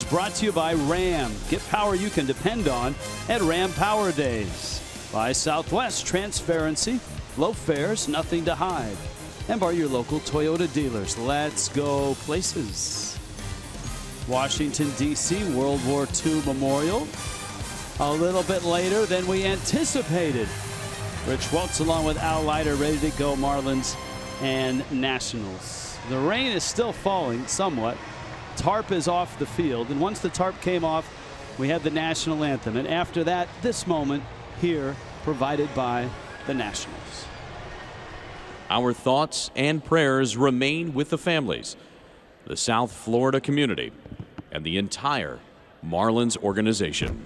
brought to you by Ram. Get power you can depend on at Ram Power Days. By Southwest, transparency, low fares, nothing to hide. And by your local Toyota dealers. Let's go places. Washington, D.C. World War II Memorial. A little bit later than we anticipated. Rich Waltz along with Al Leiter ready to go. Marlins and Nationals. The rain is still falling somewhat. Tarp is off the field, and once the tarp came off, we had the national anthem, and after that, this moment here provided by the Nationals. Our thoughts and prayers remain with the families, the South Florida community, and the entire Marlins organization.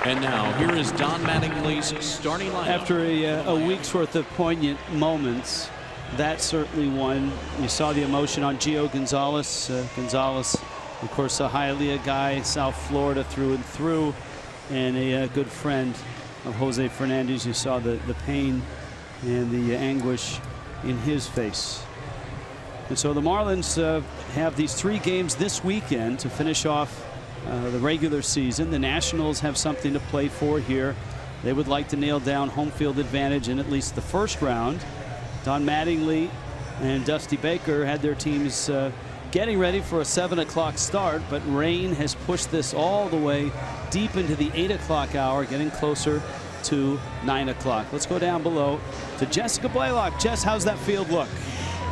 And now, here is Don Mattingly's starting lineup. After a week's worth of poignant moments, that's certainly one. You saw the emotion on Gio Gonzalez. Gonzalez, of course, a Hialeah guy, South Florida through and through, and a good friend of Jose Fernandez. You saw the pain and the anguish in his face. And so the Marlins have these 3 games this weekend to finish off the regular season. The Nationals have something to play for here. They would like to nail down home field advantage in at least the first round. Don Mattingly and Dusty Baker had their teams getting ready for a 7 o'clock start, but rain has pushed this all the way deep into the 8 o'clock hour, getting closer to 9 o'clock. Let's go down below to Jessica Blaylock. Jess, how's that field look?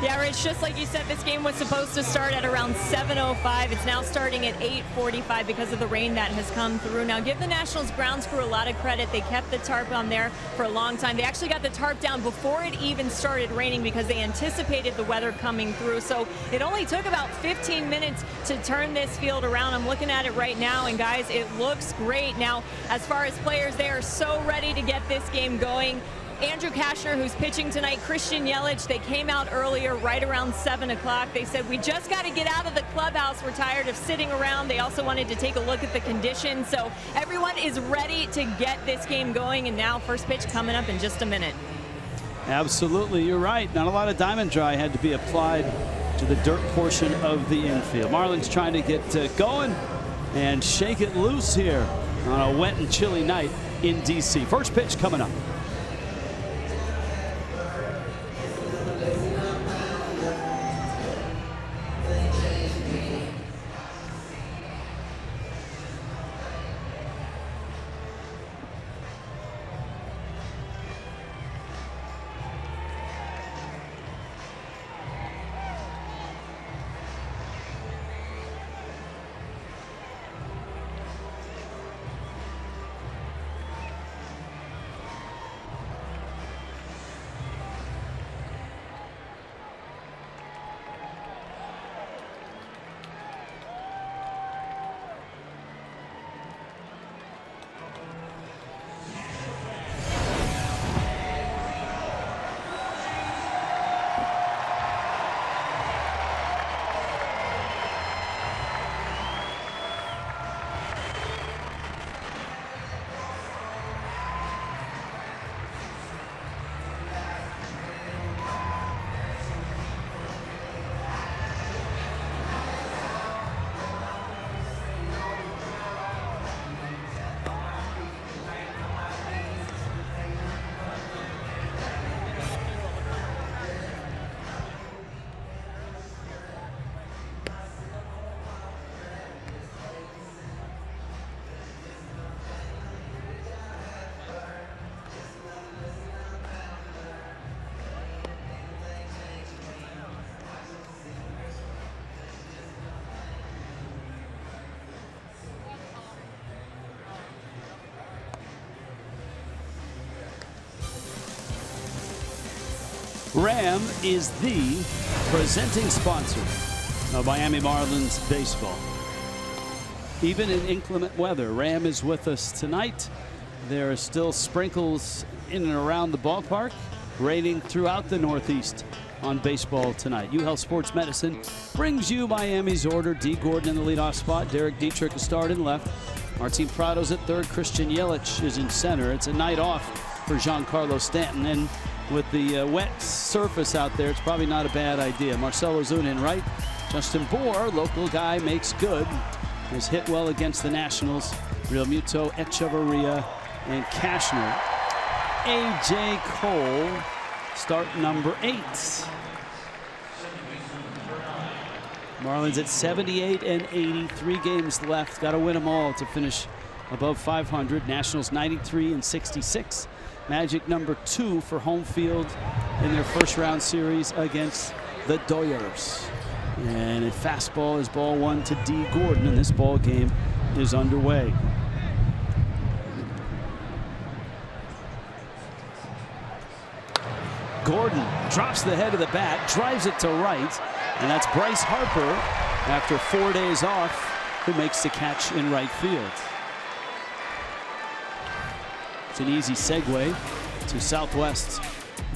Yeah, Rich, just like you said, this game was supposed to start at around 7:05. It's now starting at 8:45 because of the rain that has come through. Now, give the Nationals grounds crew a lot of credit. They kept the tarp on there for a long time. They actually got the tarp down before it even started raining because they anticipated the weather coming through. So it only took about 15 minutes to turn this field around. I'm looking at it right now, and guys, it looks great. Now, as far as players, they are so ready to get this game going. Andrew Kashner, who's pitching tonight, Christian Yelich, they came out earlier right around 7 o'clock. They said, we just got to get out of the clubhouse. We're tired of sitting around. They also wanted to take a look at the conditions. So everyone is ready to get this game going. And now first pitch coming up in just a minute. Absolutely, you're right. Not a lot of diamond dry had to be applied to the dirt portion of the infield. Marlins trying to get going and shake it loose here on a wet and chilly night in D.C. First pitch coming up. Ram is the presenting sponsor of Miami Marlins baseball. Even in inclement weather, Ram is with us tonight. There are still sprinkles in and around the ballpark, raining throughout the Northeast on baseball tonight. UHealth Sports Medicine brings you Miami's order. D. Gordon in the leadoff spot. Derek Dietrich is starting left. Martin Prado's at third. Christian Yelich is in center. It's a night off for Giancarlo Stanton, and with the wet surface out there, it's probably not a bad idea. Marcell Ozuna in right. Justin Bour, local guy, makes good. Has hit well against the Nationals. Real Muto, Echeverria, and Cashner. A.J. Cole, start number 8. Marlins at 78 and 80, 3 games left. Got to win them all to finish above 500. Nationals 93 and 66. Magic number 2 for home field in their first round series against the Dodgers. And a fastball is ball 1 to D. Gordon, and this ball game is underway. Gordon drops the head of the bat, drives it to right, and that's Bryce Harper after 4 days off, who makes the catch in right field. It's an easy segue to Southwest's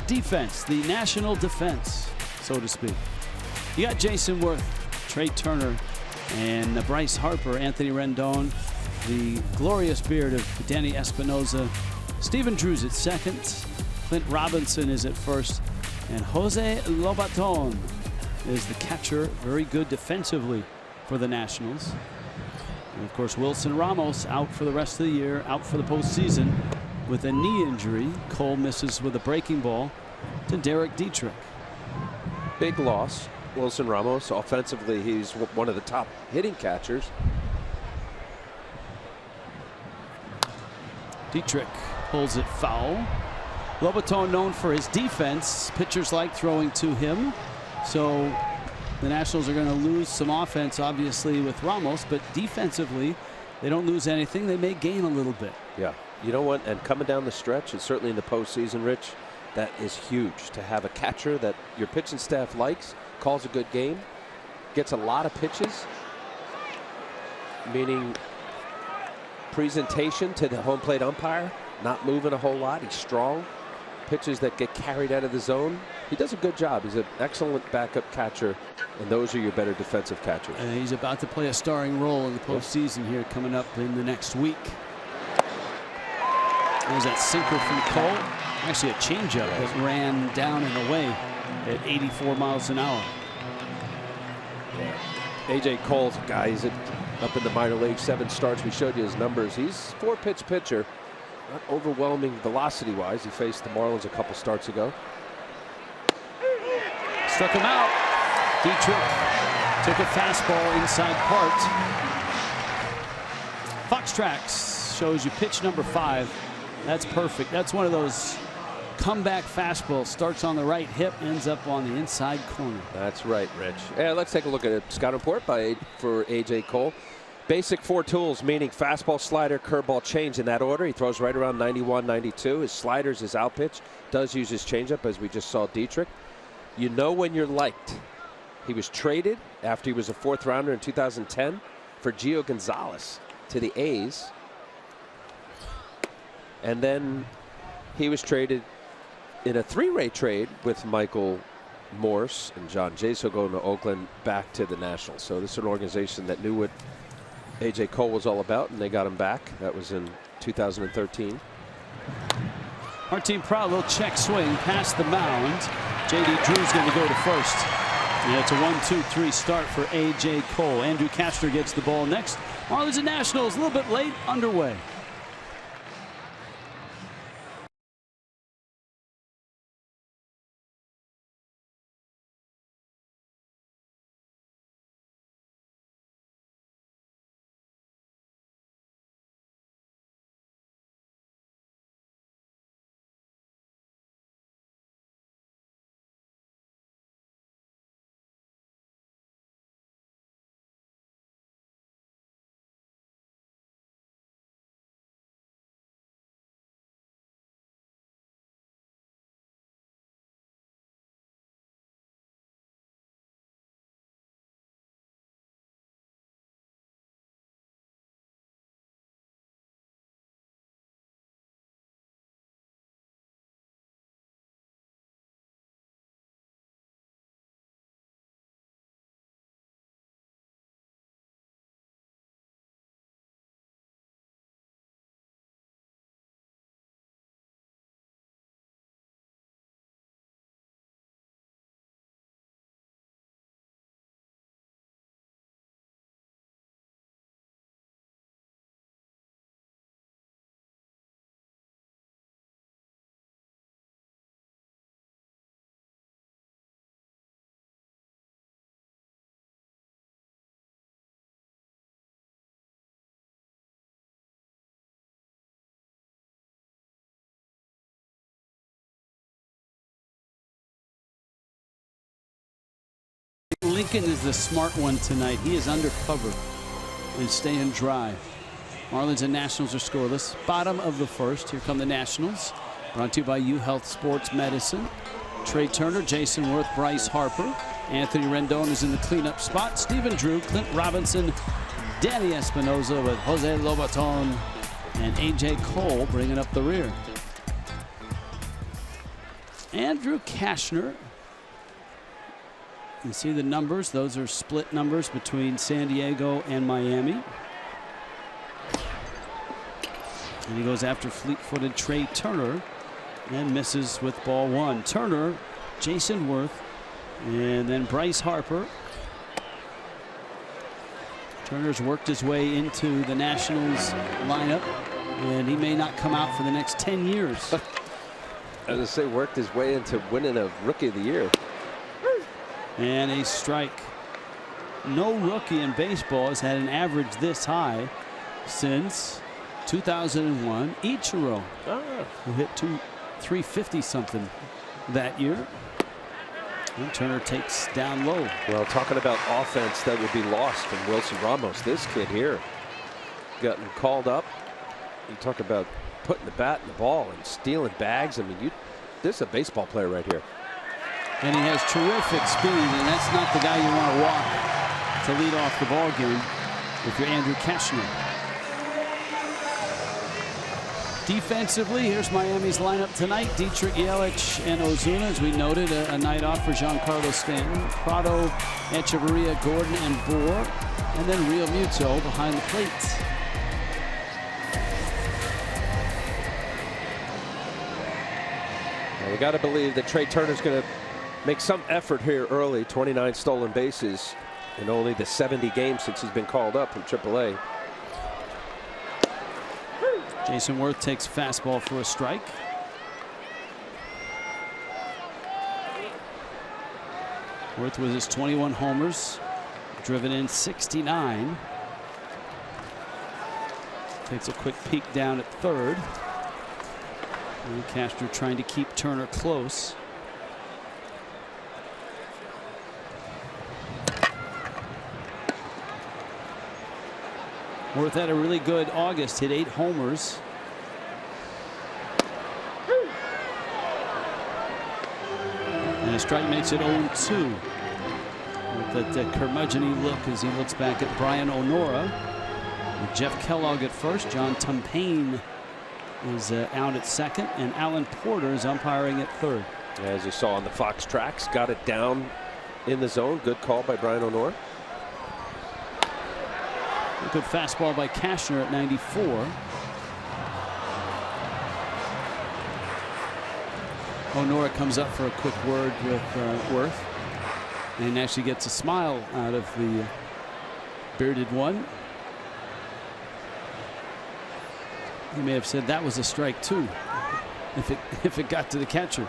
defense, the national defense, so to speak. You got Jason Worth, Trey Turner, and Bryce Harper, Anthony Rendon, the glorious beard of Danny Espinosa. Steven Drew's at second. Clint Robinson is at first. And Jose Lobaton is the catcher. Very good defensively for the Nationals. And of course, Wilson Ramos out for the rest of the year, out for the postseason with a knee injury. Cole misses with a breaking ball to Derek Dietrich. Big loss. Wilson Ramos, offensively, he's one of the top hitting catchers. Dietrich pulls it foul. Lobaton known for his defense. Pitchers like throwing to him. So the Nationals are going to lose some offense, obviously, with Ramos, but defensively, they don't lose anything. They may gain a little bit. Yeah. You know what? And coming down the stretch, and certainly in the postseason, Rich, that is huge to have a catcher that your pitching staff likes, calls a good game, gets a lot of pitches, meaning presentation to the home plate umpire, not moving a whole lot. He's strong. Pitches that get carried out of the zone. He does a good job. He's an excellent backup catcher, and those are your better defensive catchers. And he's about to play a starring role in the postseason here coming up in the next week. There's that sinker from Cole. Actually, a changeup that ran down and away at 84 miles an hour. A.J. Cole's a guy. He's up in the minor leagues, 7 starts. We showed you his numbers. He's a 4-pitch pitcher. Not overwhelming velocity-wise. He faced the Marlins a couple starts ago. Struck him out. Dietrich took a fastball inside part. Fox Tracks shows you pitch number 5. That's perfect. That's one of those comeback fastballs. Starts on the right hip, ends up on the inside corner. That's right, Rich. Yeah, let's take a look at a scout report for A.J. Cole. Basic 4 tools, meaning fastball, slider, curveball, change in that order. He throws right around 91, 92. His sliders, his out pitch, does use his changeup, as we just saw Dietrich. You know when you're liked. He was traded after he was a 4th rounder in 2010 for Gio Gonzalez to the A's. And then he was traded in a 3-way trade with Michael Morse and John Jaso going to Oakland back to the Nationals. So this is an organization that knew what A.J. Cole was all about, and they got him back. That was in 2013. Martin Proud, little check swing past the mound. J.D. Drew's going to go to first. And it's a 1-2-3 start for A.J. Cole. Andrew Cashner gets the ball next. Marlins and Nationals a little bit late, underway. Lincoln is the smart one tonight. He is under cover and staying dry. Marlins and Nationals are scoreless. Bottom of the first. Here come the Nationals. Brought to you by U Health Sports Medicine. Trey Turner, Jason Worth, Bryce Harper. Anthony Rendon is in the cleanup spot. Stephen Drew, Clint Robinson, Danny Espinosa with Jose Lobaton and A.J. Cole bringing up the rear. Andrew Cashner. You see the numbers. Those are split numbers between San Diego and Miami. And he goes after fleet-footed Trey Turner and misses with ball one. Turner, Jason Worth, and then Bryce Harper. Turner's worked his way into the Nationals lineup, and he may not come out for the next 10 years. As I say, worked his way into winning a Rookie of the Year. And a strike. No rookie in baseball has had an average this high since 2001. Ichiro, who hit 350 something that year. And Turner takes down low. Well, talking about offense that would be lost from Wilson Ramos, this kid here gotten called up. You talk about putting the bat in the ball and stealing bags. I mean, this is a baseball player right here. And he has terrific speed, and that's not the guy you want to walk to lead off the ball game if you're Andrew Cashner. Defensively, here's Miami's lineup tonight. Dietrich, Yelich, and Ozuna. As we noted, a night off for Giancarlo Stanton. Prado, Echeverria, Gordon, and Bohr. And then Real Muto behind the plate. Well, we got to believe that Trey Turner's going to make some effort here early. 29 stolen bases in only the 70 games since he's been called up from AAA. Jason Worth takes fastball for a strike. Worth with his 21 homers, driven in 69. Takes a quick peek down at third. And Cashner trying to keep Turner close. Worth had a really good August, hit 8 homers. And a strike makes it 0-2. With that curmudgeon-y look as he looks back at Brian Onora. With Jeff Kellogg at first. John Tumpain is out at second. And Alan Porter is umpiring at third. As you saw on the Fox tracks, got it down in the zone. Good call by Brian Onora. A good fastball by Cashner at 94. Onora comes up for a quick word with Worth and actually gets a smile out of the bearded one. He may have said that was a strike too if it got to the catcher.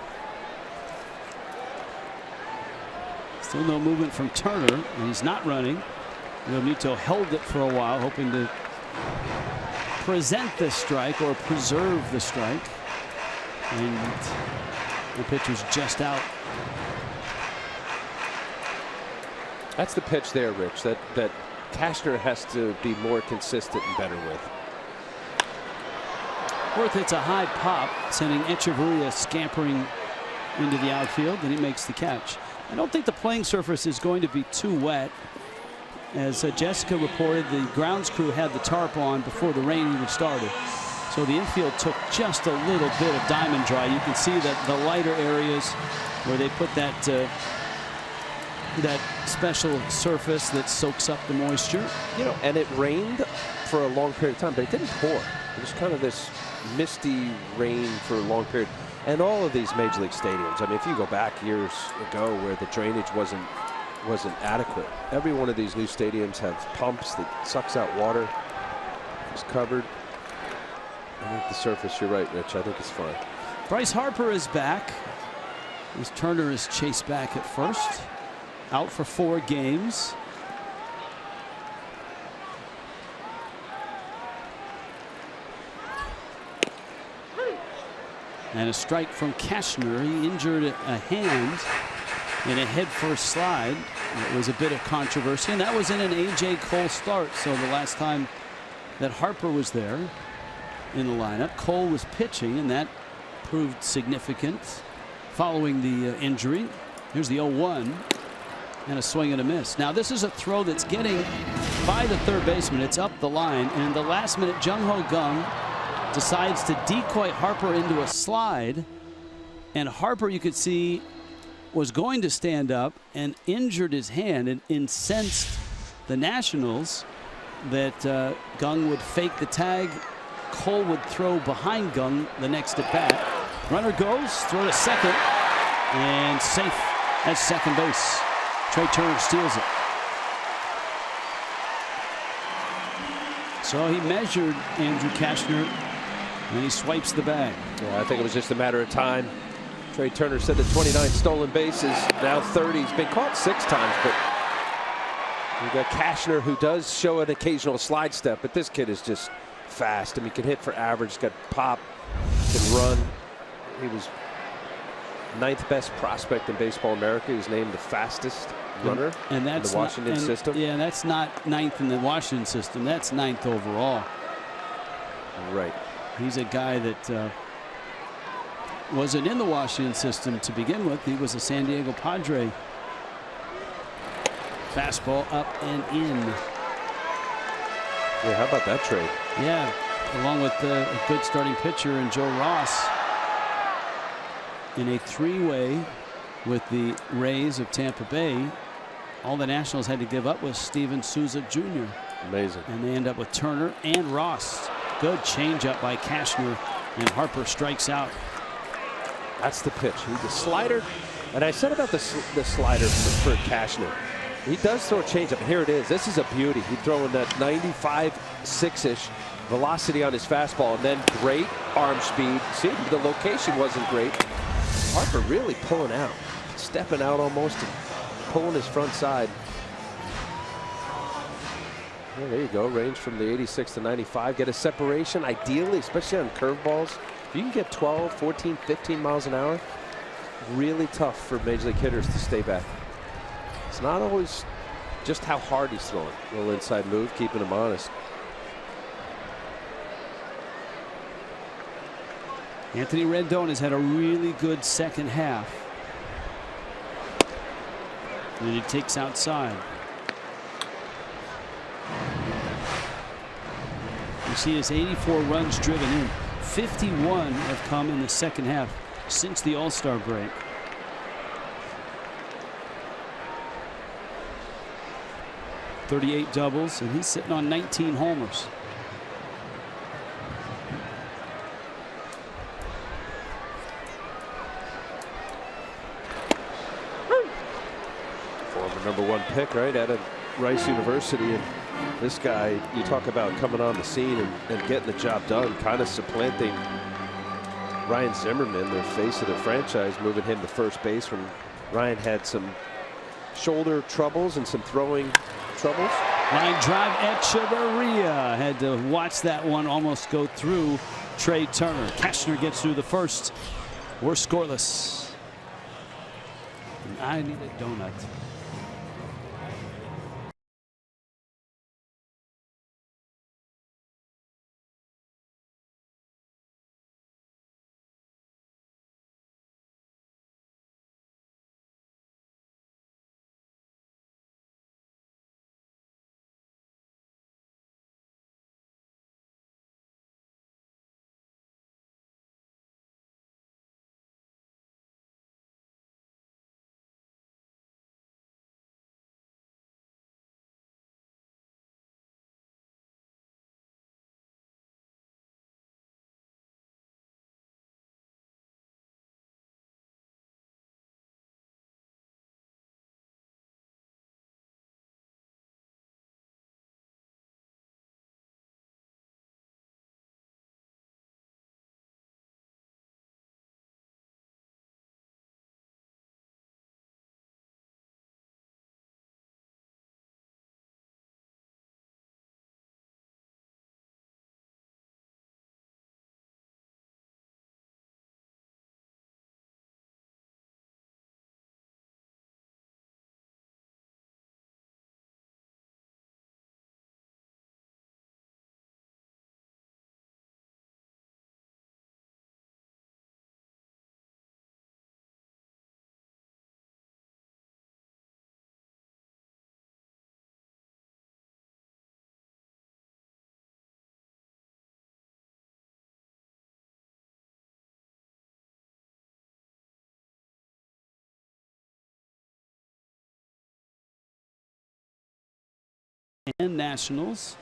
Still no movement from Turner, and he's not running. Muto held it for a while, hoping to present the strike or preserve the strike. And the pitcher's just out. That's the pitch there, Rich, that Cashner has to be more consistent and better with. Worth hits a high pop, sending Echeverria scampering into the outfield, and he makes the catch. I don't think the playing surface is going to be too wet. As Jessica reported, the grounds crew had the tarp on before the rain even started. So the infield took just a little bit of diamond dry. You can see that the lighter areas where they put that that special surface that soaks up the moisture. You know, and it rained for a long period of time, but it didn't pour. It was kind of this misty rain for a long period. And all of these major league stadiums, I mean, if you go back years ago where the drainage wasn't adequate, every one of these new stadiums have pumps that sucks out water. It's covered. I think the surface, you're right, Rich, I think it's fine. Bryce Harper is back as Turner is chased back at first. Out for 4 games. And a strike from Cashner. He injured a hand in a head-first slide. It was a bit of controversy, and that was in an A.J. Cole start. So the last time that Harper was there in the lineup, Cole was pitching, and that proved significant following the injury. Here's the 0-1 and a swing and a miss. Now this is a throw that's getting by the third baseman. It's up the line, and in the last minute, Jung-Ho Kang decides to decoy Harper into a slide, and Harper, you could see, was going to stand up and injured his hand and incensed the Nationals that Kang would fake the tag. Cole would throw behind Kang the next at bat. Runner goes, throw to second, and safe at second base. Trey Turner steals it. So he measured Andrew Cashner, and he swipes the bag. Yeah, I think it was just a matter of time. Trey Turner said the 29 stolen bases, now 30. He's been caught 6 times, but you got Cashner, who does show an occasional slide step, but this kid is just fast. I mean, can hit for average, got pop, can run. He was 9th best prospect in Baseball America. He was named the fastest runner in the Washington system. Yeah, that's not 9th in the Washington system. That's 9th overall. Right. He's a guy that wasn't in the Washington system to begin with. He was a San Diego Padre. Fastball up and in. Yeah, how about that trade? Yeah, along with a good starting pitcher in Joe Ross in a 3-way with the Rays of Tampa Bay. All the Nationals had to give up was Steven Souza Jr. Amazing. And they end up with Turner and Ross. Good changeup by Cashner, and Harper strikes out. That's the pitch. The slider, and I said about the slider for Cashner. He does throw a changeup. Here it is. This is a beauty. He's throwing that 95 6-ish velocity on his fastball, and then great arm speed. See, the location wasn't great. Harper really pulling out, stepping out almost, and pulling his front side. Yeah, there you go. Range from the 86 to 95. Get a separation, ideally, especially on curveballs. If you can get 12, 14, 15 miles an hour, really tough for major league hitters to stay back. It's not always just how hard he's throwing. A little inside move, keeping him honest. Anthony Rendon has had a really good second half. And he takes outside. You see his 84 runs driven in. 51 have come in the second half since the All-Star break. .38 doubles, and he's sitting on 19 homers. Former #1 pick, right, out of Rice University. And this guy, you talk about coming on the scene and getting the job done, kind of supplanting Ryan Zimmerman, the face of the franchise, moving him to first base when Ryan had some shoulder troubles and some throwing troubles. Line drive, Echeverria had to watch that one almost go through Trey Turner. Cashner gets through the first. We're scoreless. And I need a donut. and Nationals.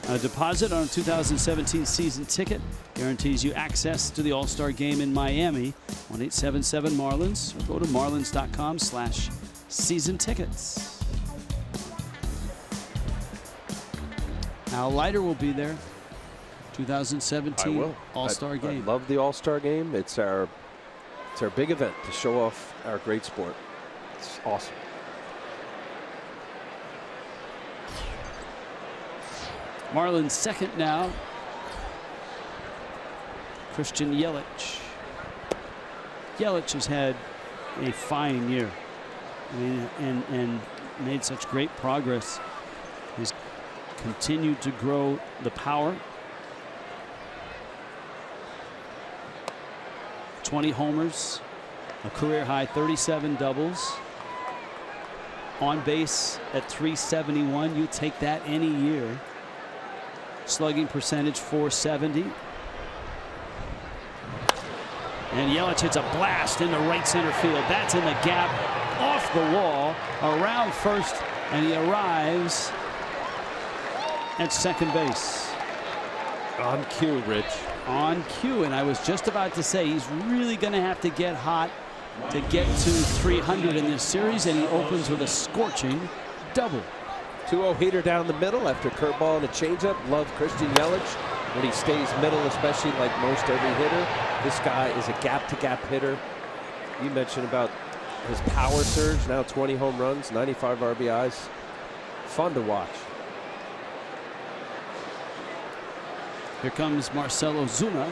A deposit on a 2017 season ticket guarantees you access to the All-Star Game in Miami. 1-877-MARLINS or go to marlins.com/season tickets. Al Leiter will be there. 2017 All-Star Game. I love the All-Star Game. It's our big event to show off our great sport. It's awesome. Marlins second now. Christian Yelich. Yelich has had a fine year. I mean, and made such great progress. He's continued to grow the power. 20 homers, a career high 37 doubles. On base at 371. You take that any year. Slugging percentage 470. And Yelich hits a blast into right center field. That's in the gap, off the wall, around first, and he arrives at second base. On cue, Rich. On cue, and I was just about to say he's really going to have to get hot to get to 300 in this series, and he opens with a scorching double. 2-0 heater down the middle after curveball and a changeup. Love Christian Yelich when he stays middle, especially like most every hitter. This guy is a gap-to-gap hitter. You mentioned about his power surge. Now 20 home runs, 95 RBIs. Fun to watch. Here comes Marcell Ozuna.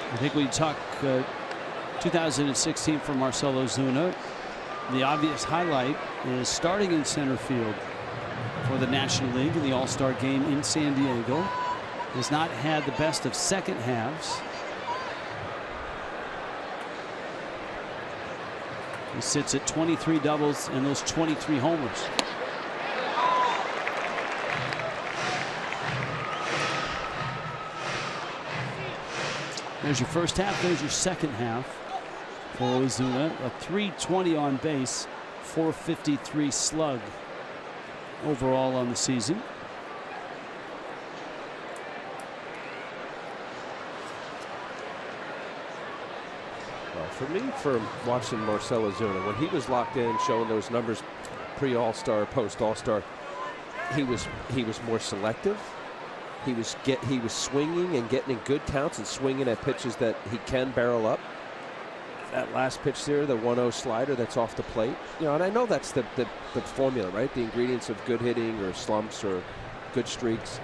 I think we talk 2016 for Marcell Ozuna. The obvious highlight is starting in center field for the National League in the All-Star Game in San Diego. Has not had the best of second halves. He sits at 23 doubles and those 23 homers. There's your first half. There's your second half for Ozuna. A 320 on base, 453 slug overall on the season. Well, for me, for watching Marcell Ozuna, when he was locked in, showing those numbers pre-All-Star, post-All-Star, he was more selective. He was swinging and getting in good counts and swinging at pitches that he can barrel up. That last pitch there, the 1-0 slider that's off the plate, you know, and I know that's the formula, right? The ingredients of good hitting or slumps or good streaks.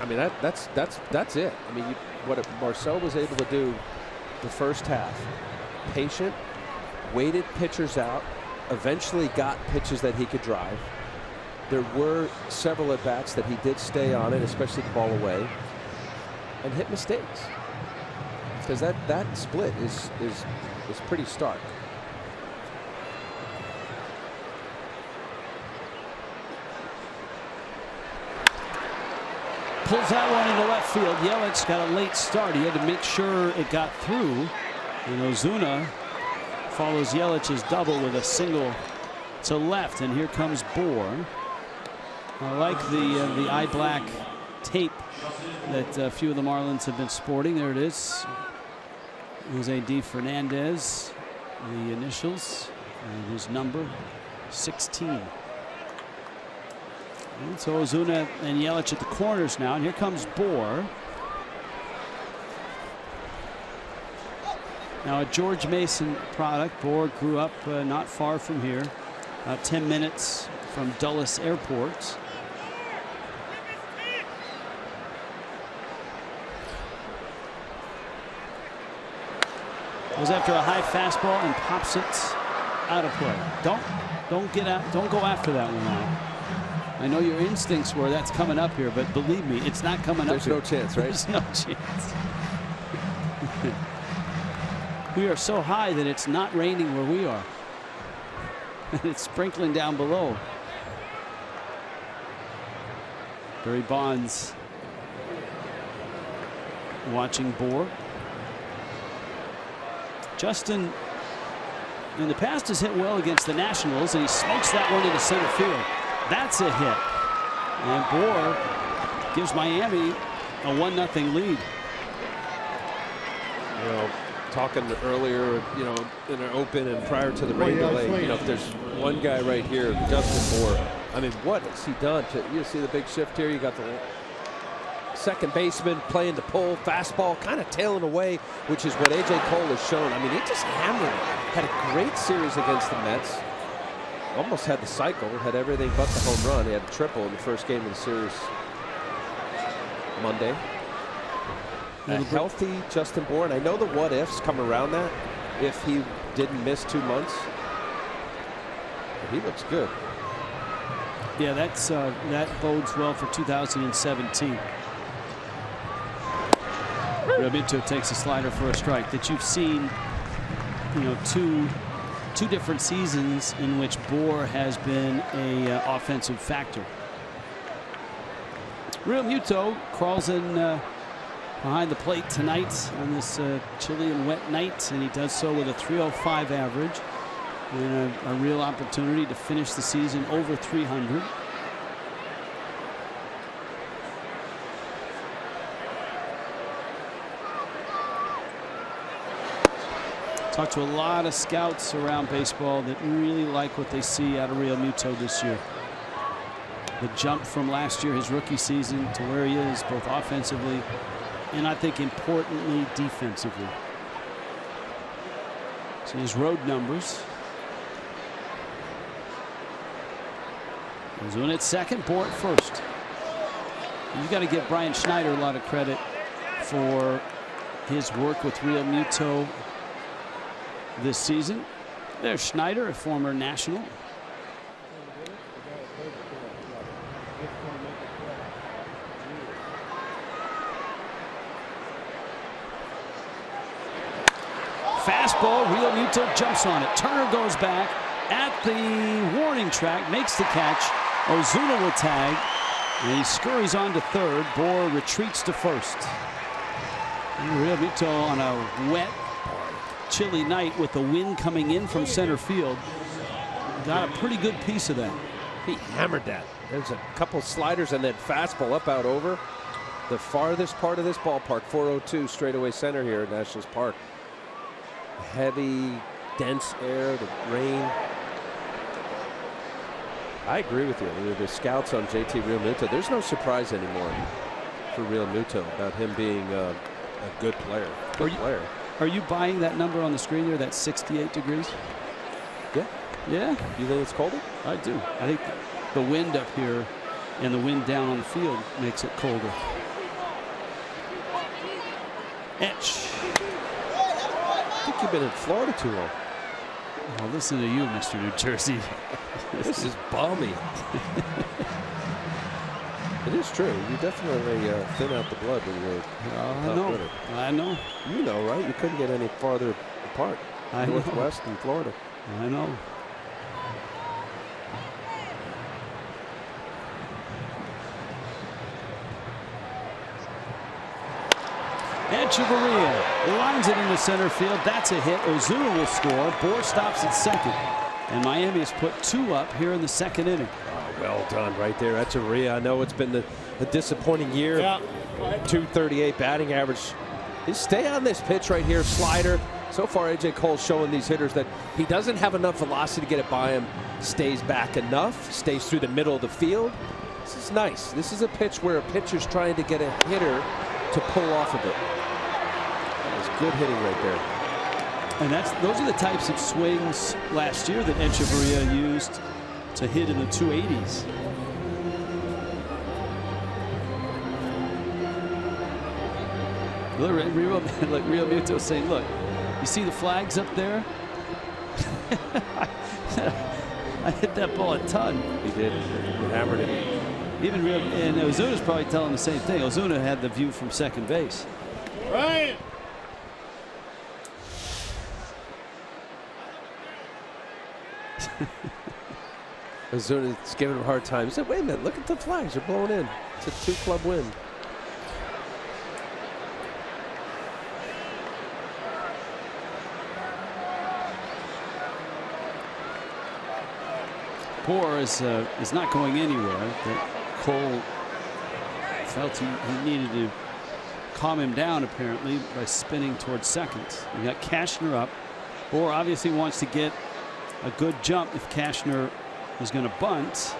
I mean, that's it. I mean, what Marcell was able to do the first half, patient, waited pitchers out, eventually got pitches that he could drive. There were several at bats that he did stay on it, especially the ball away, and hit mistakes. Because that split is pretty stark. Pulls that one into left field. Yelich got a late start. He had to make sure it got through. And Ozuna follows Yelich's double with a single to left. And here comes Bohr. I like the eye black tape that a few of the Marlins have been sporting. There it is. Jose D. Fernandez, the initials, and his number 16. And so Ozuna and Yelich at the corners now, and here comes Bohr. Now a George Mason product. Bohr grew up not far from here, about 10 minutes from Dulles Airport. Goes after a high fastball and pops it out of play. Don't get out. Don't go after that one now. I know your instincts were that's coming up here, but believe me, it's not coming up here. There's no chance, right? There's no chance. We are so high that it's not raining where we are. It's sprinkling down below. Barry Bonds watching Bour. Justin in the past has hit well against the Nationals, and he smokes that one into center field. That's a hit. And Bour gives Miami a 1-0 lead. You know, talking earlier, you know, in an open and prior to the rain delay, you know, if there's one guy right here, Justin Bour, I mean, what has he done? You see the big shift here? You got the second baseman playing the pull, fastball kind of tailing away, which is what A.J. Cole has shown. I mean, he just hammered it. Had a great series against the Mets. Almost had the cycle, had everything but the home run. He had a triple in the first game of the series Monday. A healthy Justin Bour, and I know the what ifs come around that if he didn't miss 2 months. But he looks good. Yeah, that bodes well for 2017. Realmuto takes a slider for a strike. That you've seen, you know, two different seasons in which Bour has been a offensive factor. Realmuto crawls in behind the plate tonight on this chilly and wet night, and he does so with a .305 average and a real opportunity to finish the season over 300. Talked to a lot of scouts around baseball that really like what they see out of Realmuto this year. The jump from last year, his rookie season, to where he is, both offensively and I think importantly defensively. So his road numbers. Ozuna at second, Bour at first. You got to give Brian Schneider a lot of credit for his work with Realmuto this season. There's Schneider, a former National. Fastball, Realmuto jumps on it. Turner goes back at the warning track, makes the catch. Ozuna will tag, and he scurries on to third. Bour retreats to first. And Realmuto on a wet, chilly night with the wind coming in from center field got a pretty good piece of that. He hammered that. There's a couple sliders and then fastball up out over the farthest part of this ballpark. 402 straightaway center here at Nationals Park. Heavy, dense air, the rain. I agree with you. The scouts on JT Realmuto, there's no surprise anymore for Realmuto about him being a good player. Are you buying that number on the screen there, that 68 degrees? Yeah. Yeah? You think it's colder? I do. I think the wind up here and the wind down on the field makes it colder. Etch. I think you've been in Florida too long. Well, listen to you, Mr. New Jersey. This is balmy. It is true. You definitely thin out the blood when you're I know. I know. You know, right? You couldn't get any farther apart. Northwest and Florida. I know. Echeverria lines it into center field. That's a hit. Ozuna will score. Bour stops at second. And Miami has put 2 up here in the second inning. Oh, well done right there. Echeverria. I know it's been a disappointing year. Yeah. 238 batting average. Just stay on this pitch right here. Slider. So far, A.J. Cole's showing these hitters that he doesn't have enough velocity to get it by him. Stays back enough. Stays through the middle of the field. This is nice. This is a pitch where a pitcher's trying to get a hitter to pull off of it. Good hitting right there. And those are the types of swings last year that Echeverria used to hit in the 280s. Like Realmuto saying, look, you see the flags up there? I hit that ball a ton. He did. He hammered it. And Ozuna's probably telling the same thing. Ozuna had the view from second base. Right. Ozuna's giving him a hard time. He said, wait a minute, look at the flags. They're blowing in. It's a 2-club win. Bohr is not going anywhere. But Cole felt he needed to calm him down, apparently, by spinning towards second. You got Cashner up. Bohr obviously wants to get a good jump if Cashner is going to bunt.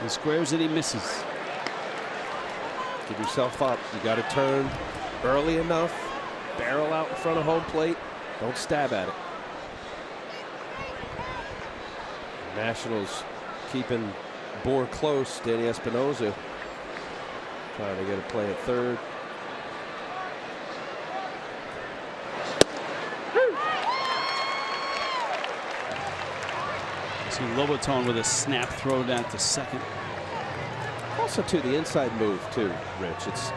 He squares it, he misses. Give yourself up. You got to turn early enough, barrel out in front of home plate. Don't stab at it. Nationals keeping Bohr close. Danny Espinosa trying to get a play at third. See Lobaton with a snap throw down to second. Also, to the inside move, too, Rich. It's.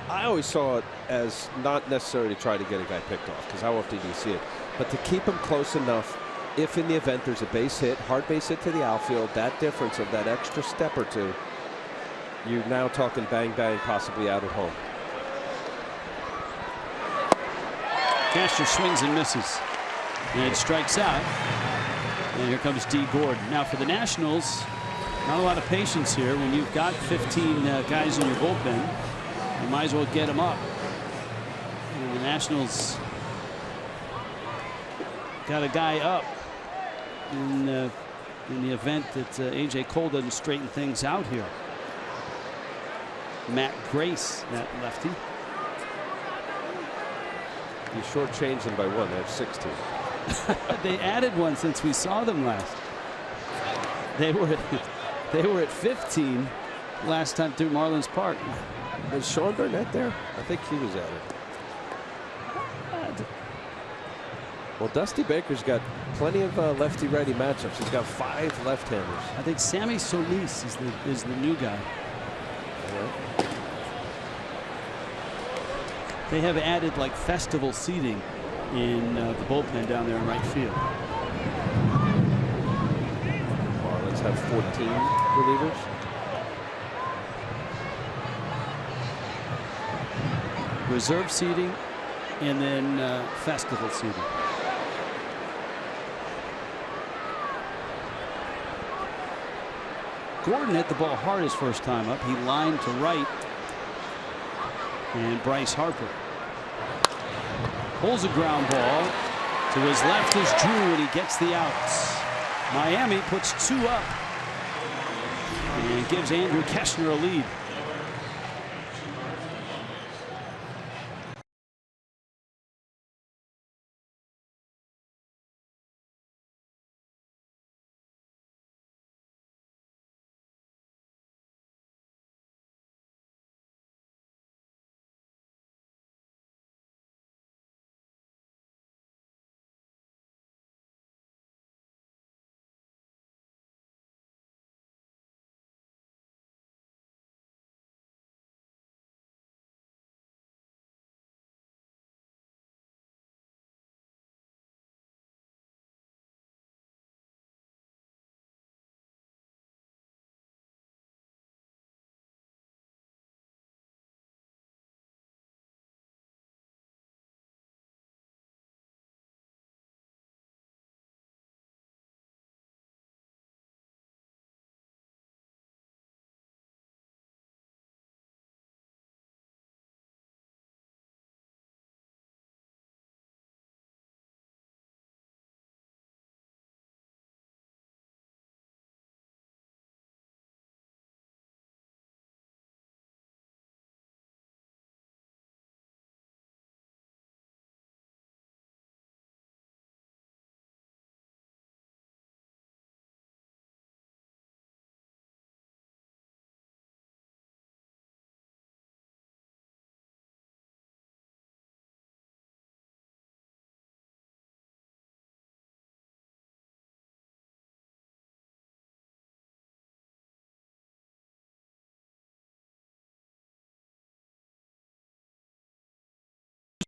I always saw it as not necessarily to try to get a guy picked off, because how often do you see it? But to keep him close enough, if in the event there's a base hit, hard base hit to the outfield, that difference of that extra step or two, you're now talking bang, bang, possibly out at home. Cashner swings and misses. And it strikes out. And here comes D. Gordon. Now for the Nationals, not a lot of patience here. When you've got 15 guys in your bullpen, you might as well get them up. And the Nationals got a guy up in the event that A.J. Cole doesn't straighten things out here. Matt Grace, that lefty. You shortchanged them by one. They have 16. They added one since we saw them last. They were at 15 last time through Marlins Park. Was Sean Burnett there? I think he was at it. Well, Dusty Baker's got plenty of lefty-righty matchups. He's got 5 left-handers. I think Sammy Solis is the new guy. Yeah. They have added like festival seating in the bullpen down there in right field. Marlins have 14 relievers. Reserve seating and then festival seating. Gordon hit the ball hard his first time up. He lined to right. And Bryce Harper pulls a ground ball to his left is Drew, and he gets the outs. Miami puts 2 up and gives Andrew Cashner a lead.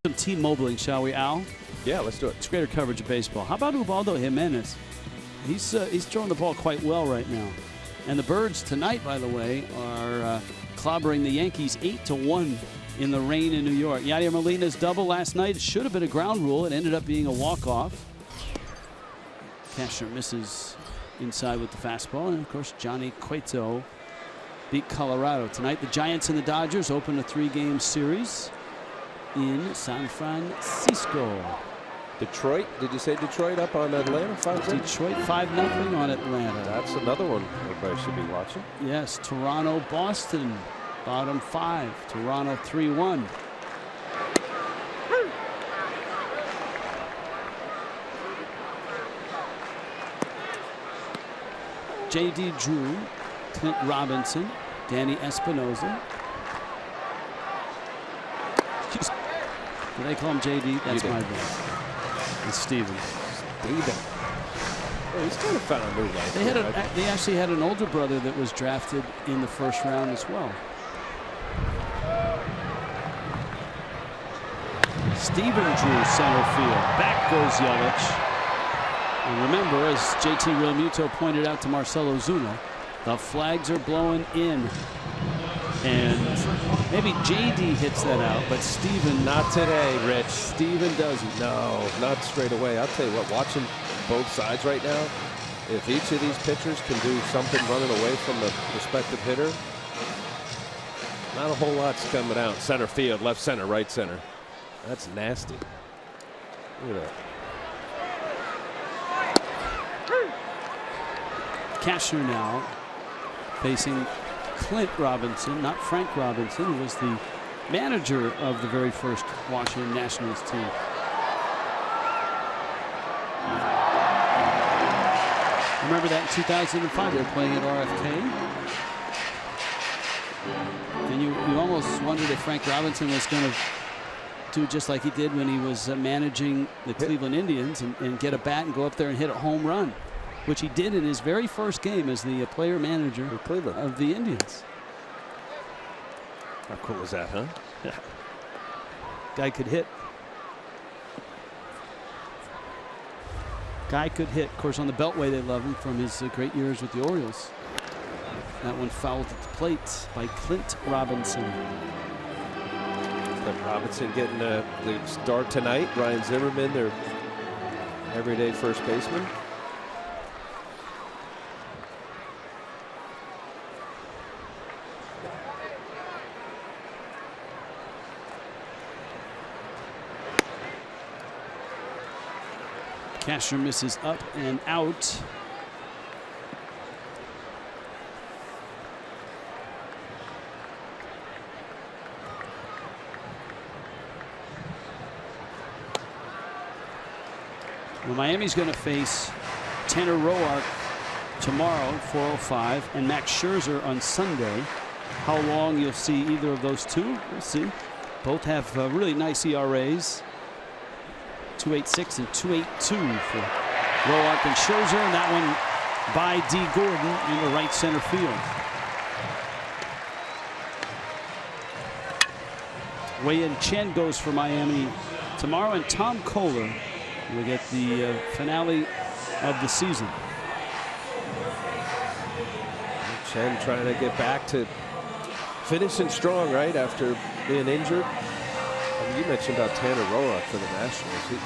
Some T-Mobiling, shall we, Al? Yeah, let's do it. It's greater coverage of baseball. How about Ubaldo Jimenez? He's throwing the ball quite well right now. And the Birds tonight, by the way, are clobbering the Yankees 8-1 in the rain in New York. Yadier Molina's double last night should have been a ground rule. It ended up being a walk-off. Cashner misses inside with the fastball. And, of course, Johnny Cueto beat Colorado. Tonight, the Giants and the Dodgers open a 3-game series in San Francisco. Detroit, did you say Detroit up on Atlanta? 5-0? Detroit 5-0 on Atlanta. That's another one everybody should be watching. Yes, Toronto, Boston, bottom 5. Toronto 3-1. J.D. Drew, Clint Robinson, Danny Espinosa. Do they call him J.D.? That's my voice. It's Steven. Oh, he's kind of found a new life. They actually had an older brother that was drafted in the first round as well. Steven Drew, center field. Back goes Yelich. And remember, as JT Realmuto pointed out to Marcelo Zuna, the flags are blowing in. And maybe JD hits that out, but Steven. Not today, Rich. Steven doesn't. No, not straight away. I'll tell you what, watching both sides right now, if each of these pitchers can do something running away from the respective hitter, not a whole lot's coming out. Center field, left center, right center. That's nasty. Look at that. Cashner now facing Clint Robinson, not Frank Robinson, who was the manager of the very first Washington Nationals team. Remember that in 2005 they were playing at RFK, and you almost wondered if Frank Robinson was going to do just like he did when he was managing the Cleveland Indians and get a bat and go up there and hit a home run, which he did in his very first game as the player manager of the Indians. How cool was that, huh? Yeah. Guy could hit. Guy could hit. Of course, on the Beltway, they love him from his great years with the Orioles. That one fouled at the plate by Clint Robinson. Clint Robinson getting the start tonight. Ryan Zimmerman, their everyday first baseman. Cashner misses up and out. Well, Miami's going to face Tanner Roark tomorrow, 4:05, and Max Scherzer on Sunday. How long you'll see either of those two, we'll see. Both have really nice ERAs. 2.86 and 2.82 for Roark and Scherzer, and that one by D. Gordon into right center field. Wei-Yin Chen goes for Miami tomorrow, and Tom Kohler will get the finale of the season. Chen trying to get back to finishing strong, right, after being injured. You mentioned about Tanner Roark for the Nationals.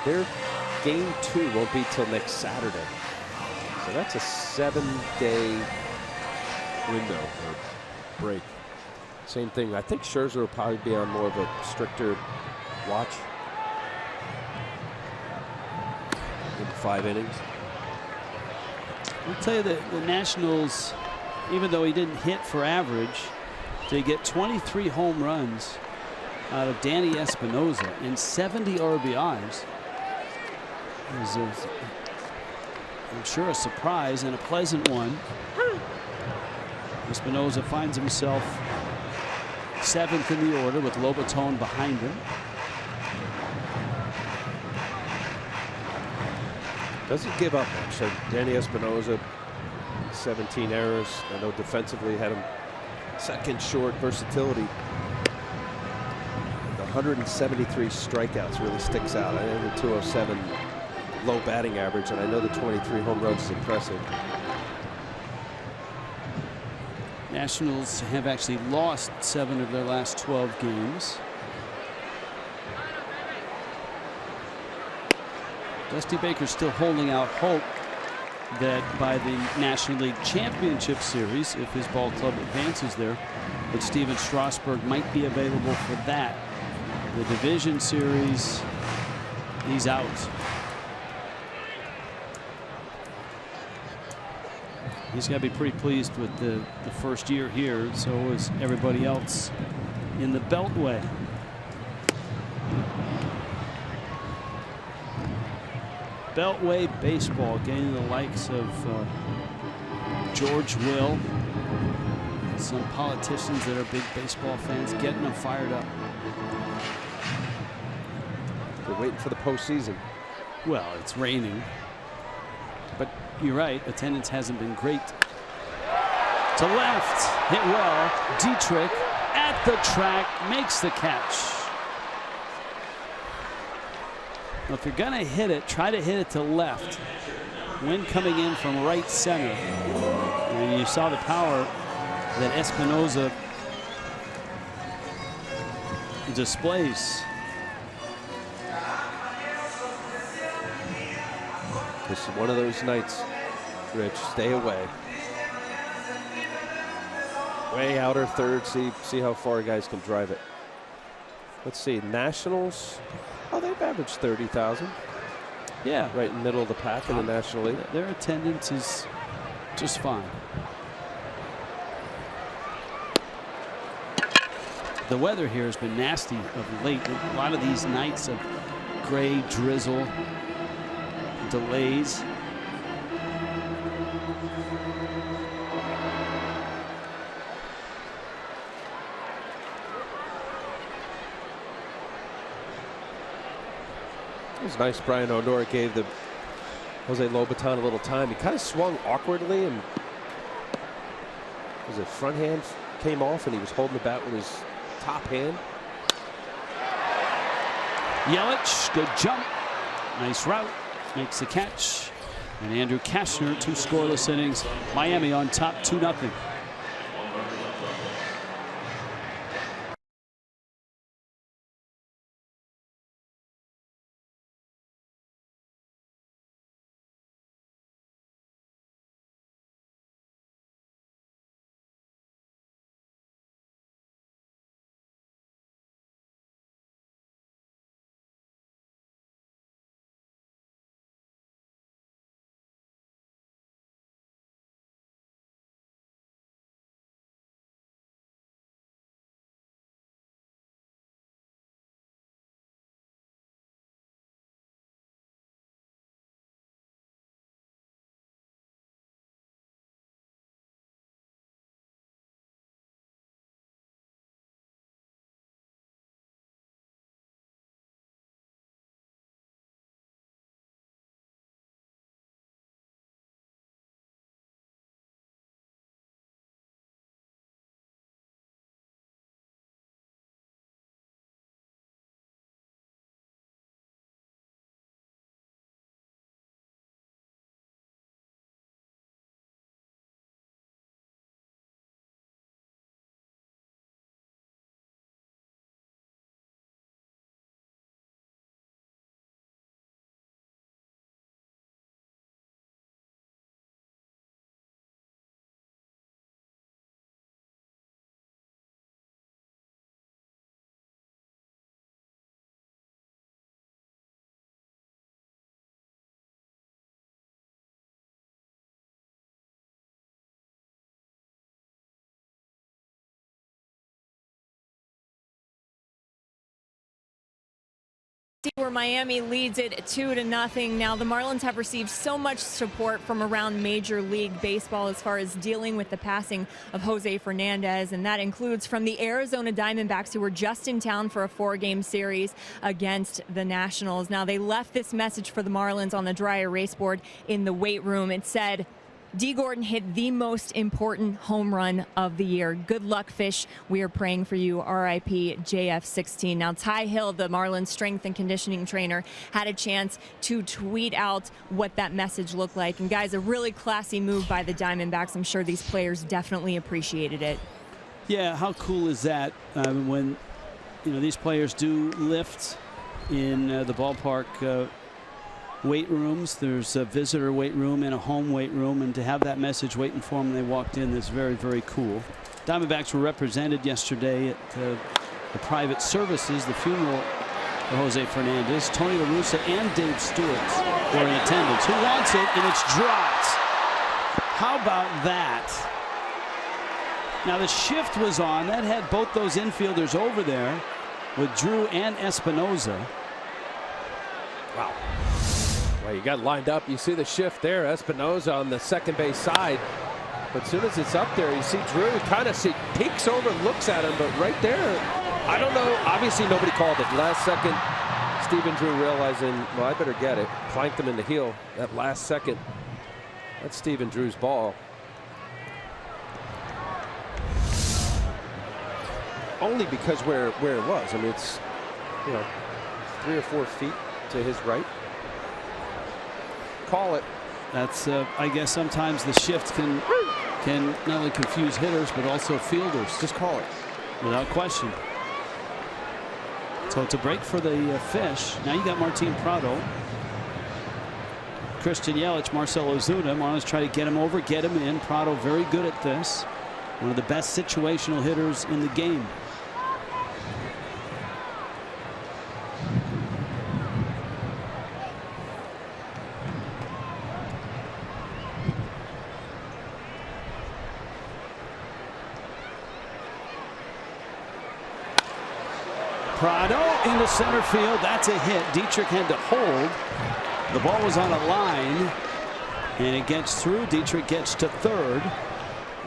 Their game 2 won't be till next Saturday. So that's a 7-day window or break. Same thing. I think Scherzer will probably be on more of a stricter watch in 5 innings. I'll tell you that the Nationals, even though he didn't hit for average, they get 23 home runs out of Danny Espinosa and 70 RBIs. It was, I'm sure, a surprise and a pleasant one. Espinosa finds himself 7th in the order with Lobaton behind him. Doesn't give up much. So Danny Espinosa, 17 errors. I know defensively had him second short. Versatility. 173 strikeouts really sticks out. I know the 207 low batting average, and I know the 23 home runs is impressive. Nationals have actually lost 7 of their last 12 games. Dusty Baker's still holding out hope that by the National League Championship Series, if his ball club advances there, that Steven Strasburg might be available for that. The division series, he's out. He's got to be pretty pleased with the first year here. So is everybody else in the Beltway. Beltway baseball getting the likes of George Will, some politicians that are big baseball fans, getting them fired up. They're waiting for the postseason. Well, it's raining, but you're right, attendance hasn't been great. To left, hit well. Dietrich at the track makes the catch. Well, if you're going to hit it, try to hit it to left. Wind coming in from right center. And you saw the power that Espinoza displays. This is one of those nights, Rich. Stay away. Way outer third. See how far guys can drive it. Let's see. Nationals. Oh, they've averaged 30,000. Yeah. Right in the middle of the pack in the National League. Their attendance is just fine. The weather here has been nasty of late. A lot of these nights of gray drizzle, delays. It was nice. Brian O'Nora gave the Jose Lobaton a little time. He kind of swung awkwardly, and his front hand came off, and he was holding the bat with his top hand. Yelich, good jump, nice route, makes the catch, and Andrew Kashner, 2 scoreless innings. Miami on top 2-0. Where Miami leads it 2-0. Now the Marlins have received so much support from around Major League Baseball as far as dealing with the passing of Jose Fernandez, and that includes from the Arizona Diamondbacks, who were just in town for a 4-game series against the Nationals. Now they left this message for the Marlins on the dry erase board in the weight room. It said, D. Gordon hit the most important home run of the year. Good luck, Fish. We are praying for you. R.I.P. JF16. Now, Ty Hill, the Marlins strength and conditioning trainer, had a chance to tweet out what that message looked like. And guys, a really classy move by the Diamondbacks. I'm sure these players definitely appreciated it. Yeah, how cool is that when these players do lift in the ballpark weight rooms. There's a visitor weight room and a home weight room, and to have that message waiting for them when they walked in is very, very cool. Diamondbacks were represented yesterday at the private services, the funeral for Jose Fernandez. Tony La Russa and Dave Stewart were in attendance. Who wants it? And it's dropped. How about that? Now the shift was on. That had both those infielders over there with Drew and Espinoza. Wow. Well, you got lined up. You see the shift there. Espinoza on the second base side. But as soon as it's up there, you see Drew kind of peeks over, looks at him. But right there, I don't know. Obviously, nobody called it. Last second, Stephen Drew realizing, well, I better get it. Planked him in the heel. That last second, that's Stephen Drew's ball. Only because where it was. I mean, it's 3 or 4 feet to his right. Call it. That's I guess sometimes the shift can not only confuse hitters but also fielders. Just call it without question. So it's a break for the Fish. Now you got Martin Prado, Christian Yelich, Marcell Ozuna. Marlins try to get him over, get him in. Prado very good at this. One of the best situational hitters in the game. Prado into center field. That's a hit. Dietrich had to hold. The ball was on a line, and it gets through. Dietrich gets to third.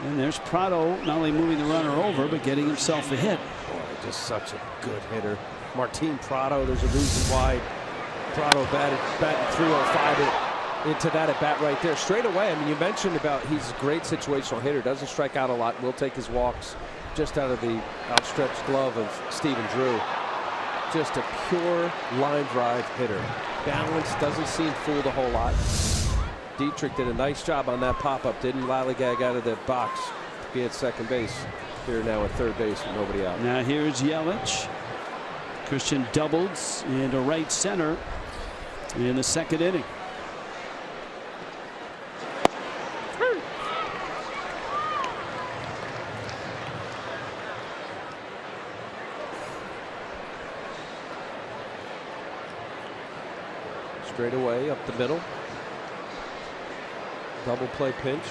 And there's Prado not only moving the runner over, but getting himself a hit. Boy, just such a good hitter. Martin Prado, there's a reason why Prado batted 305 into that at bat right there. Straight away, I mean, you mentioned about he's a great situational hitter. Doesn't strike out a lot. Will take his walks just out of the outstretched glove of Stephen Drew. Just a pure line drive hitter. Balance, doesn't seem fooled a whole lot. Dietrich did a nice job on that pop-up. Didn't lollygag out of the box to be at second base. Here now at third base with nobody out. Now here's Yelich. Christian doubles into right center in the second inning. Straight away up the middle. Double play pinch.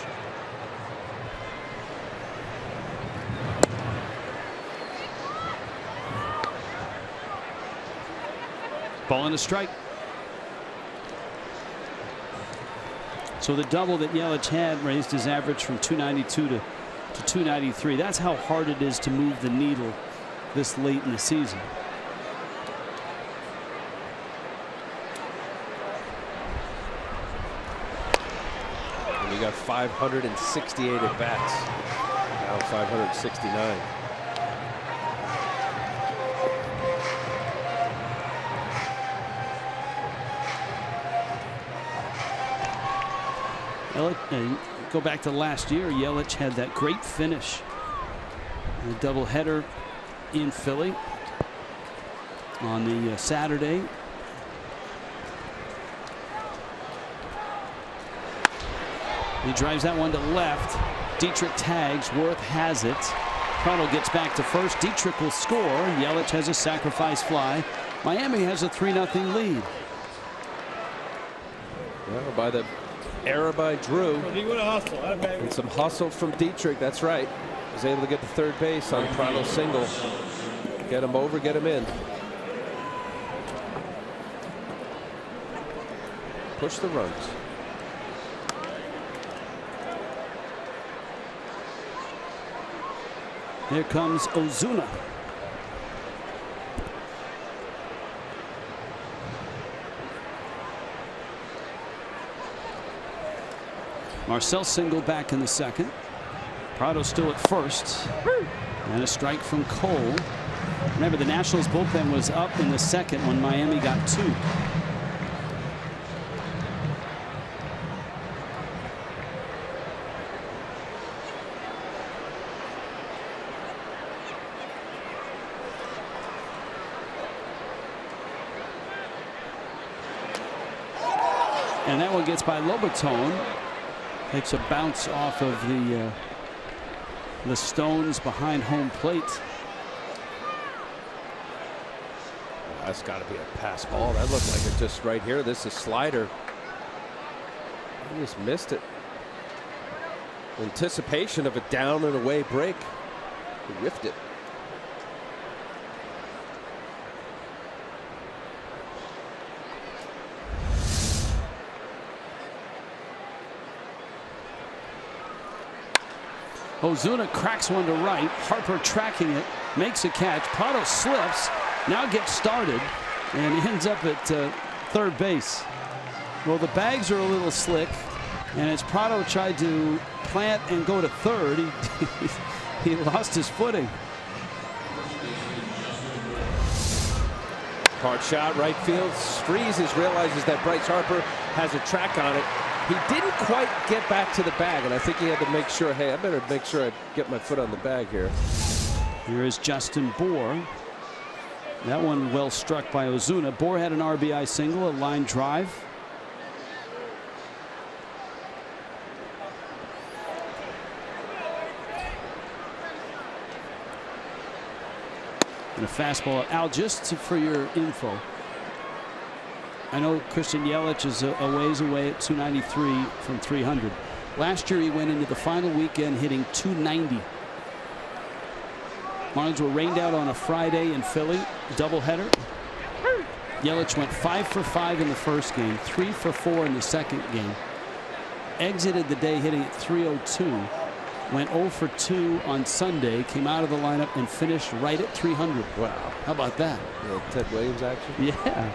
Ball and a strike. So the double that Yelich had raised his average from 292 to 293. That's how hard it is to move the needle this late in the season. You got 568 at bats. Now 569. Go back to last year. Yelich had that great finish. A doubleheader in Philly on the Saturday. He drives that one to left. Dietrich tags. Worth has it. Prado gets back to first. Dietrich will score. Yelich has a sacrifice fly. Miami has a 3-0 lead. Well, by the error by Drew. And some hustle from Dietrich. That's right. Was able to get to third base on Prado's single. Get him over, get him in. Push the runs. Here comes Ozuna. Marcel single back in the second. Prado still at first. And a strike from Cole. Remember, the Nationals bullpen was up in the second when Miami got 2. And that one gets by Lobaton. Takes a bounce off of the stones behind home plate. That's got to be a pass ball. That looked like it just right here. This is slider. He just missed it. Anticipation of a down and away break. He whiffed it. Ozuna cracks one to right. Harper tracking it, makes a catch. Prado slips, now gets started, and ends up at third base. Well, the bags are a little slick, and as Prado tried to plant and go to third, he lost his footing. Hard shot, right field. Freezes, realizes that Bryce Harper has a track on it. He didn't quite get back to the bag, and I think he had to make sure, hey, I better make sure I get my foot on the bag here. Here is Justin Bour. That one well struck by Ozuna. Bour had an RBI single, a line drive. And a fastball. Al, just for your info, I know Christian Yelich is a ways away at 293 from 300. Last year he went into the final weekend hitting 290. Marlins were rained out on a Friday in Philly, doubleheader. Yelich went 5 for 5 in the first game, 3 for 4 in the second game. Exited the day hitting at 302. Went 0 for 2 on Sunday, came out of the lineup and finished right at 300. Wow. How about that? Ted Williams action? Yeah.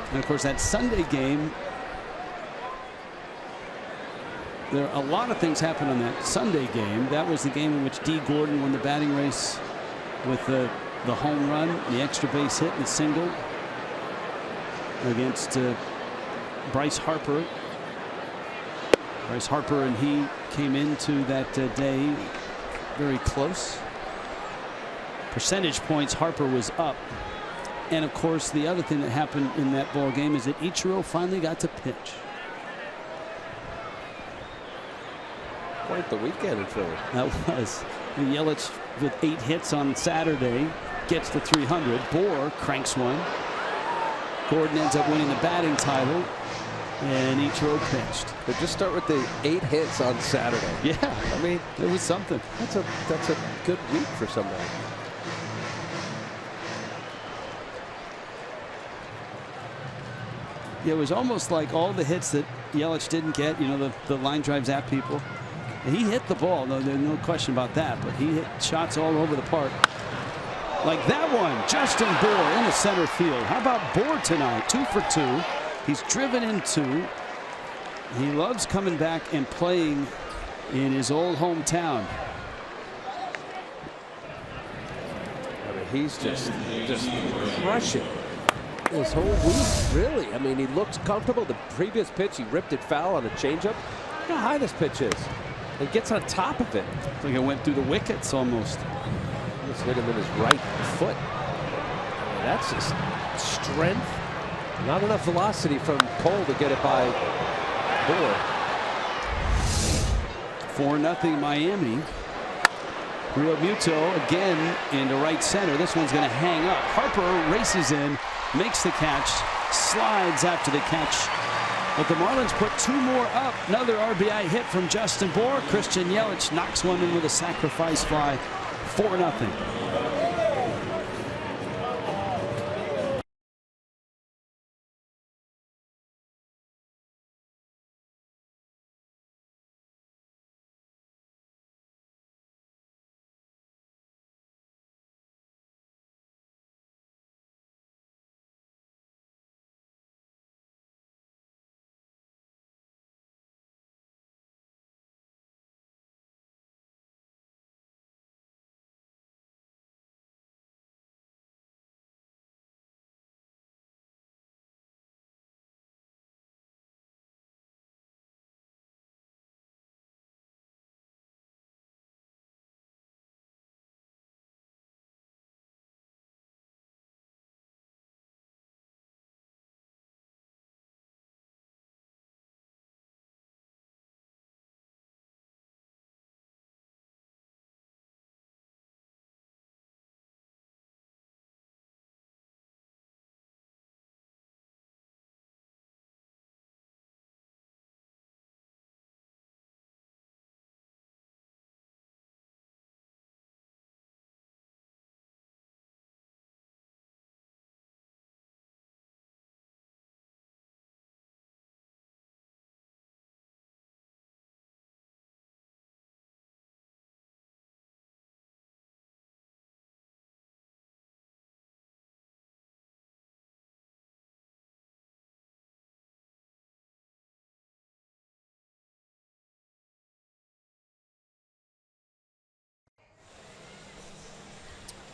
And of course, that Sunday game, there are a lot of things happened on that Sunday game. That was the game in which D. Gordon won the batting race with the home run, the extra base hit, and the single against Bryce Harper. Bryce Harper and he came into that day very close. Percentage points, Harper was up. And of course, the other thing that happened in that ball game is that Ichiro finally got to pitch. Quite the weekend in Philly. That was. And Yelich with 8 hits on Saturday gets to 300. Bour cranks one. Gordon ends up winning the batting title, and Ichiro pitched. But just start with the 8 hits on Saturday. Yeah, I mean, it was something. That's a good week for somebody. It was almost like all the hits that Yelich didn't get, you know, the line drives at people. And he hit the ball, though, there's no question about that, but he hit shots all over the park. Like that one, Justin Bour in the center field. How about Bour tonight? 2 for 2. He's driven in 2. He loves coming back and playing in his old hometown. I mean, he's just crushing this whole week, really. I mean, he looks comfortable. The previous pitch, he ripped it foul on a changeup. Look how high this pitch is. He gets on top of it. It's like it went through the wickets almost. Just hit him in his right foot. I mean, that's just strength. Not enough velocity from Cole to get it by Bour. 4-0 Miami. Real Muto again into right center. This one's going to hang up. Harper races in, makes the catch, slides after the catch. But the Marlins put 2 more up. Another RBI hit from Justin Bour. Christian Yelich knocks one in with a sacrifice fly. 4-0.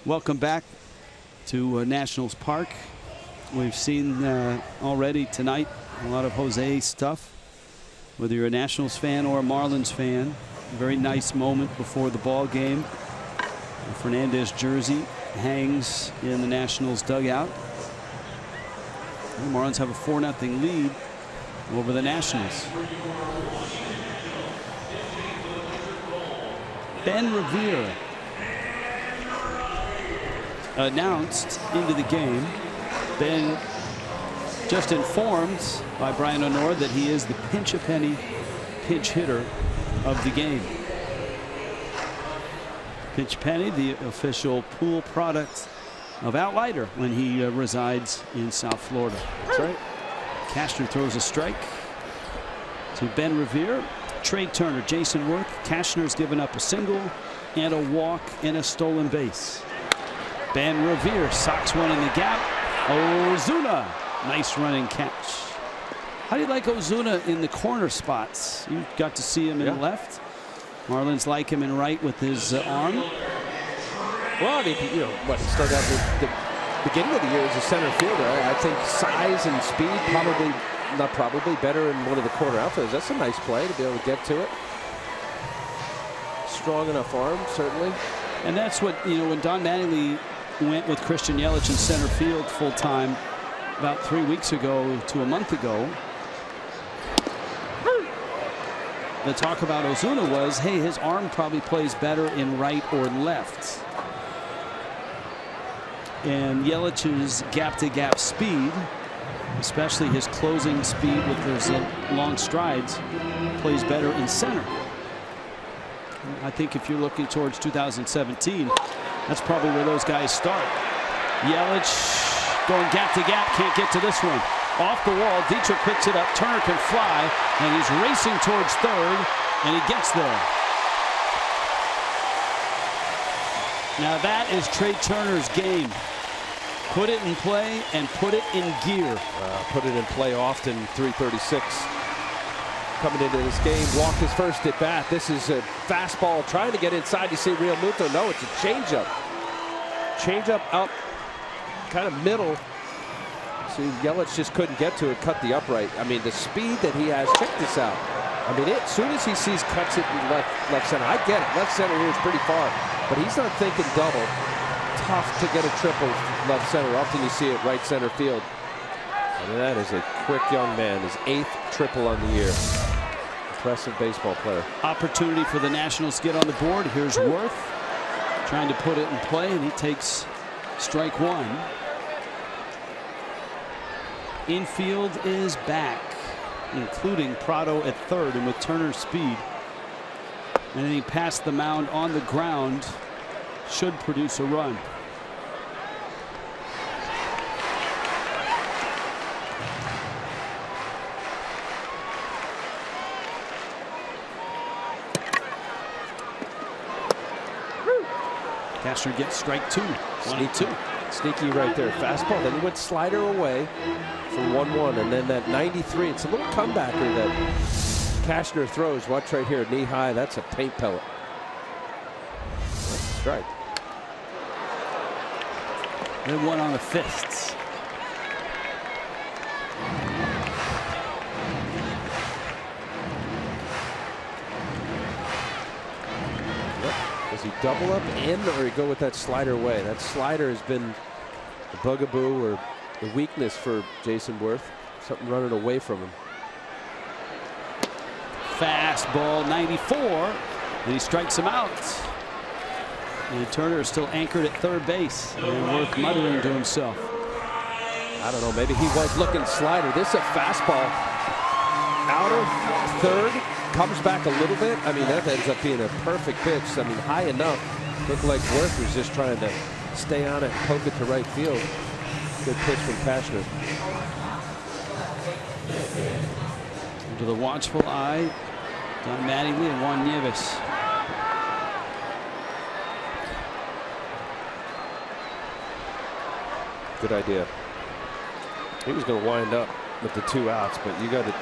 Welcome back to Nationals Park. We've seen already tonight a lot of Jose stuff. Whether you're a Nationals fan or a Marlins fan, a very nice moment before the ball game. The Fernandez jersey hangs in the Nationals dugout. The Marlins have a 4-0 lead over the Nationals. Ben Revere announced into the game. Ben just informed by Brian Honor that he is the pinch-a-penny pinch hitter of the game. Pinch Penny, the official pool product of Outlighter when he resides in South Florida. That's right. Cashner throws a strike to Ben Revere. Trey Turner, Jason Worth. Cashner's given up a single and a walk and a stolen base. Ben Revere socks one in the gap. Ozuna, nice running catch. How do you like Ozuna in the corner spots? You got to see him in left. Marlins like him in right with his arm. Well, I mean, you know, what started out with the beginning of the year as a center fielder. I think size and speed probably better in one of the corner outfielders. That's a nice play to be able to get to it. Strong enough arm, certainly. And that's what, you know, when Don Mattingly went with Christian Yelich in center field full time about 3 weeks ago to a month ago, the talk about Ozuna was, hey, his arm probably plays better in right or left. And Yelich's gap-to-gap speed, especially his closing speed with those long strides, plays better in center. I think if you're looking towards 2017, that's probably where those guys start. Yelich going gap-to-gap, can't get to this one. Off the wall, Dietrich picks it up, Turner can fly, and he's racing towards third, and he gets there. Now that is Trey Turner's game. Put it in play and put it in gear. Put it in play often, 336. Coming into this game, walked his first at bat. This is a fastball trying to get inside. You see Real Muto. No, it's a changeup. Changeup up, kind of middle. See, Yelich just couldn't get to it, cut the upright. I mean, the speed that he has, check this out. I mean, as soon as he sees cuts it in left center, I get it. Left center here is pretty far, but he's not thinking double. Tough to get a triple left center. Often you see it right center field. I mean, that is a quick young man. His 8th triple on the year. Impressive baseball player. Opportunity for the Nationals to get on the board. Here's Worth trying to put it in play, and he takes strike one. Infield is back, including Prado at third, and with Turner's speed, anything past the mound on the ground should produce a run. Cashner gets strike two. 1-2. Sneaky right there. Fastball. Then he went slider away for 1-1. And then that 93. It's a little comebacker that Cashner throws. Watch right here. Knee high. That's a paint pellet. That's a strike. Then one on the fists. Does he double up in, or he go with that slider away? That slider has been the bugaboo or the weakness for Jason Worth. Something running away from him. Fastball 94, and he strikes him out. And Turner is still anchored at third base, and Worth muttering to himself. I don't know, maybe he was looking slider. This is a fastball. Outer third, comes back a little bit. I mean, that ends up being a perfect pitch. I mean, high enough. Looked like Worth was just trying to stay on it and poke it to right field. Good pitch from Cashner. Into the watchful eye, Don Mattingly and Juan Nieves. Good idea. He was going to wind up with the 2 outs, but you got to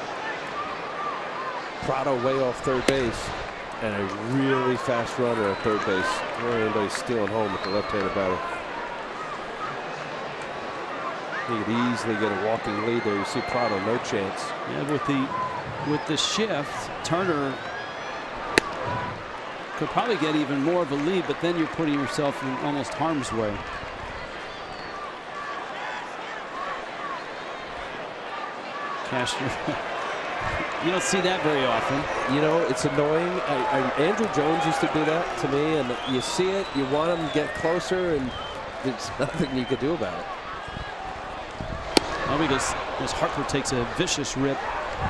Prado way off third base. And a really fast runner at third base. Anybody's stealing home with the left-handed batter. He could easily get a walking lead there. You see Prado, no chance. Yeah, with the shift, Turner could probably get even more of a lead, but then you're putting yourself in almost harm's way. Cashner. You don't see that very often. You know, it's annoying. Andrew Jones used to do that to me, and you see it, you want him to get closer, and there's nothing you could do about it. Well, because Harper takes a vicious rip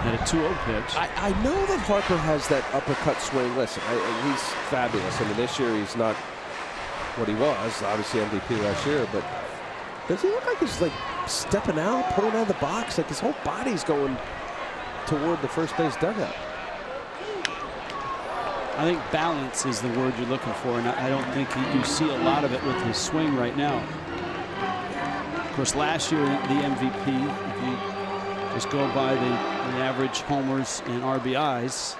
at a 2-0 pitch. I know that Harper has that uppercut swing. Listen, he's fabulous. I mean, this year he's not what he was. Obviously MVP last year, but does he look like he's like stepping out, pulling out of the box? Like his whole body's going toward the first base dugout. I think balance is the word you're looking for, and I don't think you see a lot of it with his swing right now. Of course, last year the MVP, if you just go by the average homers and RBIs,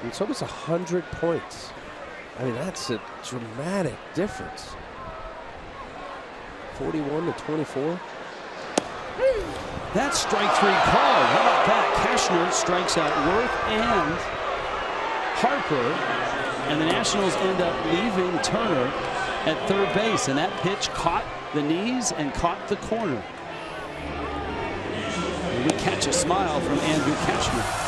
it's almost 100 points. I mean, that's a dramatic difference. 41 to 24. That's strike 3 called. How about that? Cashner strikes out Worth and Harper, and the Nationals end up leaving Turner at third base, and that pitch caught the knees and caught the corner. And we catch a smile from Andrew Cashner.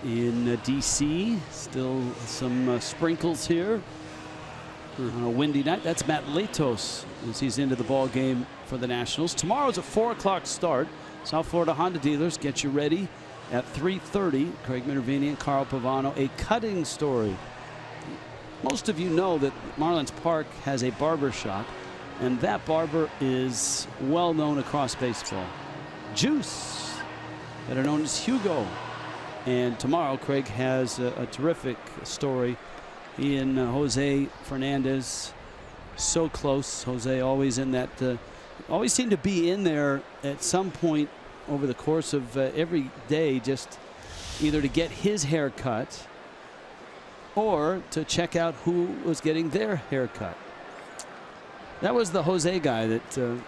In D.C., still some sprinkles here on a windy night. That's Matt Latos as he's into the ball game for the Nationals. Tomorrow's a 4 o'clock start. South Florida Honda dealers get you ready at 3:30. Craig Minervini and Carl Pavano, a cutting story. Most of you know that Marlins Park has a barber shop, and that barber is well known across baseball. Juice, better known as Hugo. And tomorrow, Craig has a terrific story. He and Jose Fernandez, so close. Jose always in that, always seemed to be in there at some point over the course of every day, just either to get his haircut or to check out who was getting their haircut. That was the Jose guy that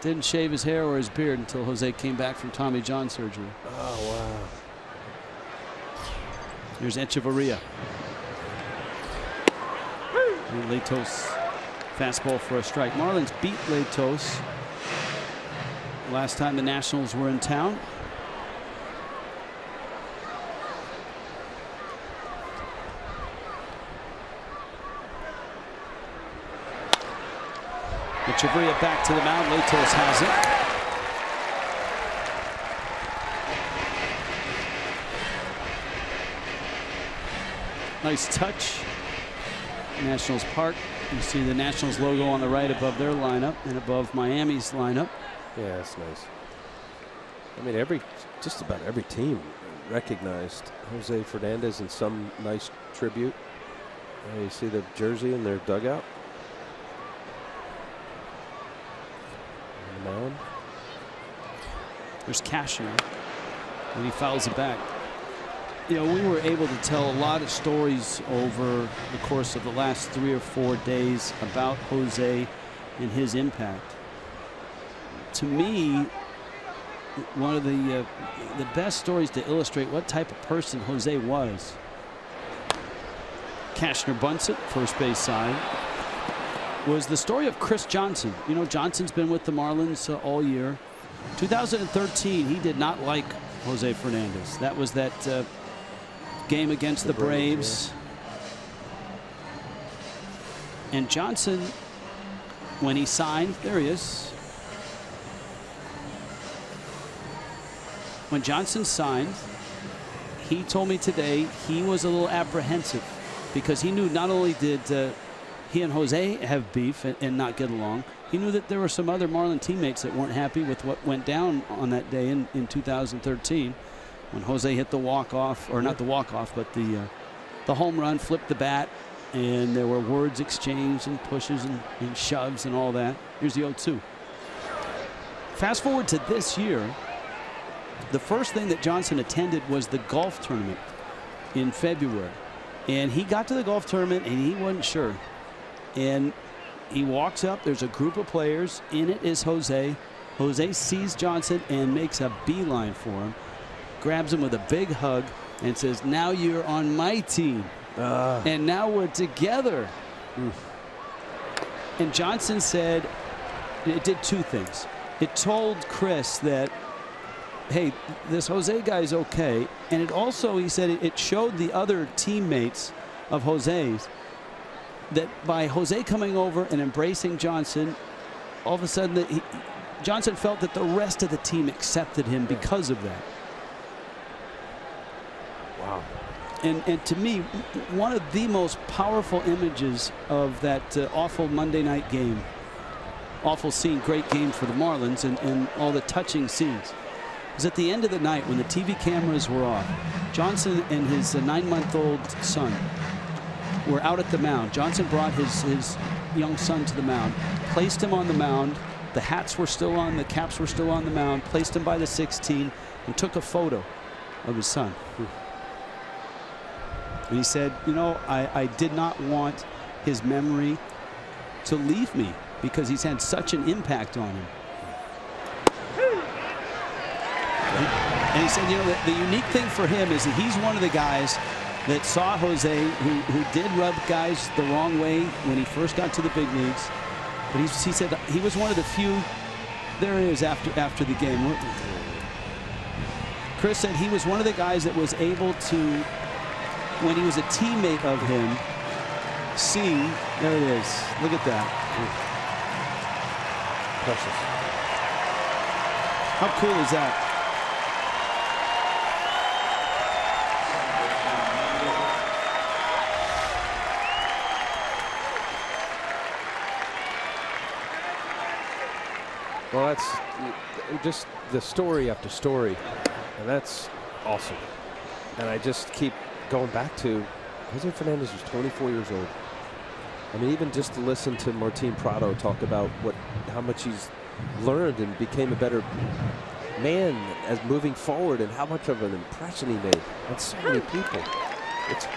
didn't shave his hair or his beard until Jose came back from Tommy John surgery. Oh, wow. Here's Echeverria. And Latos fastball for a strike. Marlins beat Latos last time the Nationals were in town. Echeverria back to the mound. Latos has it. Nice touch. Nationals Park. You see the Nationals logo on the right above their lineup and above Miami's lineup. Yeah, that's nice. I mean, just about every team recognized Jose Fernandez in some nice tribute. You see the jersey in their dugout. On the mound. There's Cashner when he fouls it back. You know, we were able to tell a lot of stories over the course of the last 3 or 4 days about Jose and his impact. To me, one of the best stories to illustrate what type of person Jose was. Cashner bunts it, first base side, was the story of Chris Johnson. You know, Johnson's been with the Marlins all year. 2013, he did not like Jose Fernandez. That was that game against the Braves. Yeah. And Johnson, when he signed, there he is. When Johnson signed, he told me today he was a little apprehensive because he knew not only did he and Jose have beef and not get along, he knew that there were some other Marlin teammates that weren't happy with what went down on that day in 2013 when Jose hit the walk-off, or not the walk-off, but the home run, flipped the bat, and there were words exchanged and pushes and shoves and all that. Here's the 0-2. Fast forward to this year. The first thing that Johnson attended was the golf tournament in February. And he got to the golf tournament and he wasn't sure. And he walks up. There's a group of players. In it is Jose. Jose sees Johnson and makes a beeline for him. Grabs him with a big hug and says, "Now you're on my team. And now we're together." And Johnson said it did two things. It told Chris that, hey, this Jose guy's okay. And it also, he said, it showed the other teammates of Jose's that by Jose coming over and embracing Johnson, all of a sudden Johnson felt that the rest of the team accepted him because of that. Wow. And to me, one of the most powerful images of that awful Monday night game, awful scene, great game for the Marlins, and all the touching scenes, was at the end of the night when the TV cameras were off. Johnson and his 9-month-old son were out at the mound. Johnson brought his young son to the mound, placed him on the mound. The hats were still on, the caps were still on the mound, placed him by the 16, and took a photo of his son. And he said, you know, I did not want his memory to leave me because he's had such an impact on him. And he said, you know, the unique thing for him is that he's one of the guys that saw Jose, who did rub guys the wrong way when he first got to the big leagues. But he said he was one of the few. There he is after the game. Chris said he was one of the guys that was able to, when he was a teammate of him, see, there it is. Look at that. Precious. How cool is that? Well, that's just the story after story, and that's awesome. And I just keep going back to Jose Fernandez was 24 years old. I mean, even just to listen to Martin Prado talk about how much he's learned and became a better man as moving forward, and how much of an impression he made on so many people. It's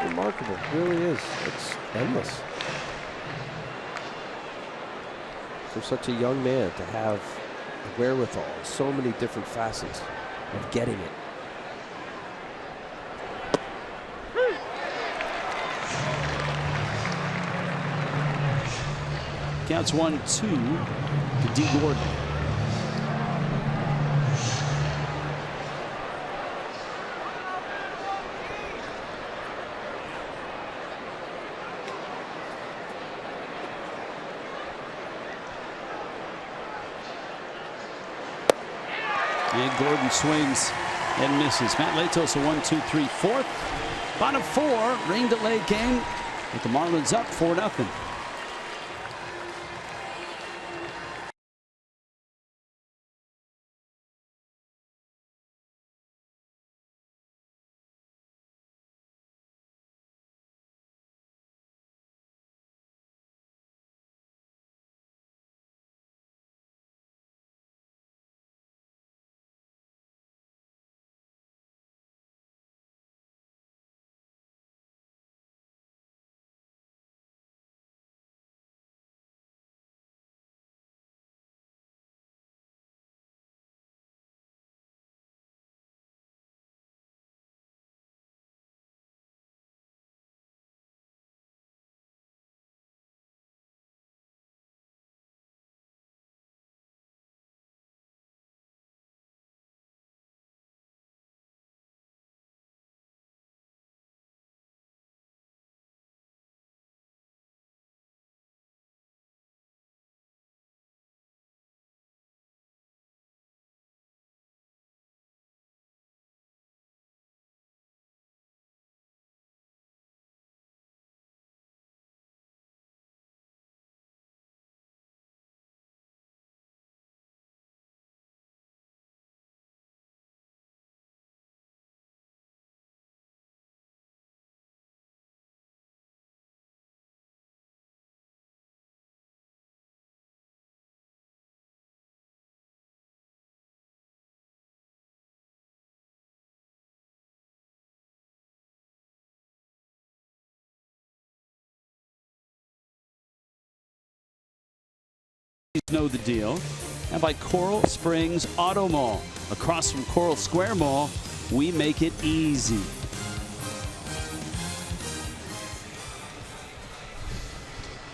remarkable. It really is. It's endless. For such a young man to have the wherewithal, so many different facets of getting it. Counts 1-2 to D. Gordon. And Gordon swings and misses. Matt Latos a 1, 2, 3, 4th. Bottom 4, rain delay game with the Marlins up 4-0. Know the deal. And by Coral Springs Auto Mall, across from Coral Square Mall, we make it easy.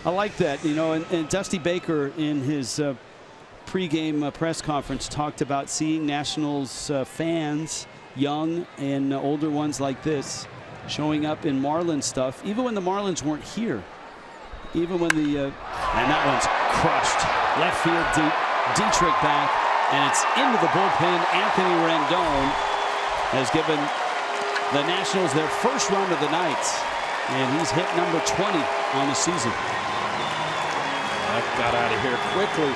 I like that, you know, and Dusty Baker in his pregame press conference talked about seeing Nationals fans, young and older ones like this, showing up in Marlins stuff, even when the Marlins weren't here. Even when the and that one's crushed. Left field deep. Dietrich back, and it's into the bullpen. Anthony Rendon has given the Nationals their first run of the night, and he's hit number 20 on the season. That got out of here quickly.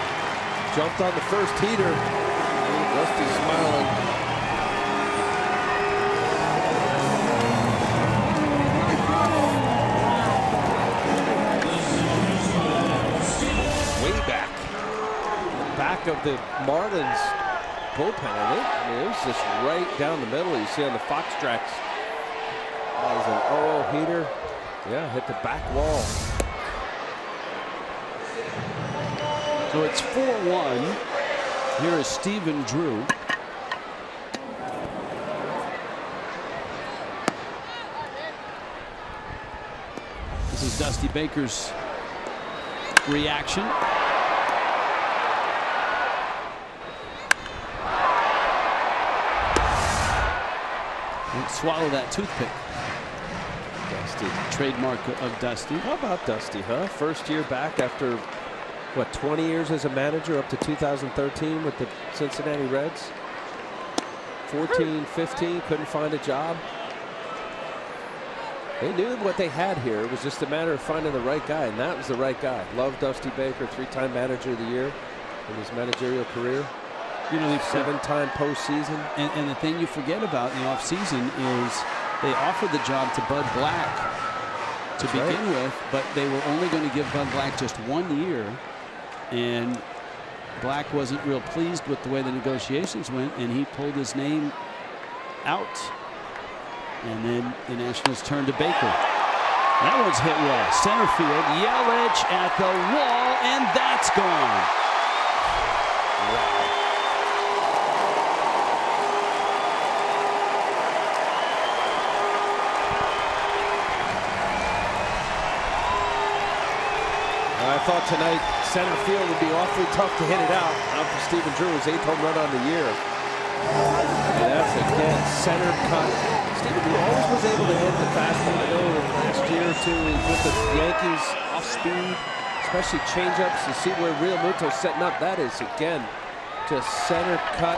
Jumped on the first heater. Dusty smiling. Of the Marlins bullpen, I think. I mean, it was just right down the middle. You see on the Fox tracks. That was an 0-0 heater. Yeah, hit the back wall. So it's 4-1. Here is Stephen Drew. This is Dusty Baker's reaction. Swallow that toothpick. Dusty. Trademark of Dusty. How about Dusty, huh? First year back after, what, 20 years as a manager, up to 2013 with the Cincinnati Reds. 14, 15, couldn't find a job. They knew what they had here. It was just a matter of finding the right guy, and that was the right guy. Love Dusty Baker, 3-time manager of the year in his managerial career. You know, 7-time postseason. And the thing you forget about in the offseason is they offered the job to Bud Black to begin with, but they were only going to give Bud Black just 1 year. And Black wasn't real pleased with the way the negotiations went, and he pulled his name out. And then the Nationals turned to Baker. That one's hit well. Center field. Yelich at the wall, and that's gone. Wow. I thought tonight center field would be awfully tough to hit it out. Now for Stephen Drew, his 8th home run on the year. And that's again center cut. Stephen Drew always was able to hit the fastball. I know last year or two with the Yankees off speed, especially changeups. You see where Real Muto's setting up. That is again just center cut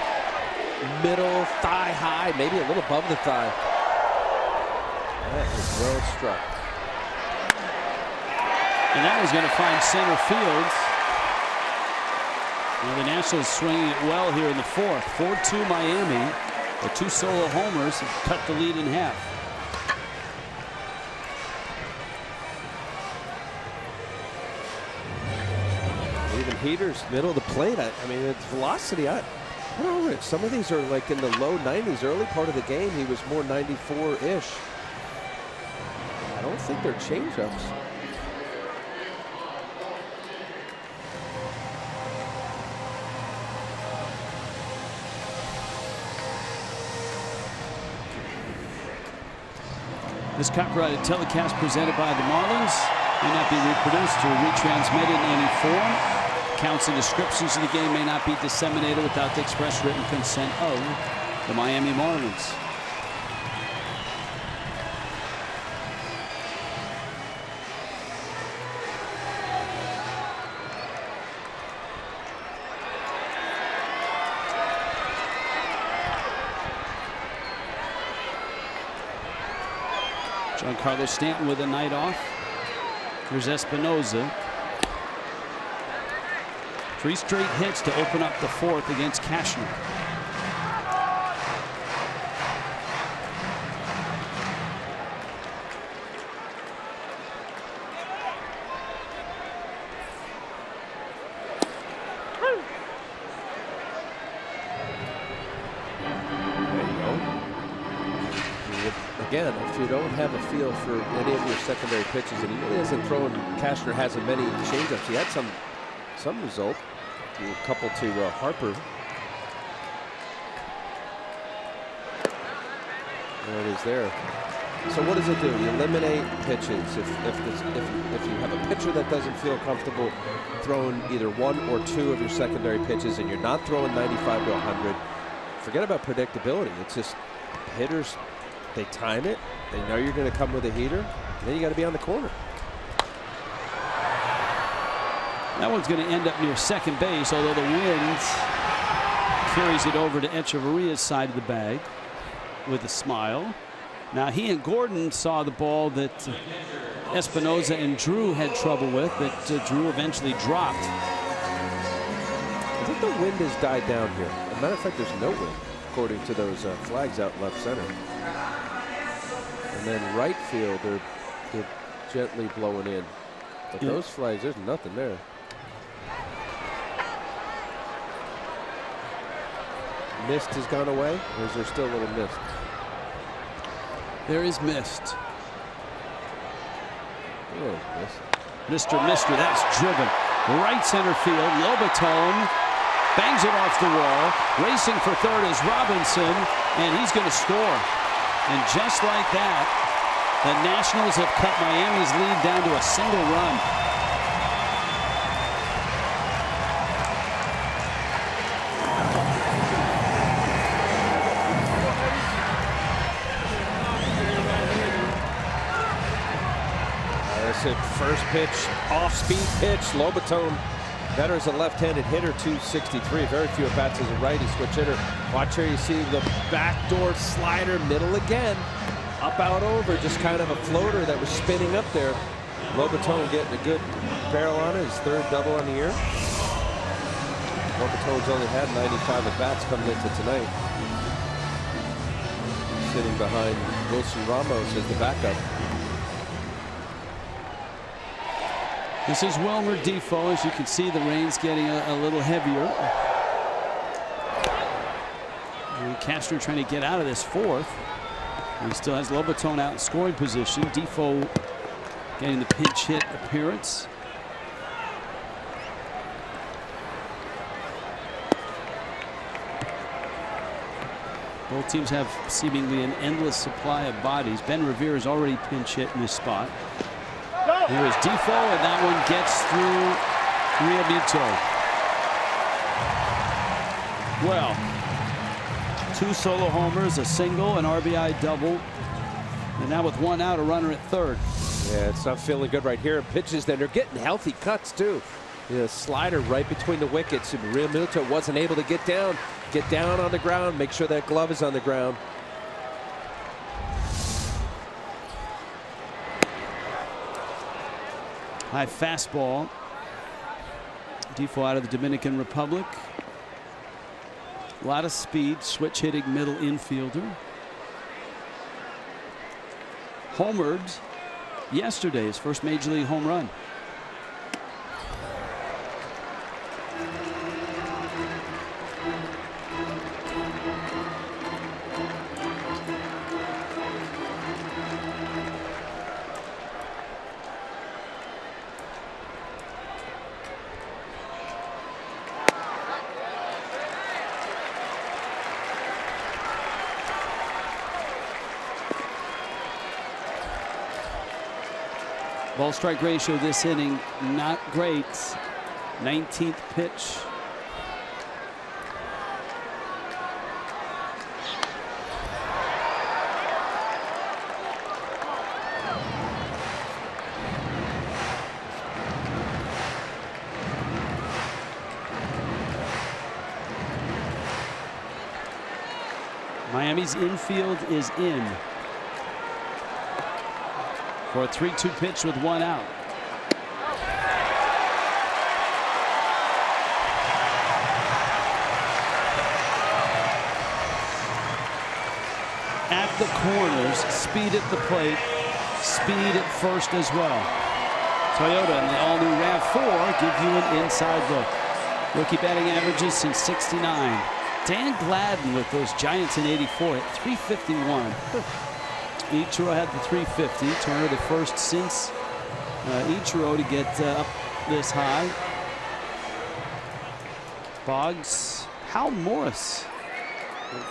middle, thigh high, maybe a little above the thigh. That is well struck. And that was going to find center field. Well, the Nationals swinging it well here in the fourth. 4-2 Miami. The 2 solo homers have cut the lead in half. Even heaters, middle of the plate. I mean, it's velocity. I don't know, Rich. Some of these are like in the low 90s. Early part of the game, he was more 94-ish. I don't think they're changeups. This copyrighted telecast presented by the Marlins may not be reproduced or retransmitted in any form. Counts and descriptions of the game may not be disseminated without the express written consent of the Miami Marlins. Giancarlo Stanton with a night off. Here's Espinoza. 3 straight hits to open up the fourth against Cashner. Again, if you don't have a feel for any of your secondary pitches, and he really isn't throwing, Cashner hasn't many changeups. He had some result. A couple to Harper. There it is there. So what does it do? You eliminate pitches. If you have a pitcher that doesn't feel comfortable throwing either 1 or 2 of your secondary pitches, and you're not throwing 95 to 100, forget about predictability. It's just hitters. They time it. They know you're going to come with a heater. And then you got to be on the corner. That one's going to end up near second base, although the wind carries it over to Echeverria's side of the bag with a smile. Now he and Gordon saw the ball that Espinoza and Drew had trouble with, that Drew eventually dropped. I think the wind has died down here. As a matter of fact, there's no wind, according to those flags out left center. And then right field, they're gently blowing in. But those flags, there's nothing there. Mist has gone away, or is there still a little mist? There is mist. Oh, mist. Mr. Mister, that's driven. Right center field. Lobaton bangs it off the wall. Racing for third is Robinson, and he's going to score. And just like that, the Nationals have cut Miami's lead down to a single run. That's it. First pitch, off-speed pitch. Lobaton, better as a left-handed hitter, 263. Very few at-bats as a righty switch hitter. Watch here, you see the backdoor slider, middle again. Up, out, over, just kind of a floater that was spinning up there. Lobaton getting a good barrel on it, his 3rd double on the year. Lobaton's only had 95 at-bats coming into tonight. Sitting behind Wilson Ramos as the backup. This is Wilmer Defoe. As you can see, the rain's getting a little heavier. And Cashner trying to get out of this fourth. He still has Lobaton out in scoring position. Defoe getting the pinch hit appearance. Both teams have seemingly an endless supply of bodies. Ben Revere is already pinch hit in this spot. Here is Defoe, and that one gets through Realmuto. Well, 2 solo homers, a single, an RBI double, and now with 1 out, a runner at third. Yeah, it's not feeling good right here. Pitches, then they're getting healthy cuts too. Yeah, slider right between the wickets. And Realmuto wasn't able to get down on the ground, make sure that glove is on the ground. High fastball. Defoe out of the Dominican Republic. A lot of speed, switch hitting middle infielder. Homered yesterday, his first major league home run. Ball strike ratio this inning, not great. 19th pitch. Miami's infield is in. For a 3-2 pitch with one out. At the corners, speed at the plate, speed at first as well. Toyota and the all-new RAV4 give you an inside look. Rookie batting averages since '69. Dan Gladden with those Giants in '84 at 351. Ichiro had the 350. Turner the first since Ichiro to get up this high. Boggs, Hal Morris,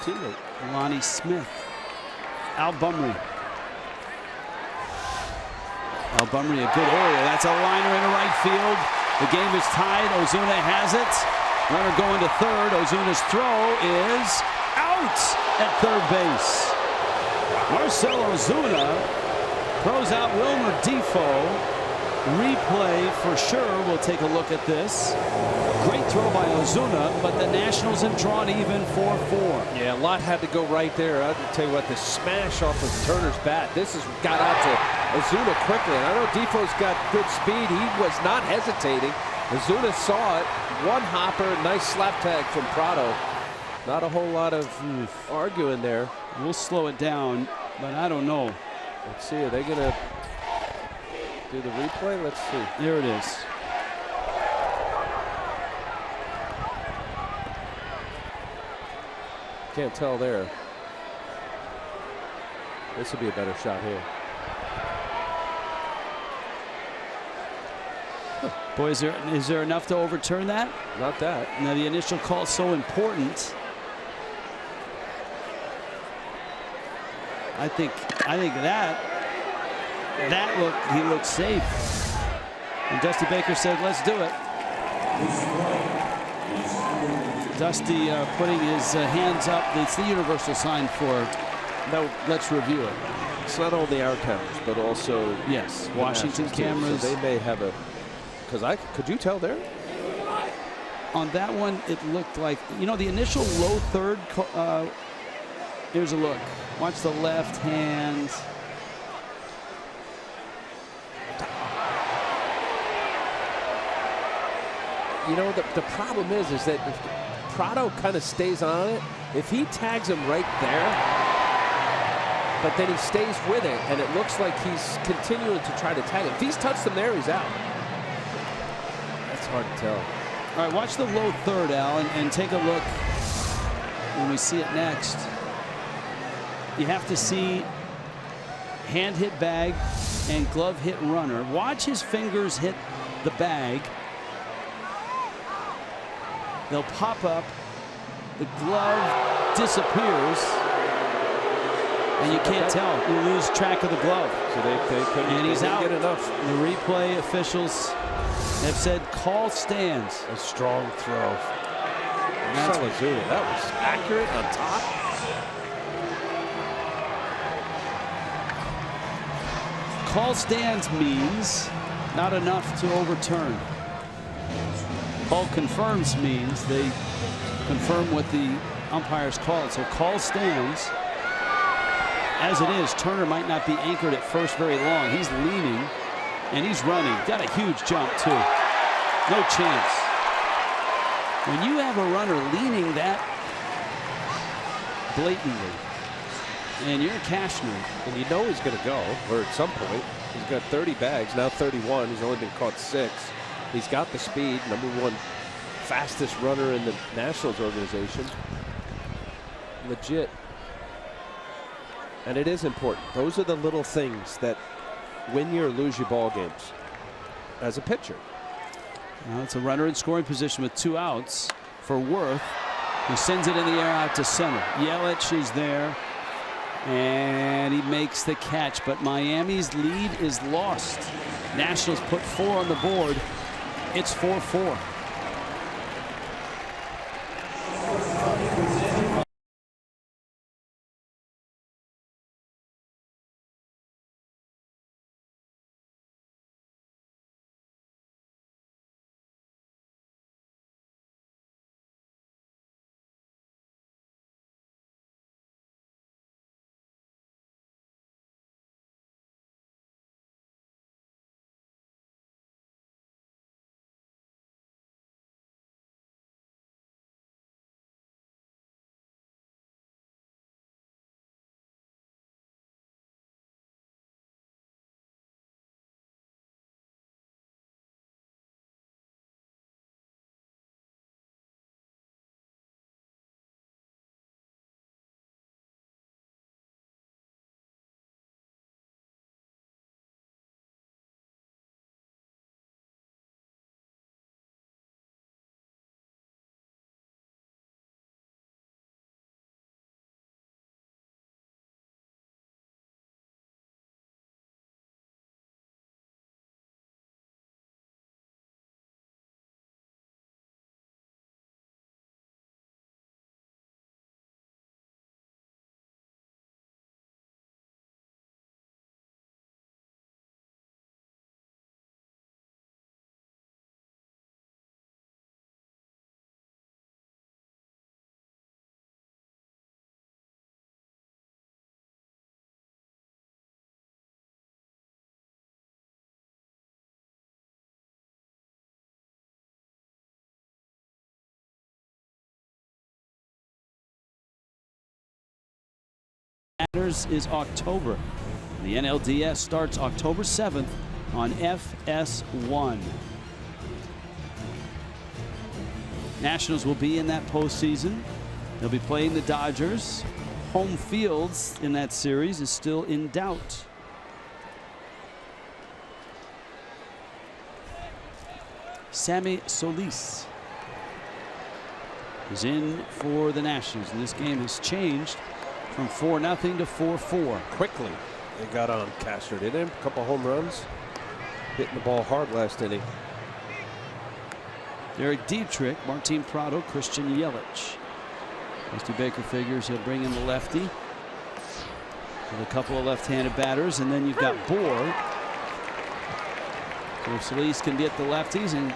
teammate Lonnie Smith, Al Bumry. Al Bumry, a good Oriole. That's a liner into right field. The game is tied. Ozuna has it. Runner going to third. Ozuna's throw is out at third base. Marcell Ozuna throws out Wilmer Defoe. Replay for sure. We'll take a look at this. Great throw by Ozuna, but the Nationals have drawn even 4-4. Yeah, a lot had to go right there. I'll tell you what, the smash off of Turner's bat. This has got out to Ozuna quickly. And I know Defoe's got good speed. He was not hesitating. Ozuna saw it. One hopper, nice slap tag from Prado. Not a whole lot of arguing there. We'll slow it down, but I don't know. Let's see, are they going to do the replay? Let's see. There it is. Can't tell there. This would be a better shot here. Boy, is there enough to overturn that? Not that. Now the initial call is so important. I think that look, he looked safe. And Dusty Baker said, let's do it. Dusty putting his hands up. It's the universal sign for no, let's review it. It's not only our cameras, but also yes, Washington cameras. So they may have a, because could you tell there? On that one, it looked like, you know, the initial low third. Here's a look. Watch the left hand. You know, the problem is that if Prado kind of stays on it, if he tags him right there, but then he stays with it, and it looks like he's continuing to try to tag him. If he's touched him there, he's out. That's hard to tell. All right, watch the low third, Al, and take a look when we see it next. You have to see hand hit bag and glove hit runner. Watch his fingers hit the bag. They'll pop up. The glove disappears. And you can't tell. You lose track of the glove. So they couldn't, and he's out. Get enough. The replay officials have said call stands. A strong throw. That was accurate on top. Call stands means not enough to overturn. Call confirms means they confirm what the umpires called. So call stands. As it is, Turner might not be anchored at first very long. He's leaning and he's running. Got a huge jump too. No chance. When you have a runner leaning that blatantly and you're Cashner, and you know he's going to go, or at some point. He's got 30 bags, now 31. He's only been caught 6. He's got the speed, #1 fastest runner in the Nationals organization. Legit. And it is important. Those are the little things that win you or lose you ball games as a pitcher. Now it's a runner in scoring position with 2 outs for Worth, who sends it in the air out to center. Yelich is there, and he makes the catch, but Miami's lead is lost. Nationals put 4 on the board. It's 4-4. Matters is October. The NLDS starts October 7th on FS1. Nationals will be in that postseason. They'll be playing the Dodgers. Home fields in that series is still in doubt. Sammy Solis is in for the Nationals, and this game has changed from 4-0 to 4-4. Quickly, they got on Castro, didn't they? A couple home runs. Hitting the ball hard last inning. Derek Dietrich, Martin Prado, Christian Yelich. Dusty Baker figures he'll bring in the lefty with a couple of left-handed batters, and then you've got Bohr. So if Solis can get the lefties and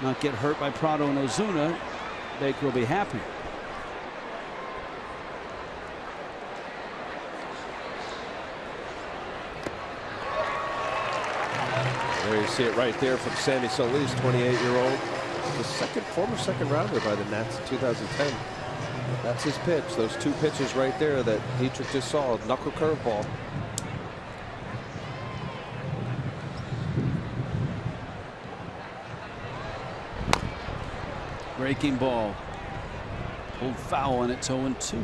not get hurt by Prado and Ozuna, Baker will be happy. There you see it right there from Sammy Solis, 28-year-old. The former second rounder by the Nats in 2010. That's his pitch. Those 2 pitches right there that Dietrich just saw. Knuckle curveball. Breaking ball. Pulled foul, and it's 0-2.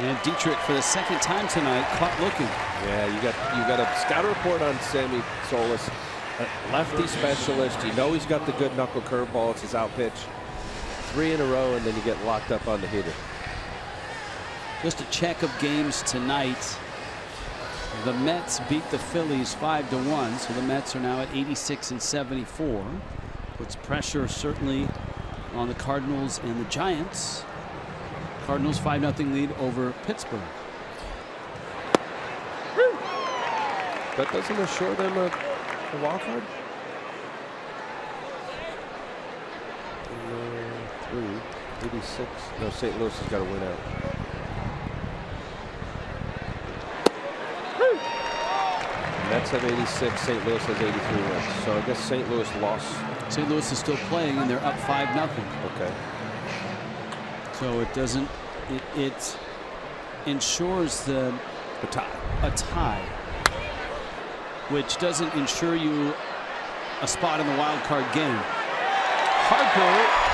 And Dietrich, for the second time tonight, caught looking. Yeah, you got a scout report on Sammy Solis, a lefty specialist. You know he's got the good knuckle curveball. It's his out pitch. 3 in a row, and then you get locked up on the heater. Just a check of games tonight. The Mets beat the Phillies 5-1, so the Mets are now at 86 and 74. Puts pressure certainly on the Cardinals and the Giants. Cardinals 5-0 lead over Pittsburgh. That doesn't assure them a wild card. 86. No, St. Louis has got to win out. Mets have 86. St. Louis has 83 wins. So I guess St. Louis lost. St. Louis is still playing and they're up 5-0. Okay. So it doesn't. It ensures a tie, which doesn't ensure you a spot in the wild card game. Harper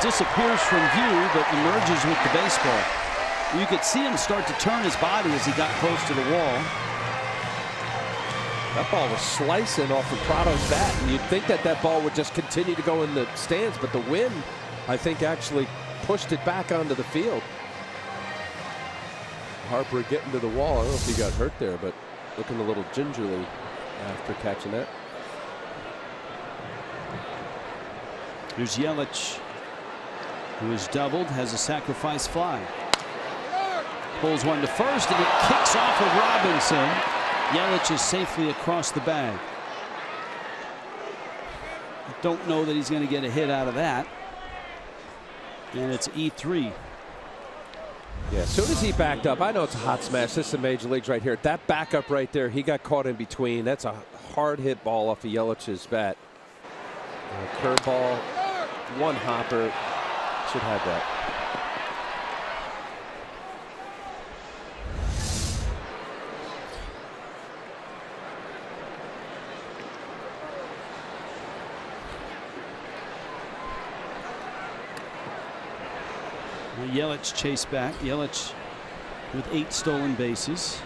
disappears from view, but emerges with the baseball. You could see him start to turn his body as he got close to the wall. That ball was slicing off of Prado's bat, and you'd think that that ball would just continue to go in the stands, but the wind, I think, actually pushed it back onto the field. Harper getting to the wall. I don't know if he got hurt there, but looking a little gingerly after catching that. Here's Yelich, who is doubled, has a sacrifice fly. Pulls one to first, and it kicks off of Robinson. Yelich is safely across the bag. I don't know that he's going to get a hit out of that. And it's E3. Yeah, as soon as he backed up, I know it's a hot smash. This is the major leagues right here. That backup right there, he got caught in between. That's a hard hit ball off of Yelich's bat. Curveball, one hopper, should have that. Yelich chased back. Yelich with 8 stolen bases.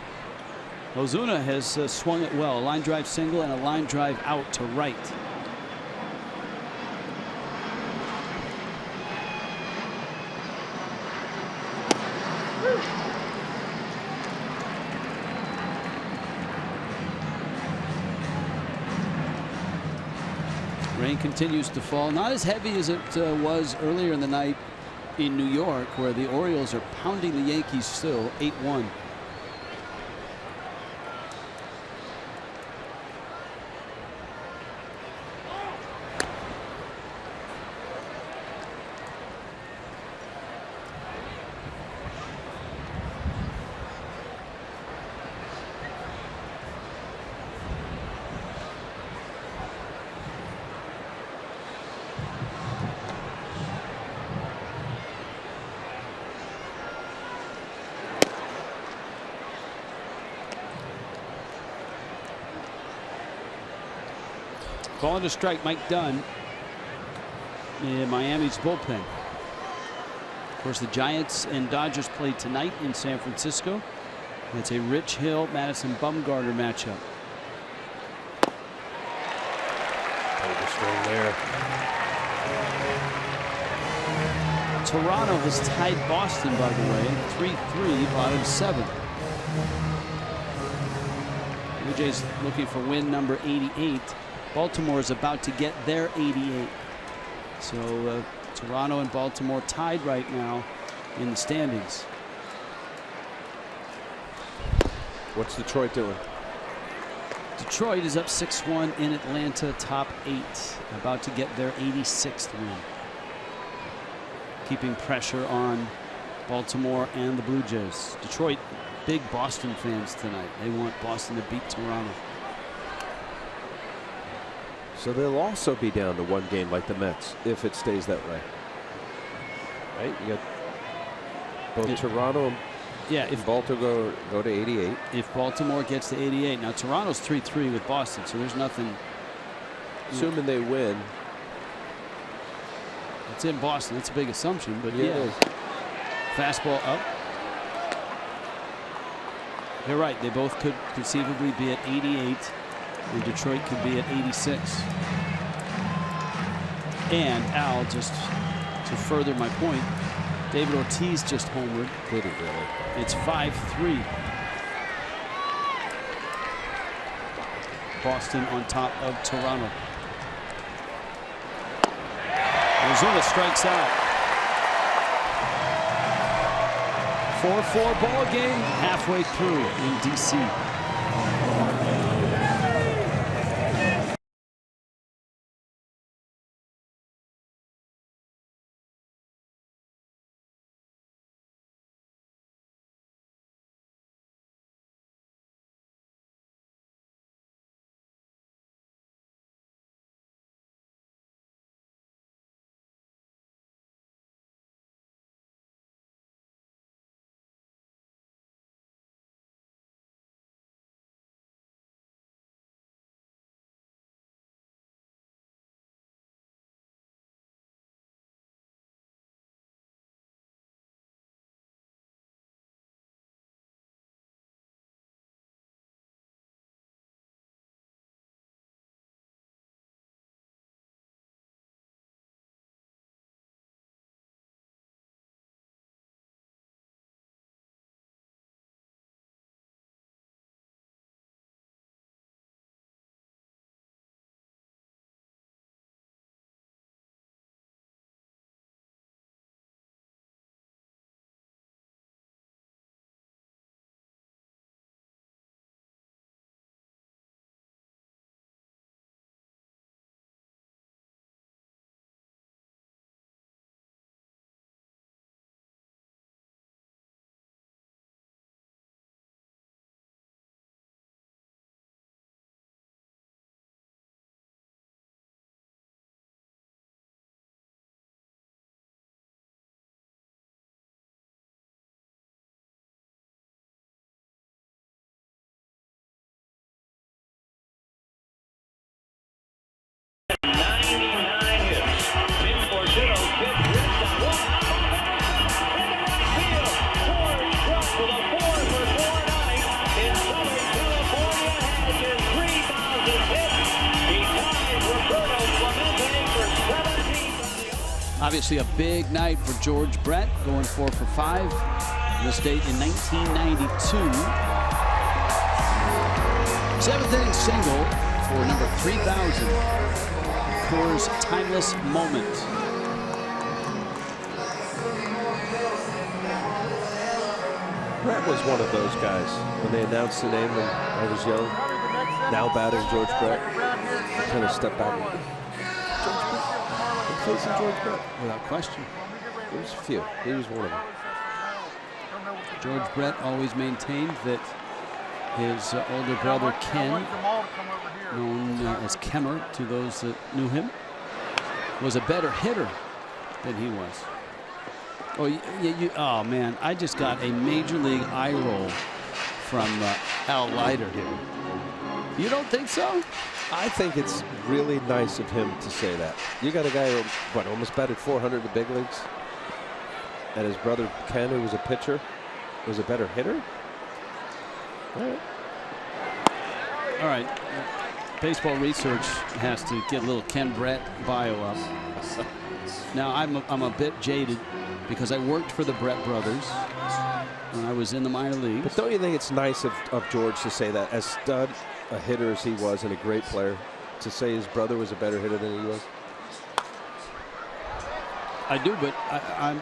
Ozuna has swung it well. A line drive single and a line drive out to right. Rain continues to fall. Not as heavy as it was earlier in the night in New York, where the Orioles are pounding the Yankees still 8-1. Ball to strike, Mike Dunn in Miami's bullpen. Of course, the Giants and Dodgers play tonight in San Francisco. It's a Rich Hill, Madison Bumgarner matchup. Overswing there. Toronto has tied Boston, by the way, 3-3, bottom 7. Blue Jays looking for win number 88. Baltimore is about to get their 88. So Toronto and Baltimore tied right now in the standings. What's Detroit doing? Detroit is up 6-1 in Atlanta, top 8, about to get their 86th win. Keeping pressure on Baltimore and the Blue Jays. Detroit, big Boston fans tonight. They want Boston to beat Toronto. So they'll also be down to 1 game like the Mets if it stays that way. Right? You got both Toronto and if Baltimore go to 88. If Baltimore gets to 88. Now Toronto's 3-3 with Boston, so there's nothing. Assuming they win. It's in Boston. It's a big assumption, but yeah. It is. Fastball up. You're right. They both could conceivably be at 88. And Detroit could be at 86. And Al, just to further my point, David Ortiz just homered. Did he really? It's 5-3. Boston on top of Toronto. Ozuna strikes out. 4-4 ball game halfway through in D.C. Obviously a big night for George Brett, going 4 for 5. This date in 1992. 7th inning single for number 3000. Coors Timeless Moment. Brett was one of those guys. When they announced the name when I was young, now batting George Brett, I kind of stepped back. George Brett, without question. There was a few. He was one of them. George Brett always maintained that his older brother Ken, known as Kemmer to those that knew him, was a better hitter than he was. Oh man, I just got a major league eye roll from Al Leiter here. You don't think so? I think it's really nice of him to say that. You got a guy who, what, almost batted 400 in the big leagues, and his brother Ken, who was a pitcher, was a better hitter. All right. Baseball research has to get a little Ken Brett bio up. Now I'm a bit jaded because I worked for the Brett brothers when I was in the minor leagues. But don't you think it's nice of George to say that, as stud a hitter as he was and a great player, to say his brother was a better hitter than he was? I do, but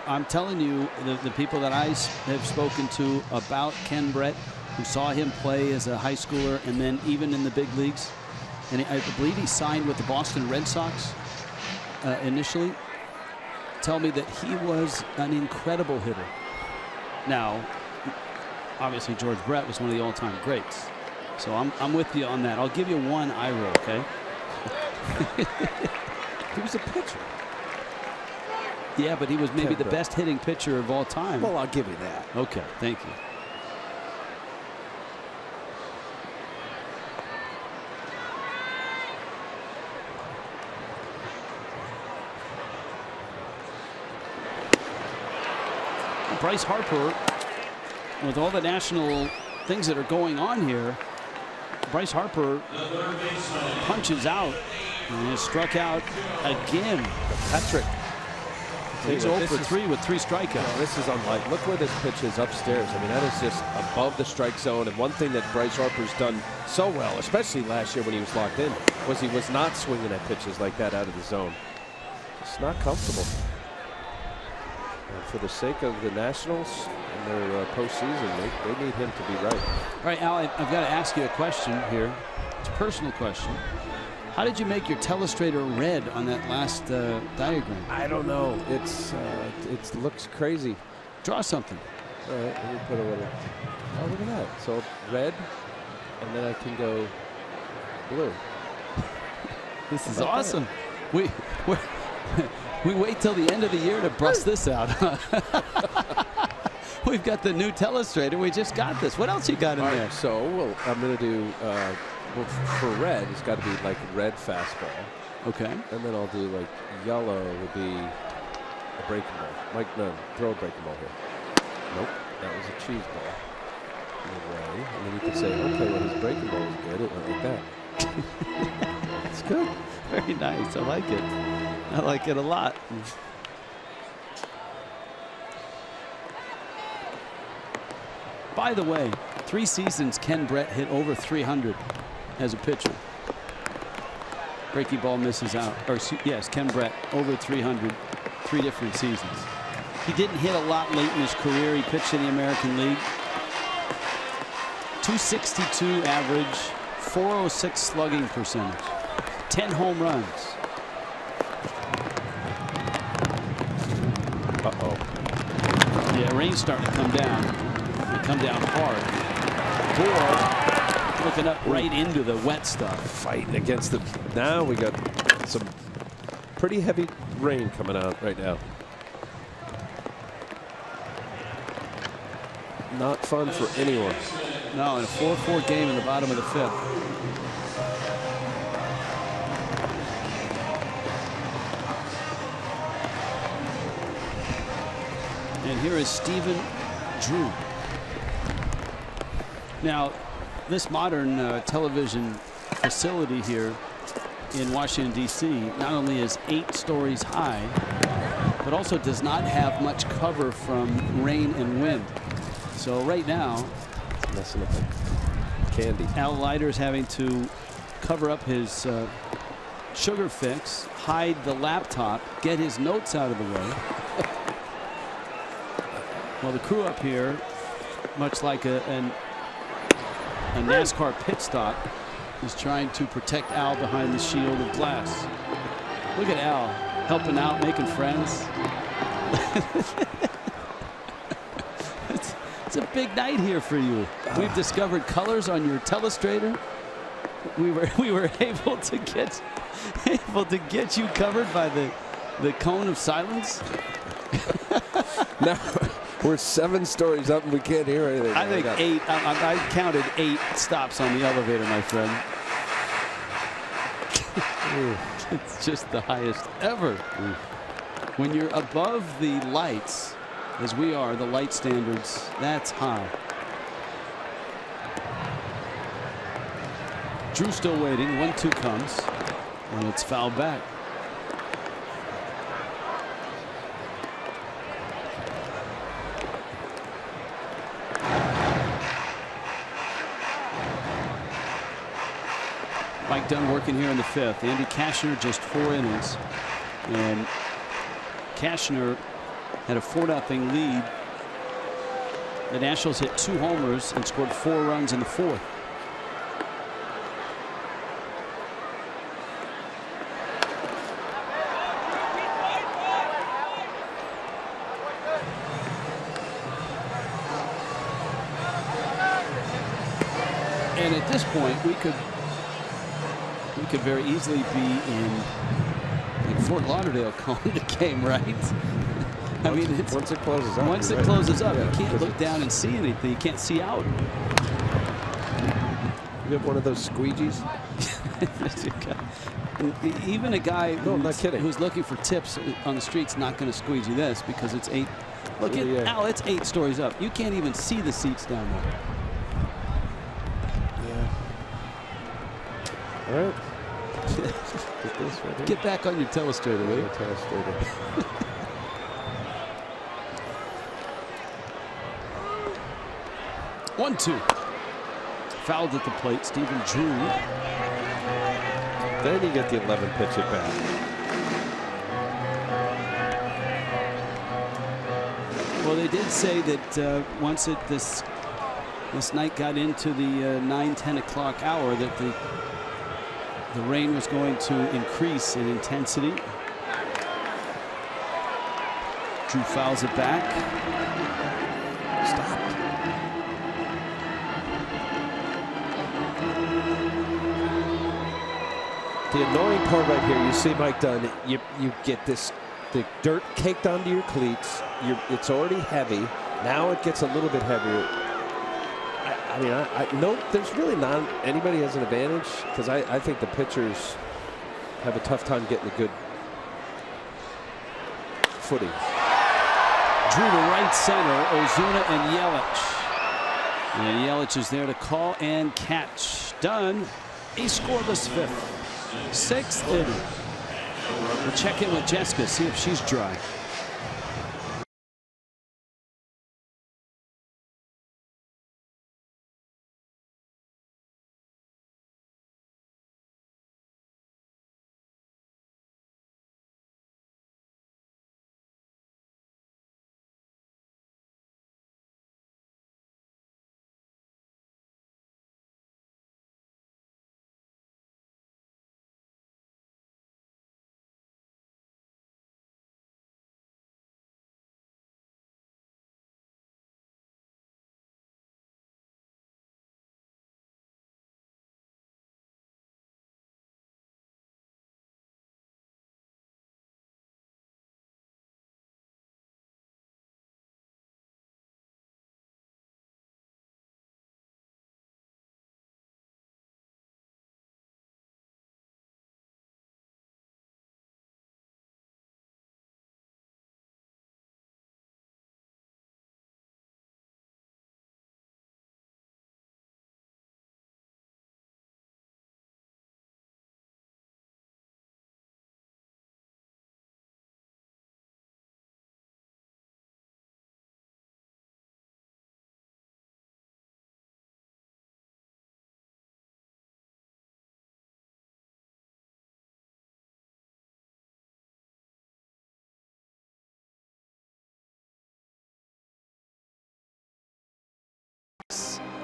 I'm telling you, the people that I have spoken to about Ken Brett, who saw him play as a high schooler and then even in the big leagues, and I believe he signed with the Boston Red Sox initially, tell me that he was an incredible hitter. Now, obviously George Brett was one of the all-time greats. So I'm with you on that. I'll give you one eye roll, okay? He was a pitcher. Yeah, but he was maybe the best hitting pitcher of all time. Well, I'll give you that. Okay, thank you. Bryce Harper, with all the national things that are going on here, Bryce Harper punches out and is struck out again. Patrick. He's 0 for 3 with 3 strikeouts. No, this is unlike. Look where this pitch is upstairs. I mean, that is just above the strike zone. And one thing that Bryce Harper's done so well, especially last year when he was locked in, was he was not swinging at pitches like that out of the zone. It's not comfortable. And for the sake of the Nationals and their postseason, they need him to be right. All right, Al, I've got to ask you a question here. It's a personal question. How did you make your telestrator red on that last diagram? I don't know. It looks crazy. Draw something. All right, let me put a little. Oh, look at that. So red, and then I can go blue. This is awesome. We wait till the end of the year to bust this out. We've got the new telestrator. We just got this. What else you got in there? So I'm going to do. Well, for red, it's got to be like red fastball. Okay. And then I'll do like yellow would be a breaking ball. Mike, no, throw a breaking ball here. Nope, that was a cheese ball. Away. And then you can say, okay, well, his breaking ball is good. It went like that. It's good. Very nice. I like it. I like it a lot. By the way, 3 seasons Ken Brett hit over 300 as a pitcher. Breaking ball misses out. Or yes, Ken Brett over 300, 3 different seasons. He didn't hit a lot late in his career. He pitched in the American League. 262 average, 406 slugging percentage, 10 home runs. Uh-oh. Yeah, rain's starting to come down. They come down hard. Boy, looking up right into the wet stuff. Fighting against the. Now we got some pretty heavy rain coming out right now. Not fun for anyone. No, in a 4-4 game in the bottom of the 5th. And here is Stephen Drew. Now, this modern television facility here in Washington, D.C. not only is 8 stories high, but also does not have much cover from rain and wind. So right now, messing up the candy. Al Leiter's having to cover up his sugar fix, hide the laptop, get his notes out of the way. Well, the crew up here, much like a NASCAR pit stop, is trying to protect Al behind the shield of glass. Look at Al helping out, making friends. It's a big night here for you. We've discovered colors on your telestrator. We were able to get you covered by the cone of silence. Now we're 7 stories up and we can't hear anything. I think 8. I counted 8 stops on the elevator, my friend. It's just the highest ever. When you're above the lights, as we are, the light standards, that's high. Drew still waiting. 1-2 comes, and it's fouled back. Mike Dunn working here in the 5th. Andy Cashner just 4 innings, and Cashner had a 4-0 lead. The Nationals hit 2 homers and scored 4 runs in the 4th. And at this point, we could very easily be in Fort Lauderdale calling the game, right? I mean, once it closes up. Once it closes up, you can't look down and see anything. You can't see out. You have one of those squeegees? Even a guy who's looking for tips on the street's not going to squeegee this because it's 8. Look at Al, it's 8 stories up. You can't even see the seats down there. Yeah. All right. Get this right here. Get back on your telestrator, will you? Telestrator. 1-2. Fouled at the plate, Stephen Drew. Then you get the 11 pitch at bat. Although they did say that once this night got into the 9-10 o'clock hour, that the rain was going to increase in intensity. Drew fouls it back. Stopped. The annoying part right here, you see Mike Dunn, you get the dirt caked onto your cleats. It's already heavy. Now it gets a little bit heavier. I mean, no, there's really not anybody has an advantage, because I think the pitchers have a tough time getting a good footing. Drew to right center, Ozuna and Yelich. And Yelich is there to call and catch. Dunn, a scoreless fifth. 6th inning. We'll check in with Jessica, see if she's dry.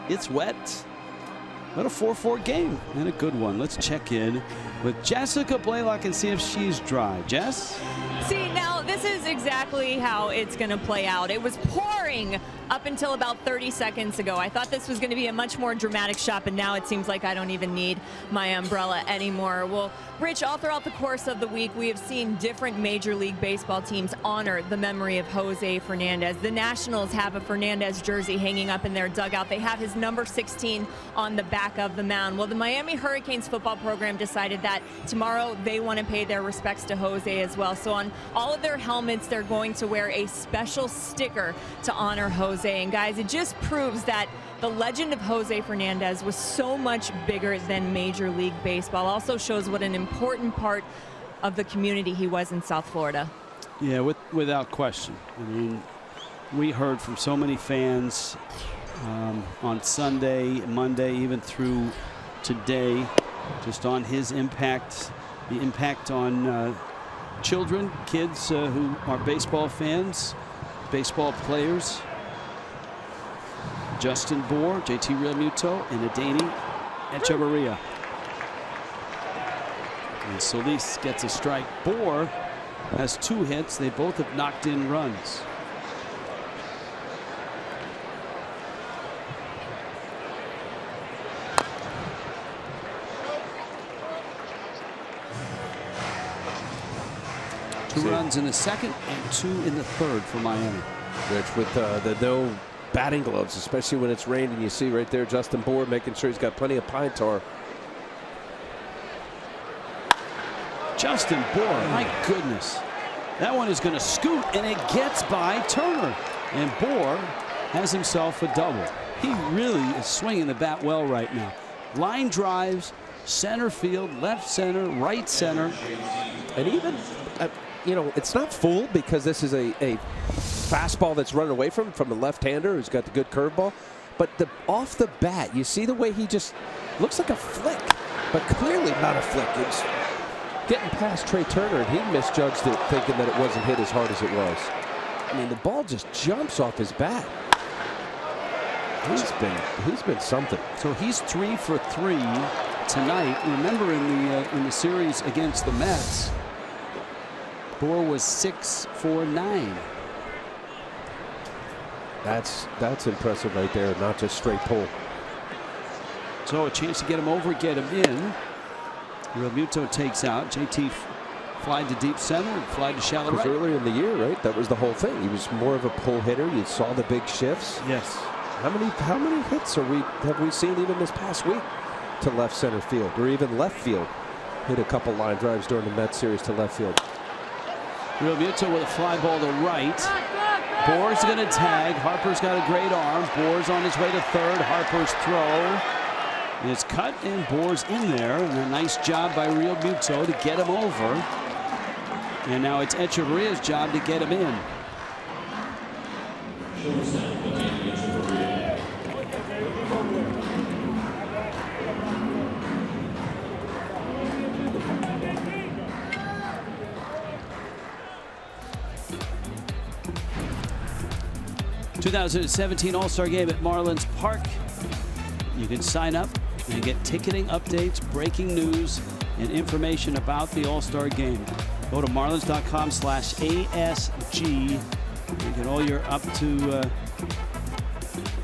It's wet. What a 4-4 game, and a good one. Let's check in with Jessica Blaylock and see if she's dry. Jess? See, now this is exactly how it's going to play out. It was pouring up until about 30 seconds ago. I thought this was going to be a much more dramatic shot, but now it seems like I don't even need my umbrella anymore. Well, Rich, all throughout the course of the week, we have seen different Major League Baseball teams honor the memory of Jose Fernandez. The Nationals have a Fernandez jersey hanging up in their dugout. They have his number 16 on the back of the mound. Well, the Miami Hurricanes football program decided that tomorrow they want to pay their respects to Jose as well. So on all of their helmets, they're going to wear a special sticker to honor Jose. And guys, it just proves that the legend of Jose Fernandez was so much bigger than Major League Baseball. Also shows what an important part of the community he was in South Florida. Yeah, without question. I mean, we heard from so many fans on Sunday, Monday, even through today, just on his impact, the impact on children, kids who are baseball fans, baseball players. Justin Bour, JT Realmuto, and Adeiny Echeverria. And Solis gets a strike. Bour has 2 hits. They both have knocked in runs. Two runs in the second and 2 in the third for Miami. Rich, with the no batting gloves, especially when it's rained, and you see right there Justin Bour making sure he's got plenty of pine tar. Justin Bour, my goodness. That one is going to scoot, and it gets by Turner. And Bour has himself a double. He really is swinging the bat well right now. Line drives, center field, left center, right center. And even, you know, it's not full because this is a fastball that's running away from a left-hander who's got the good curveball. But off the bat, you see the way he just looks like a flick, but clearly not a flick. It's getting past Trey Turner, and he misjudged it, thinking that it wasn't hit as hard as it was. I mean, the ball just jumps off his bat. He's been something. So he's 3 for 3 tonight. Remember in the series against the Mets, Bohr was 6 for 9. That's impressive right there, not just straight pull. So a chance to get him over, get him in. Realmuto takes out. JT fly to deep center and fly to shallow right. Earlier in the year, right? That was the whole thing. He was more of a pull hitter. You saw the big shifts. Yes. How many hits have we seen even this past week to left center field or even left field? Hit a couple line drives during the Mets series to left field. Realmuto with a fly ball to right. Bohr's going to tag. Harper's got a great arm. Bohr's on his way to third. Harper's throw is cut and Bohr's in there. And a nice job by Realmuto to get him over. And now it's Echeverria's job to get him in. '17 All-Star Game at Marlins Park. You can sign up and get ticketing updates, breaking news, and information about the All-Star Game. Go to marlins.com/ASG. You get all your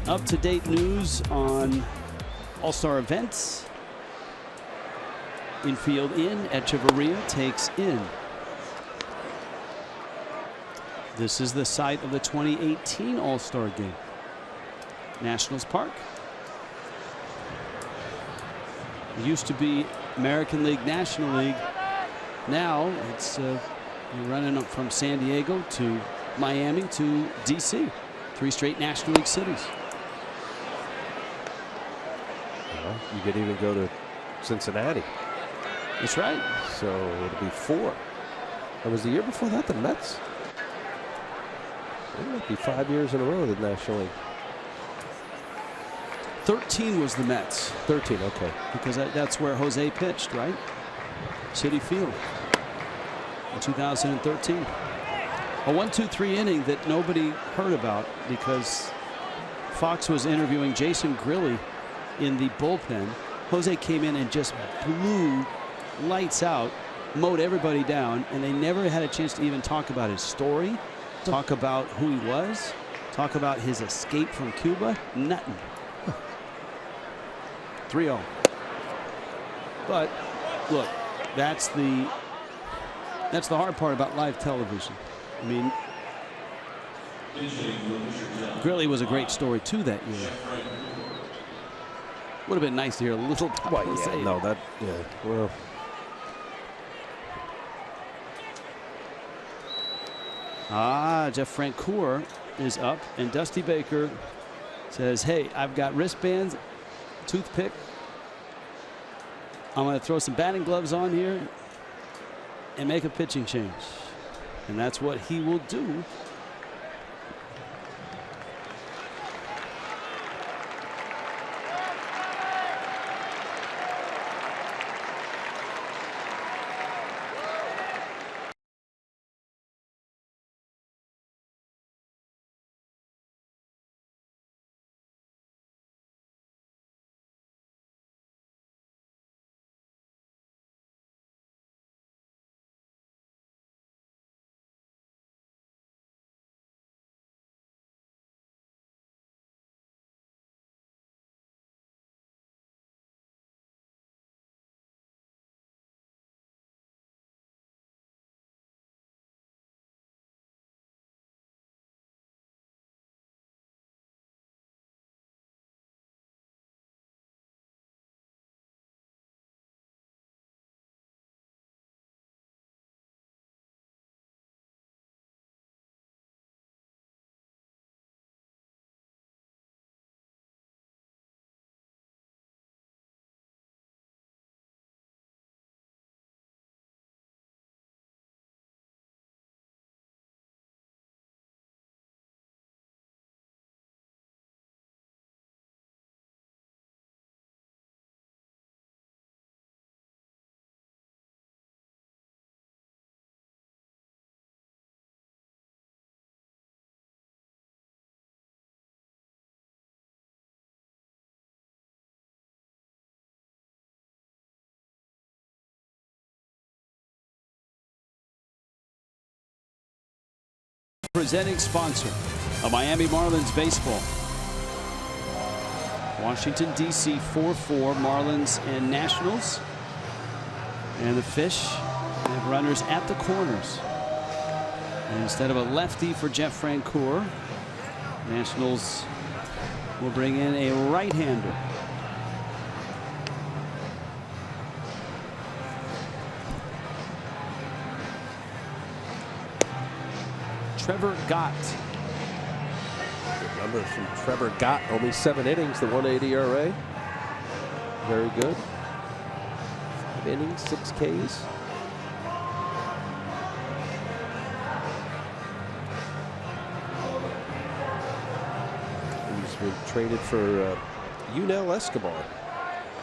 up-to-date news on All-Star events. Infield in, Echeverria takes in. This is the site of the 2018 All-Star Game. Nationals Park. It used to be American League, National League. Now it's you're running up from San Diego to Miami to DC. 3 straight National League cities. Well, you could even go to Cincinnati. That's right. So it'll be 4. That was the year before that, the Mets. It might be 5 years in a row in the National League. 13 was the Mets. 13, okay. Because that's where Jose pitched, right? Citi Field in 2013. A 1-2-3 inning that nobody heard about because Fox was interviewing Jason Grilli in the bullpen. Jose came in and just blew lights out, mowed everybody down, and they never had a chance to even talk about his story, talk about who he was, talk about his escape from Cuba. Nothing. 3-0. But look, that's the hard part about live television. I mean, Grilli was a great story too that year. Would have been nice to hear a little. Well, yeah, no, that, yeah, well. Jeff Francoeur is up, and Dusty Baker says, "Hey, I've got wristbands, toothpick. I'm going to throw some batting gloves on here and make a pitching change." And that's what he will do Presenting sponsor of Miami Marlins baseball. Washington, D.C. 4-4 Marlins and Nationals. And the Fish have runners at the corners. And instead of a lefty for Jeff Francoeur, Nationals will bring in a right-hander. Trevor Gott. Good numbers from Trevor Gott. Only 7 innings, the 1.80 ERA. Very good. 5 innings, 6 Ks. He's been traded for Yunel Escobar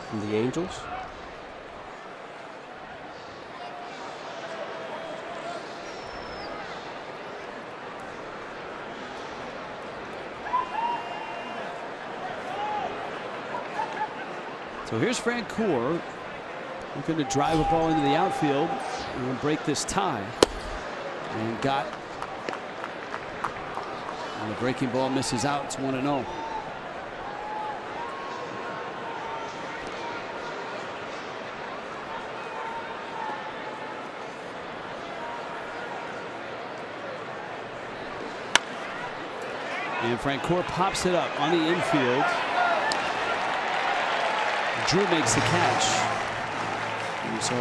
from the Angels. So here's Francoeur looking to drive a ball into the outfield and break this tie. And Gott. And the breaking ball misses out. It's 1-0. And Francoeur pops it up on the infield. Drew makes the catch. And so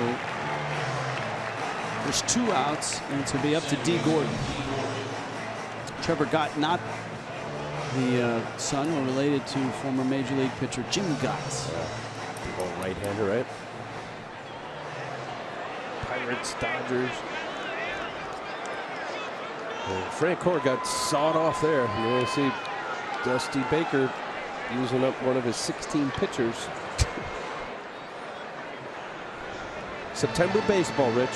there's 2 outs, and it's going to be up to D. Gordon. Trevor Gott, not the son or related to former Major League pitcher Jim Gott. Right-hander, right? Pirates, Dodgers. Francoeur got sawed off there. You're going to see Dusty Baker using up one of his 16 pitchers. September baseball, Rich.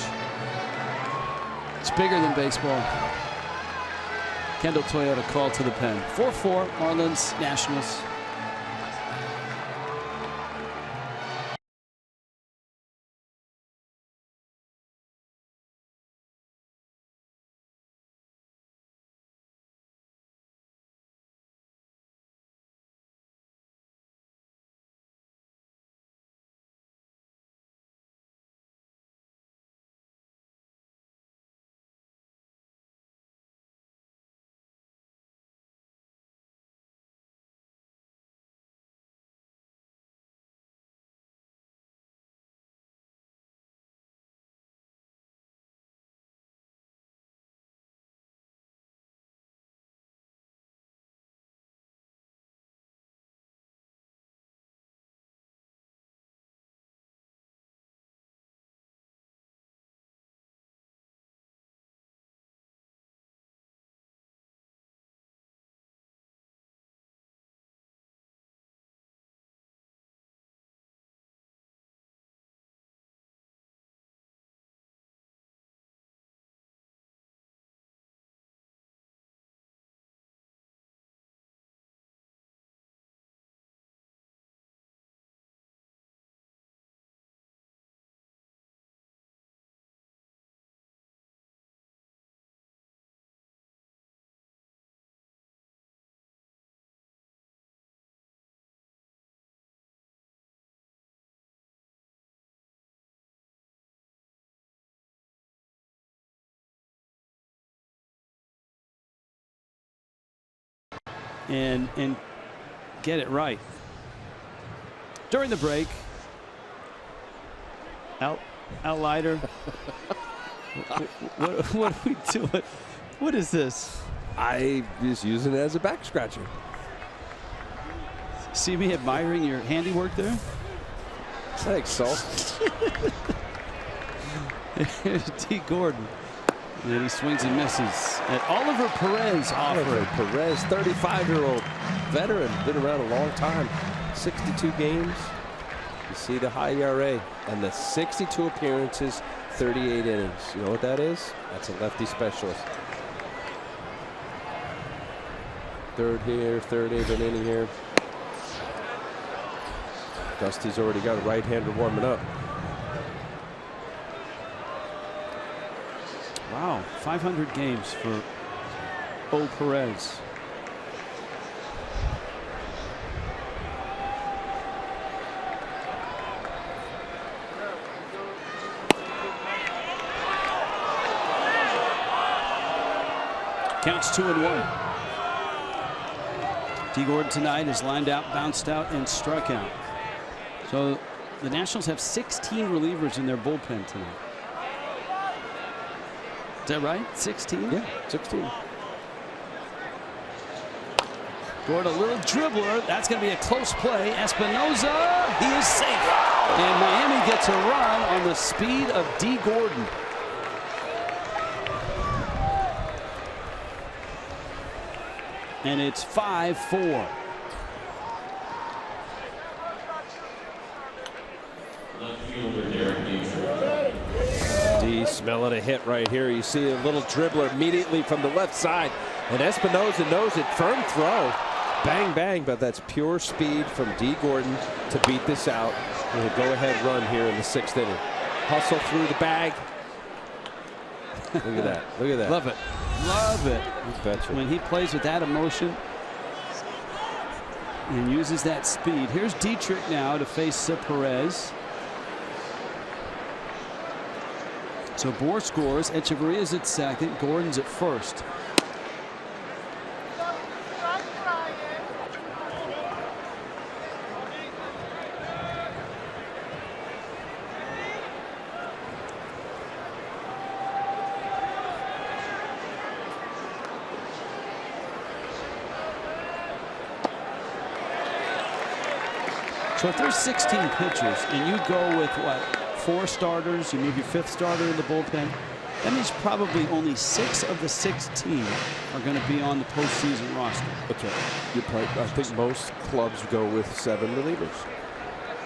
It's bigger than baseball. Kendall Toyota call to the pen. 4-4 Marlins Nationals. And get it right. During the break, Outlighter. what are we doing? What is this? I was using it as a back scratcher. See me admiring your handiwork there? Thanks, Saul. Here's T. Gordon. And he swings and misses at Oliver Perez. Oliver Perez, 35-year-old veteran, been around a long time. 62 games. You see the high ERA and the 62 appearances, 38 innings. You know what that is? That's a lefty specialist. Third here, third of an inning here. Dusty's already got a right-hander warming up. Wow, 500 games for O. Perez. Counts 2-1. D. Gordon tonight is lined out, bounced out, and struck out. So the Nationals have 16 relievers in their bullpen tonight. Is that right? 16? Yeah, 16. Gordon, a little dribbler. That's going to be a close play. Espinosa, he is safe. And Miami gets a run on the speed of D. Gordon. And it's 5-4. D smelling a hit right here. You see a little dribbler immediately from the left side. And Espinosa knows it. Firm throw. Bang, bang. But that's pure speed from D. Gordon to beat this out. And a go-ahead run here in the 6th inning. Hustle through the bag. Look at that. Look at that. Love it. Love it. You betcha. When he plays with that emotion and uses that speed. Here's Dietrich now to face Perez. So Bohr scores. Echeverria's at second. Gordon's at first. So if there's 16 pitchers and you go with what, 4 starters, you move your 5th starter in the bullpen, that means probably only 6 of the 16 are going to be on the postseason roster. That's right. You're probably, I think most clubs go with 7 relievers.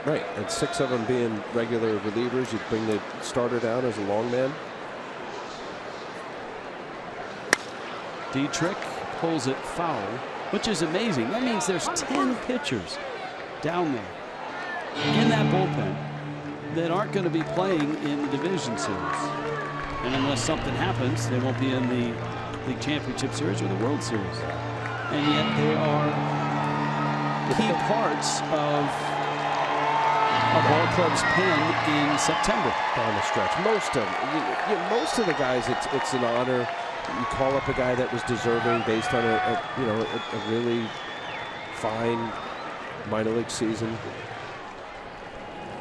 Right, and 6 of them being regular relievers. You bring the starter down as a long man. Dietrich pulls it foul, which is amazing. That means there's 10 pitchers down there in that bullpen that aren't going to be playing in the division series. And unless something happens, they won't be in the League Championship Series or the World Series. And yet they are key parts of a ball club's pen in September. Down the stretch. Most of the guys, it's an honor. You call up a guy that was deserving based on a really fine minor league season.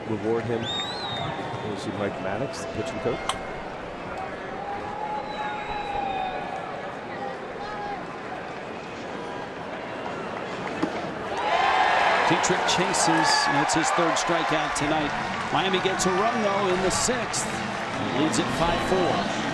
Reward him. You see Mike Maddox, the pitching coach. Dietrich chases. That's his 3rd strikeout tonight. Miami gets a run though in the 6th. Leads at 5-4.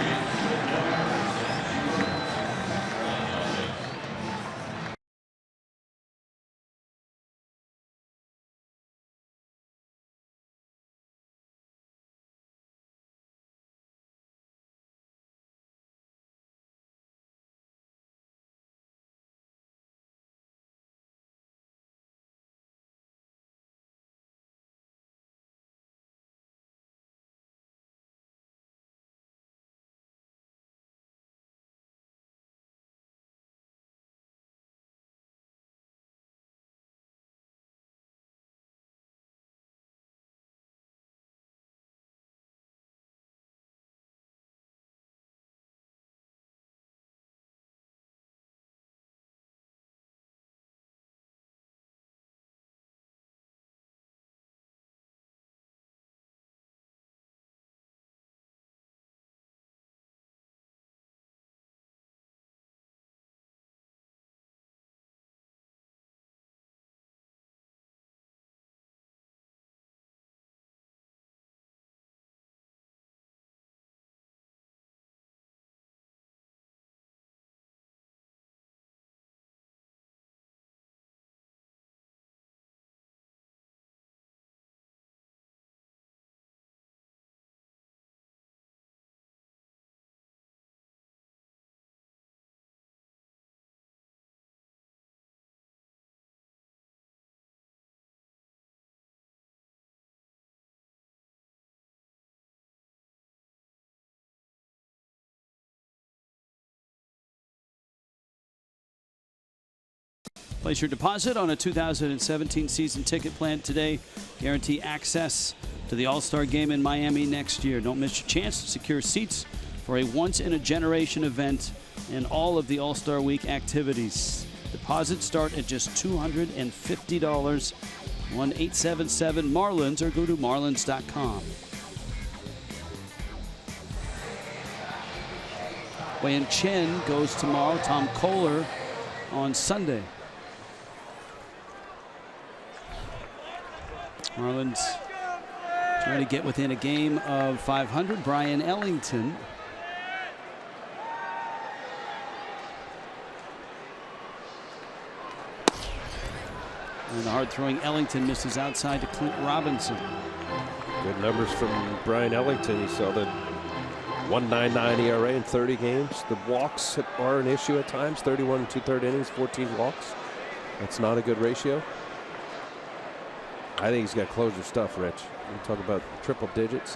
Place your deposit on a 2017 season ticket plan today. Guarantee access to the All-Star Game in Miami next year. Don't miss your chance to secure seats for a once-in-a-generation event and all of the All-Star Week activities. Deposits start at just $250. 1-877-MARLINS or go to marlins.com. Wei Chen goes tomorrow. Tom Kohler on Sunday. Marlins trying to get within a game of 500. Brian Ellington. And the hard-throwing Ellington misses outside to Clint Robinson. Good numbers from Brian Ellington. He saw the 1.99 ERA in 30 games. The walks are an issue at times. 31 and 2/3 innings, 14 walks. That's not a good ratio. I think he's got closer stuff, Rich. We talk about triple digits.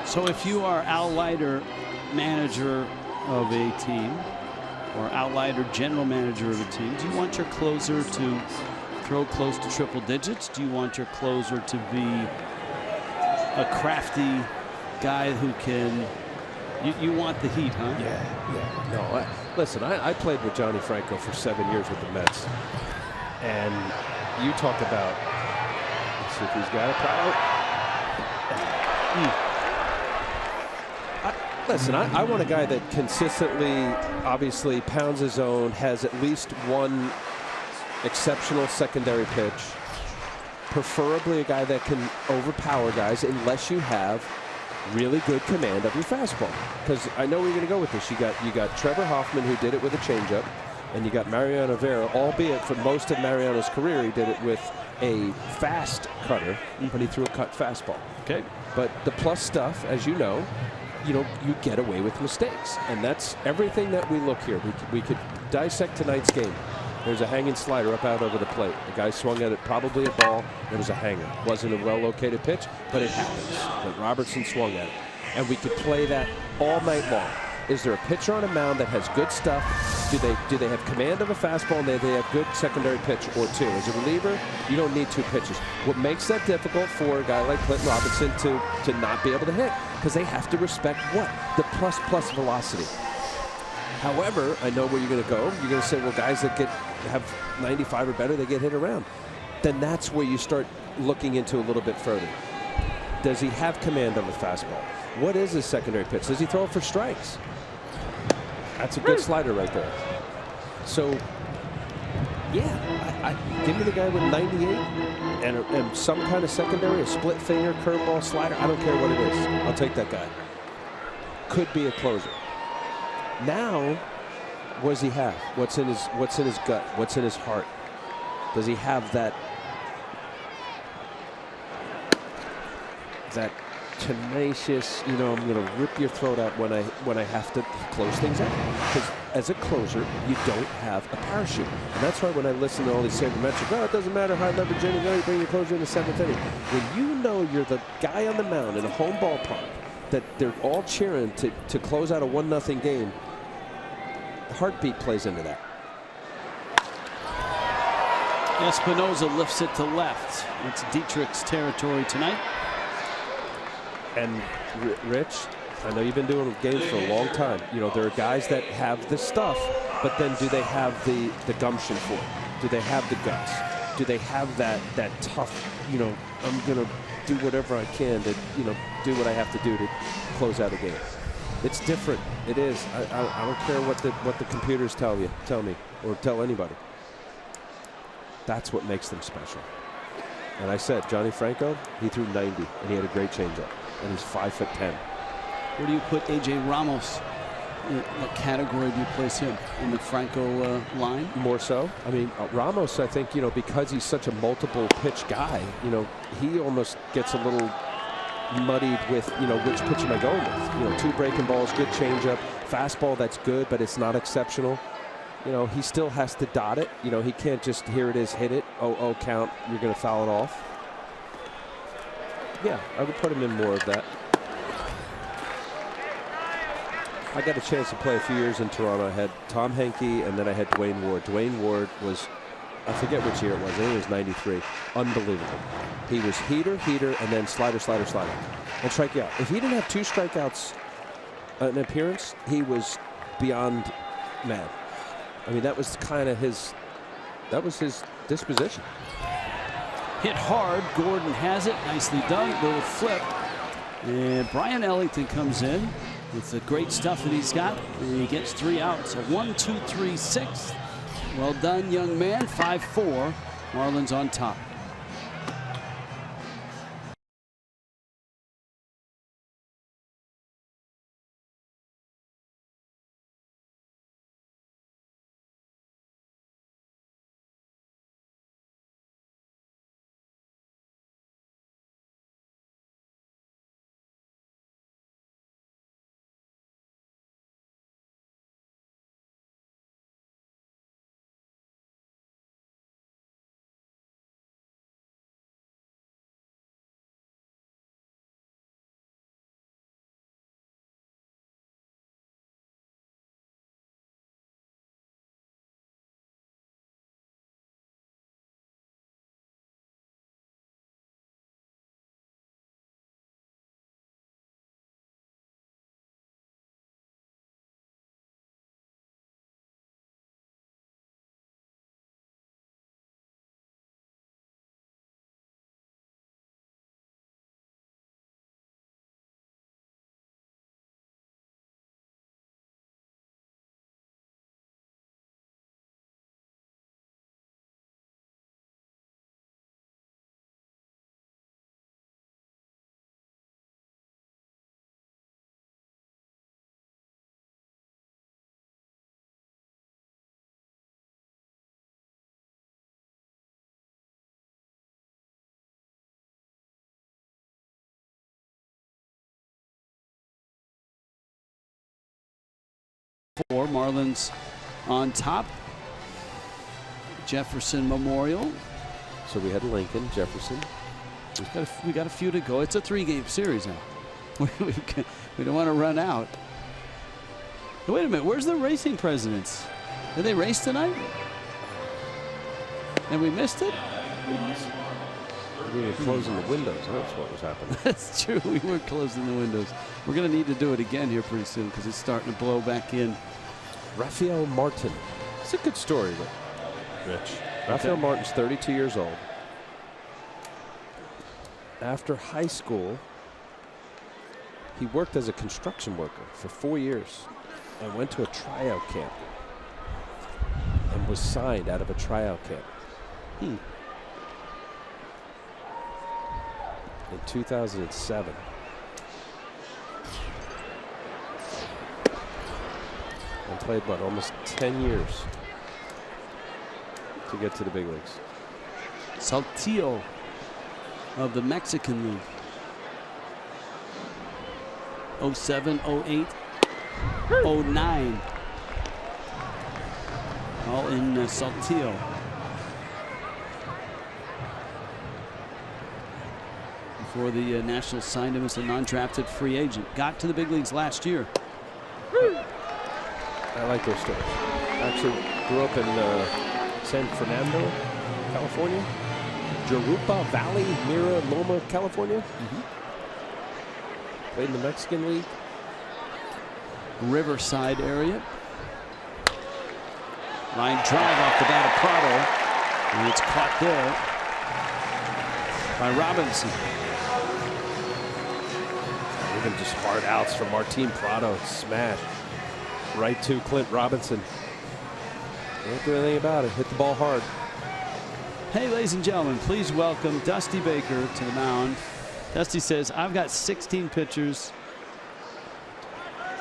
So if you are Al Leiter, manager of a team, or Al Leiter, general manager of a team, do you want your closer to throw close to triple digits? Do you want your closer to be a crafty guy who can... You want the heat, huh? Yeah. No, listen, I played with Johnny Franco for 7 years with the Mets. And you talk about... Let's see if he's got a power. Listen, I want a guy that consistently, obviously, pounds his own, has at least one exceptional secondary pitch. Preferably a guy that can overpower guys, unless you have really good command of your fastball. Because I know where you're going to go with this. You got Trevor Hoffman, who did it with a changeup, and you got Mariano Rivera, albeit for most of Mariano's career, he did it with a fast cutter, but he threw a cut fastball. Okay. But the plus stuff, as you know, you get away with mistakes, and that's everything that we look here. We could dissect tonight's game. There's a hanging slider up out over the plate. The guy swung at it, probably a ball. There was a hanger. Wasn't a well-located pitch, but it happens. But Robertson swung at it, and we could play that all night long. Is there a pitcher on a mound that has good stuff? Do they have command of a fastball, and they have good secondary pitch or two? As a reliever, you don't need two pitches. What makes that difficult for a guy like Clinton Robinson to not be able to hit? Because they have to respect what? The plus velocity. However, I know where you're going to go. You're going to say, well, guys that have 95 or better, they get hit around. Then that's where you start looking into a little bit further. Does he have command of a fastball? What is his secondary pitch? Does he throw it for strikes? That's a good slider right there. So, yeah, give me the guy with 98 and some kind of secondary, a split finger, curveball, slider. I don't care what it is. I'll take that guy. Could be a closer. Now, what does he have? What's in his gut? What's in his heart? Does he have that tenacious, I'm going to rip your throat out when I have to close things out? Because as a closer, you don't have a parachute. And that's why when I listen to all these sabermetric, it doesn't matter how leverage inning, you bring your closer in the 7th inning. When you know you're the guy on the mound in a home ballpark, that they're all cheering to close out a 1-0 game, the heartbeat plays into that. Espinosa lifts it to left. It's Dietrich's territory tonight. And Rich, I know you've been doing games for a long time. There are guys that have the stuff, but then do they have the gumption for it? Do they have the guts? Do they have that tough, I'm going to do whatever I can to, do what I have to do to close out a game? It's different. It is. I don't care what the computers tell me or tell anybody. That's what makes them special. And I said, Johnny Franco, he threw 90, and he had a great changeup. And he's 5'10". Where do you put A.J. Ramos? What category do you place him? In the Franco line? More so. I mean, Ramos, I think, because he's such a multiple pitch guy, he almost gets a little muddied with, which pitch am I going with? 2 breaking balls, good changeup, fastball that's good, but it's not exceptional. He still has to dot it. He can't just, here it is, hit it, 0-0 count, you're going to foul it off. Yeah, I would put him in more of that. I got a chance to play a few years in Toronto. I had Tom Henke, and then I had Dwayne Ward. Dwayne Ward was, I forget which year it was. I think it was 93. Unbelievable. He was heater, and then slider, and strike you out. If he didn't have 2 strikeouts an appearance, he was beyond mad. I mean, that was kind of his disposition. Hit hard. Gordon has it. Nicely done. Little flip. And Brian Ellington comes in with the great stuff that he's got. And he gets 3 outs. So 1, 2, 3, 6. Well done, young man. 5-4. Marlins on top. Marlins on top. Jefferson Memorial. So we had Lincoln, Jefferson. We got a few to go. It's a 3-game series now. We don't want to run out. Wait a minute. Where's the racing presidents? Did they race tonight? And we missed it? We were closing the windows. That's what was happening. That's true. We were closing the windows. We're going to need to do it again here pretty soon because it's starting to blow back in. Rafael Martin. It's a good story, Rich. Rafael Martin's 32 years old. After high school, he worked as a construction worker for 4 years and went to a tryout camp and was signed out of a tryout camp. In 2007. And played, almost 10 years to get to the big leagues. Saltillo of the Mexican League. 07, 08, 09. All in Saltillo. Before the Nationals signed him as a non-drafted free agent. Got to the big leagues last year. I like those stories. Actually grew up in San Fernando, California. Jurupa Valley, Mira Loma, California. Played in the Mexican League. Riverside area. Line drive off the bat of Prado. And it's caught there by Robinson. Even just hard outs from Martin Prado. Smash. Right to Clint Robinson. Can't do anything about it. Hit the ball hard. Hey, ladies and gentlemen, please welcome Dusty Baker to the mound. Dusty says, I've got 16 pitchers,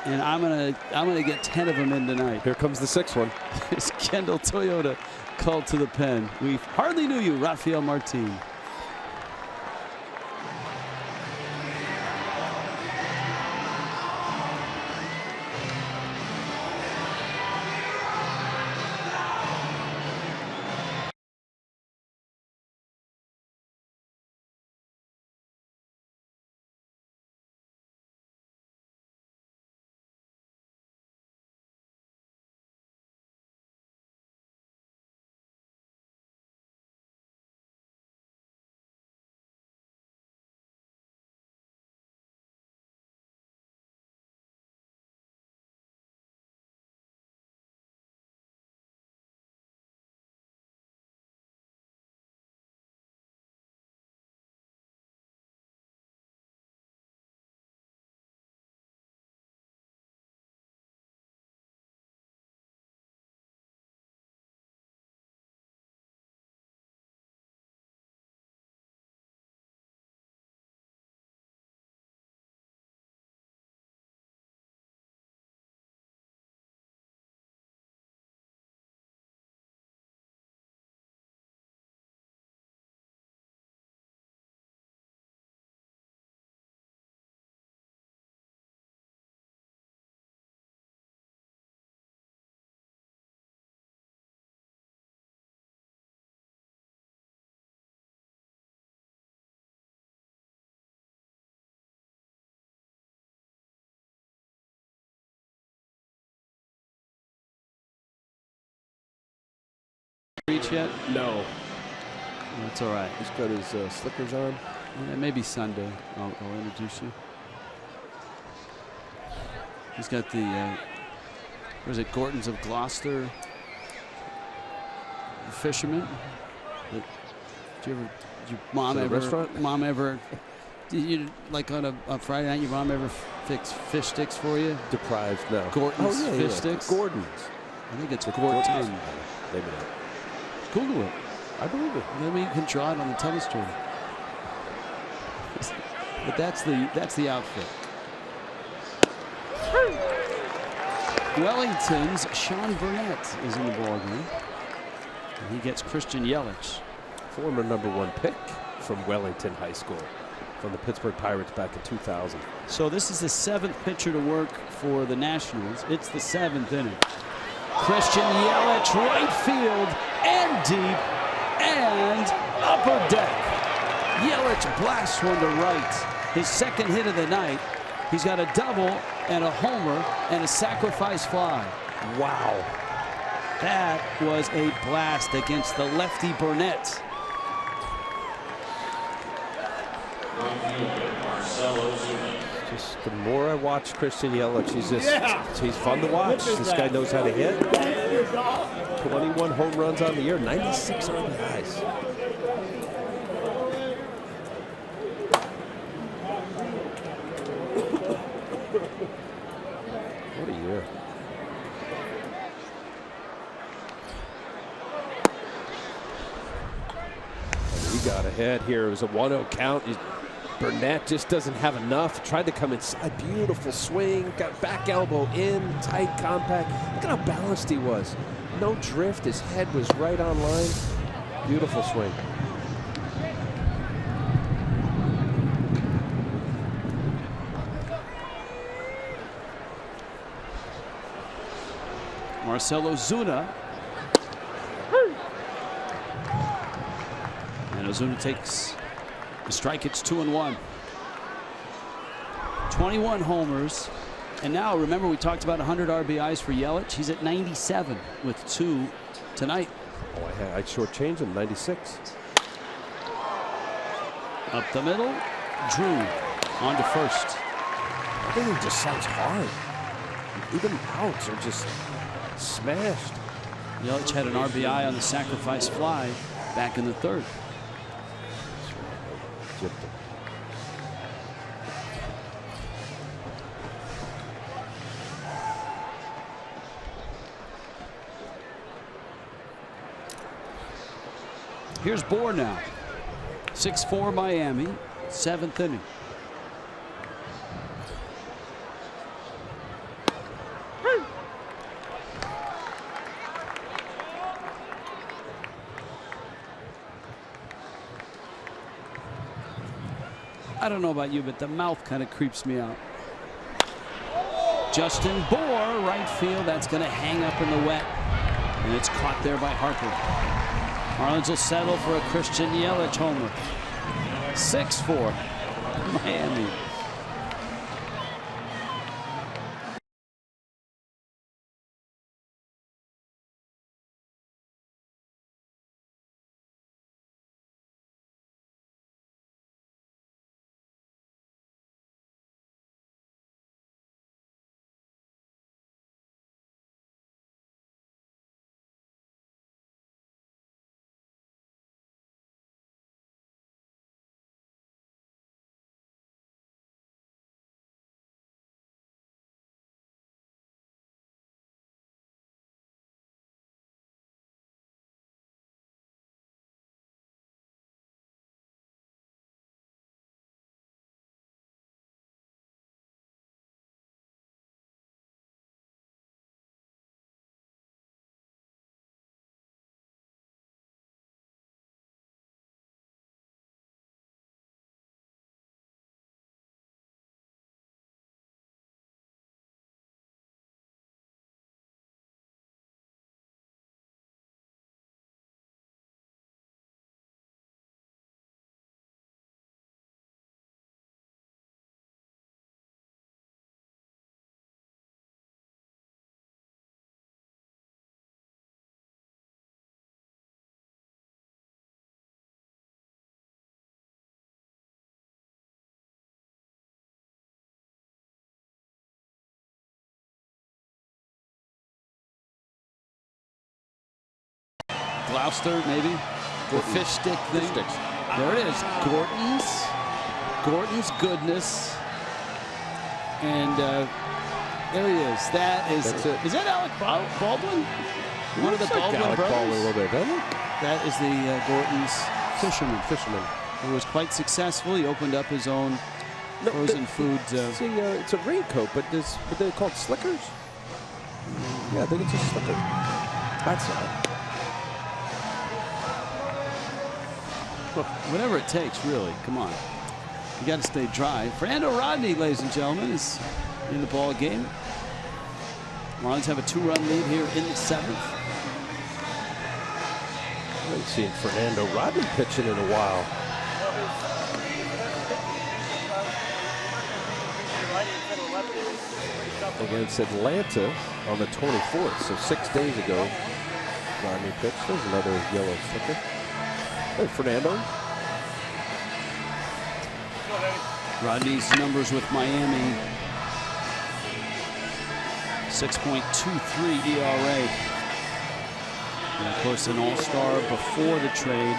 and I'm gonna get 10 of them in tonight. Here comes the 6th one. It's Kendall Toyota called to the pen. We hardly knew you, Rafael Martin. reach yet? No. That's all right. He's got his slickers on. Yeah, maybe Sunday I'll introduce you. He's got the, what is it, Gorton's of Gloucester fisherman. Did your mom ever, restaurant? Mom ever, did you, like on a Friday night, your mom ever fix fish sticks for you? Deprived, no. Gorton's fish sticks? Gordon's. I think it's Gorton's. Maybe not. Google it. I believe it. Maybe you can draw it on the tennis string. But that's the outfit. Wellington's Sean Burnett is in the ballgame. And he gets Christian Yelich. Former #1 pick from Wellington High School from the Pittsburgh Pirates back in 2000. So this is the 7th pitcher to work for the Nationals. It's the 7th inning. Christian Yelich, right field and deep and upper deck. Yelich blasts one to right. His second hit of the night. He's got a double and a homer and a sacrifice fly. Wow. That was a blast against the lefty Burnett. Just the more I watch Christian Yelich, he's fun to watch. This guy knows how to hit. 21 home runs on the year, 96 RBIs. What a year. He got ahead here. It was a 1-0 count. Burnett just doesn't have enough. Tried to come inside. Beautiful swing. Got back elbow in. Tight, compact. Look at how balanced he was. No drift. His head was right on line. Beautiful swing. Marcell Ozuna. And Ozuna takes the strike. It's 2-1. 21 homers. And now, remember, we talked about 100 RBIs for Yelich. He's at 97 with 2 tonight. Oh, I shortchanged him. 96. Up the middle. Drew on to first. Everything just sounds hard. Even outs are just smashed. Yelich had an RBI on the sacrifice fly back in the 3rd. Gypped him. Here's Bohr now. 6-4 Miami, 7th inning. I don't know about you, but the mouth kind of creeps me out. Justin Bohr, right field. That's going to hang up in the wet. And it's caught there by Harper. Marlins will settle for a Christian Yelich homer. 6-4 Miami. lobster, maybe? Or fish stick thing. Fish sticks. There it is. Gordon's Goodness. And there he is. That's it. Is that Alec Baldwin? One of the Baldwin Alec brothers? Baldwin a little bit, doesn't it? That is the Gordon's fisherman. He was quite successful. He opened up his own frozen food. See, it's a raincoat, but they're called slickers? Yeah, I think it's a slicker. That's all. Whatever it takes, really. Come on. You got to stay dry. Fernando Rodney, ladies and gentlemen, is in the ball game. Marlins have a 2-run lead here in the 7th. I haven't seen Fernando Rodney pitching in a while. Against Atlanta on the 24th, so 6 days ago, Rodney pitched. There's another yellow sticker. Hey, Fernando. Rodney's numbers with Miami, 6.23 ERA. And of course, an all-star before the trade.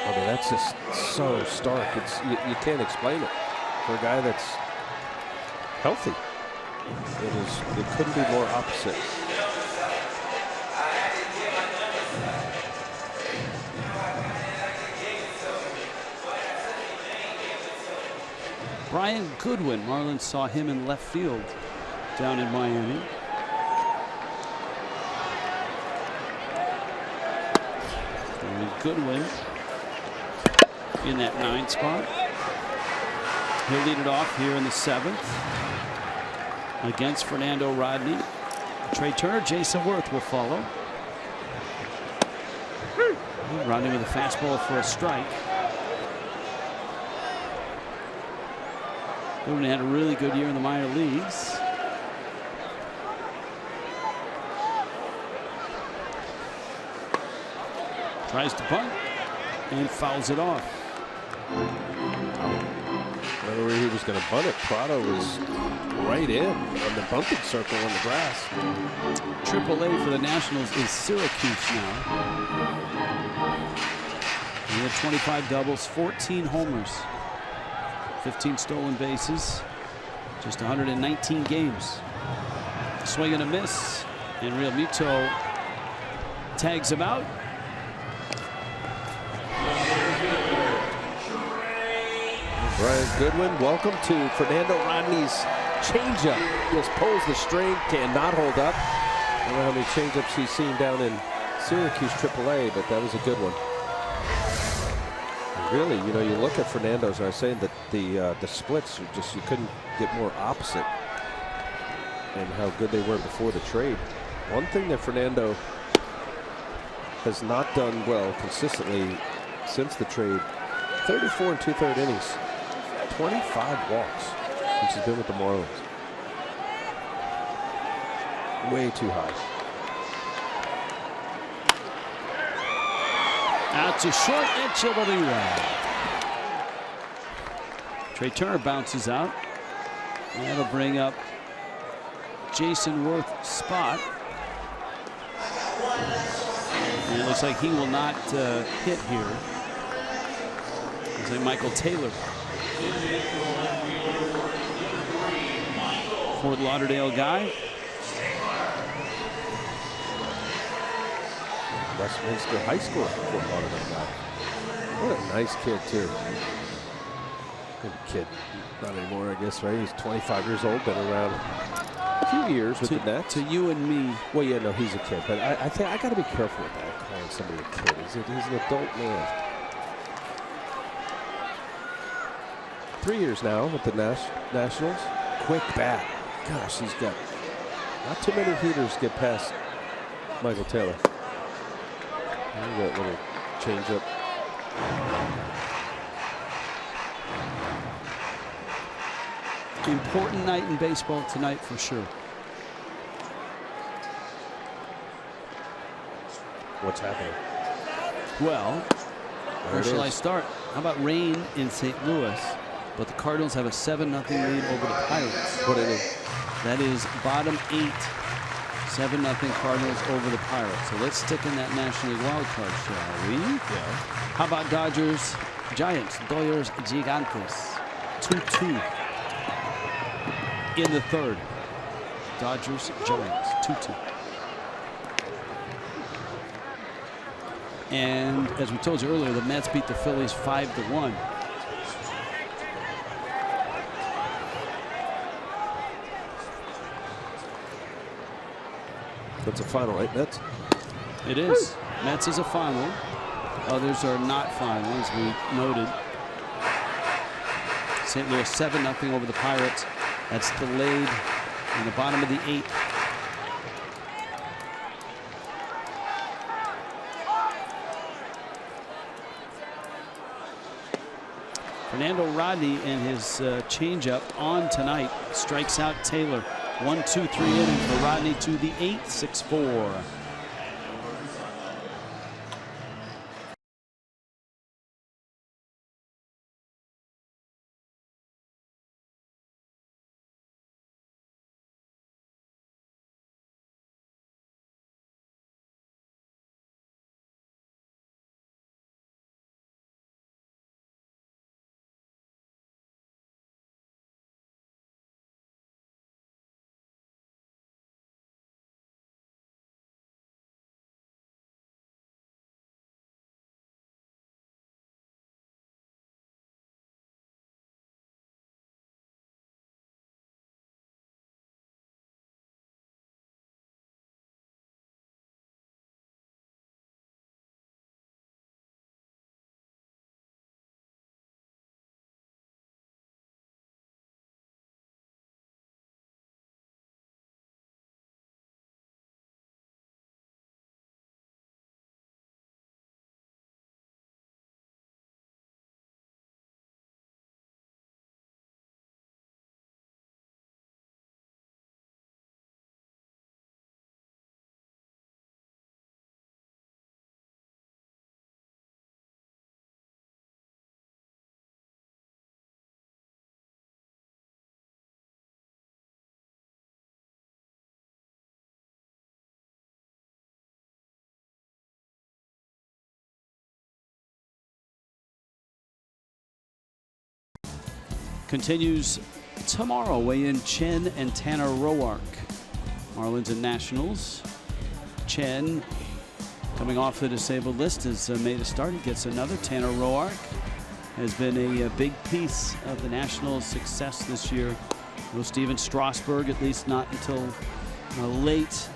I mean, that's just so stark. You can't explain it. For a guy that's healthy, it couldn't be more opposite. Brian Goodwin, Marlins saw him in left field down in Miami. And Goodwin in that 9 spot. He'll lead it off here in the 7th against Fernando Rodney. Trey Turner, Jason Worth will follow. Rodney with a fastball for a strike. Goodwin had a really good year in the minor leagues. Tries to bunt and fouls it off. Where he was going to bunt it, Prado was right in on the bunting circle on the grass. AAA for the Nationals is Syracuse now. He had 25 doubles, 14 homers, 15 stolen bases, just 119 games. Swing and a miss, and Real Muto tags him out. Brian Goodwin, welcome to Fernando Rodney's changeup. Just pulls the string, cannot hold up. I don't know how many changeups he's seen down in Syracuse AAA, but that was a good one. And really, you know, you look at Fernando's, and I was saying that the splits are just, you couldn't get more opposite in how good they were before the trade. One thing that Fernando has not done well consistently since the trade, 34 and 2/3 innings. 25 walks since he's been with the Marlins. Way too high. Out to short, and Echeverria. Trey Turner bounces out. And that'll bring up Jason Worth's spot. And it looks like he will not hit here. It's like Michael Taylor. Fort Lauderdale guy. Westminster High School Fort Lauderdale guy. What a nice kid, too. Good kid. Not anymore, I guess, right? He's 25 years old, been around a few years with the Nets. To you and me. Well, yeah, no, he's a kid. But I think I got to be careful with that, calling somebody a kid. He's an adult man. 3 years now with the Nationals. Quick bat. Gosh, he's got not too many heaters get past Michael Taylor. That little changeup. Important night in baseball tonight for sure. What's happening? Well, where shall I start? How about rain in St. Louis? But the Cardinals have a 7-0 lead over the Pirates. What inning? That is bottom 8. 7-0 Cardinals over the Pirates. So let's stick in that National League wild card, shall we? Yeah. How about Dodgers, Giants, Dodgers, Gigantes, 2-2 in the third. Dodgers, Giants, 2-2. And as we told you earlier, the Mets beat the Phillies 5-1. That's a final, right, Mets? It is. Mets is a final. Others are not final, as we noted. St. Louis 7-0 over the Pirates. That's delayed in the bottom of the 8th. Fernando Rodney and his changeup on tonight strikes out Taylor. 1-2-3 inning for Rodney to the 8th, 6-4. Continues tomorrow. Weigh in Chen and Tanner Roark. Marlins and Nationals. Chen, coming off the disabled list, has made a start. He gets another. Tanner Roark has been a big piece of the Nationals' success this year. No Steven Strasburg, at least not until late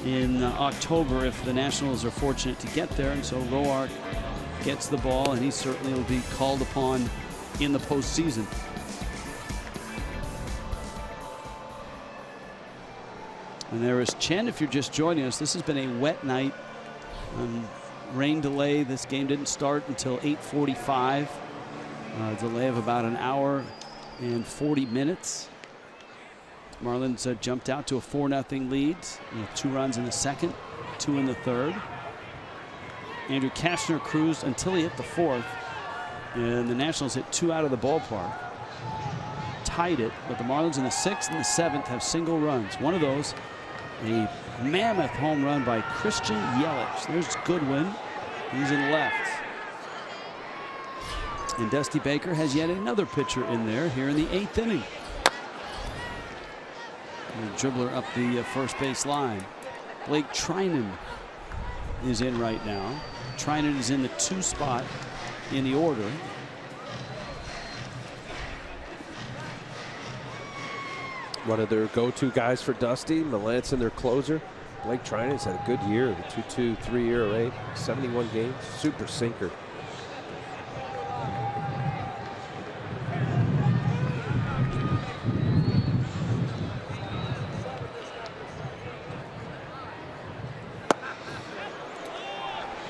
in October, if the Nationals are fortunate to get there. And so Roark gets the ball, and he certainly will be called upon in the postseason. And there is Chen. If you're just joining us, this has been a wet night. Rain delay. This game didn't start until 8:45. Delay of about an hour and 40 minutes. Marlins jumped out to a 4-0 lead. 2 runs in the second, 2 in the third. Andrew Kashner cruised until he hit the 4th. And the Nationals hit 2 out of the ballpark. Tied it, but the Marlins in the 6th and the 7th have single runs. One of those, a mammoth home run by Christian Yelich. There's Goodwin. He's in left. And Dusty Baker has yet another pitcher in there here in the 8th inning. And a dribbler up the first base line. Blake Trinan is in right now. Trinan is in the 2 spot in the order. One of their go-to guys for Dusty, Melanson, their closer. Blake Trinan's had a good year, the 2.23 ERA, 71 games, super sinker.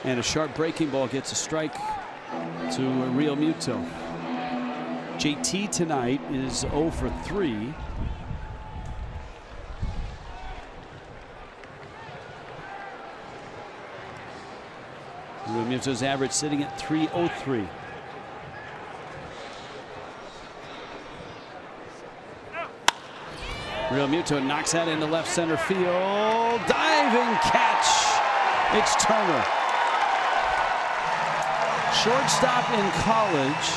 And a sharp breaking ball gets a strike to Real Muto. JT tonight is 0 for 3. Real Muto's average sitting at .303. Real Muto knocks that into left center field. Diving catch. It's Turner. Shortstop in college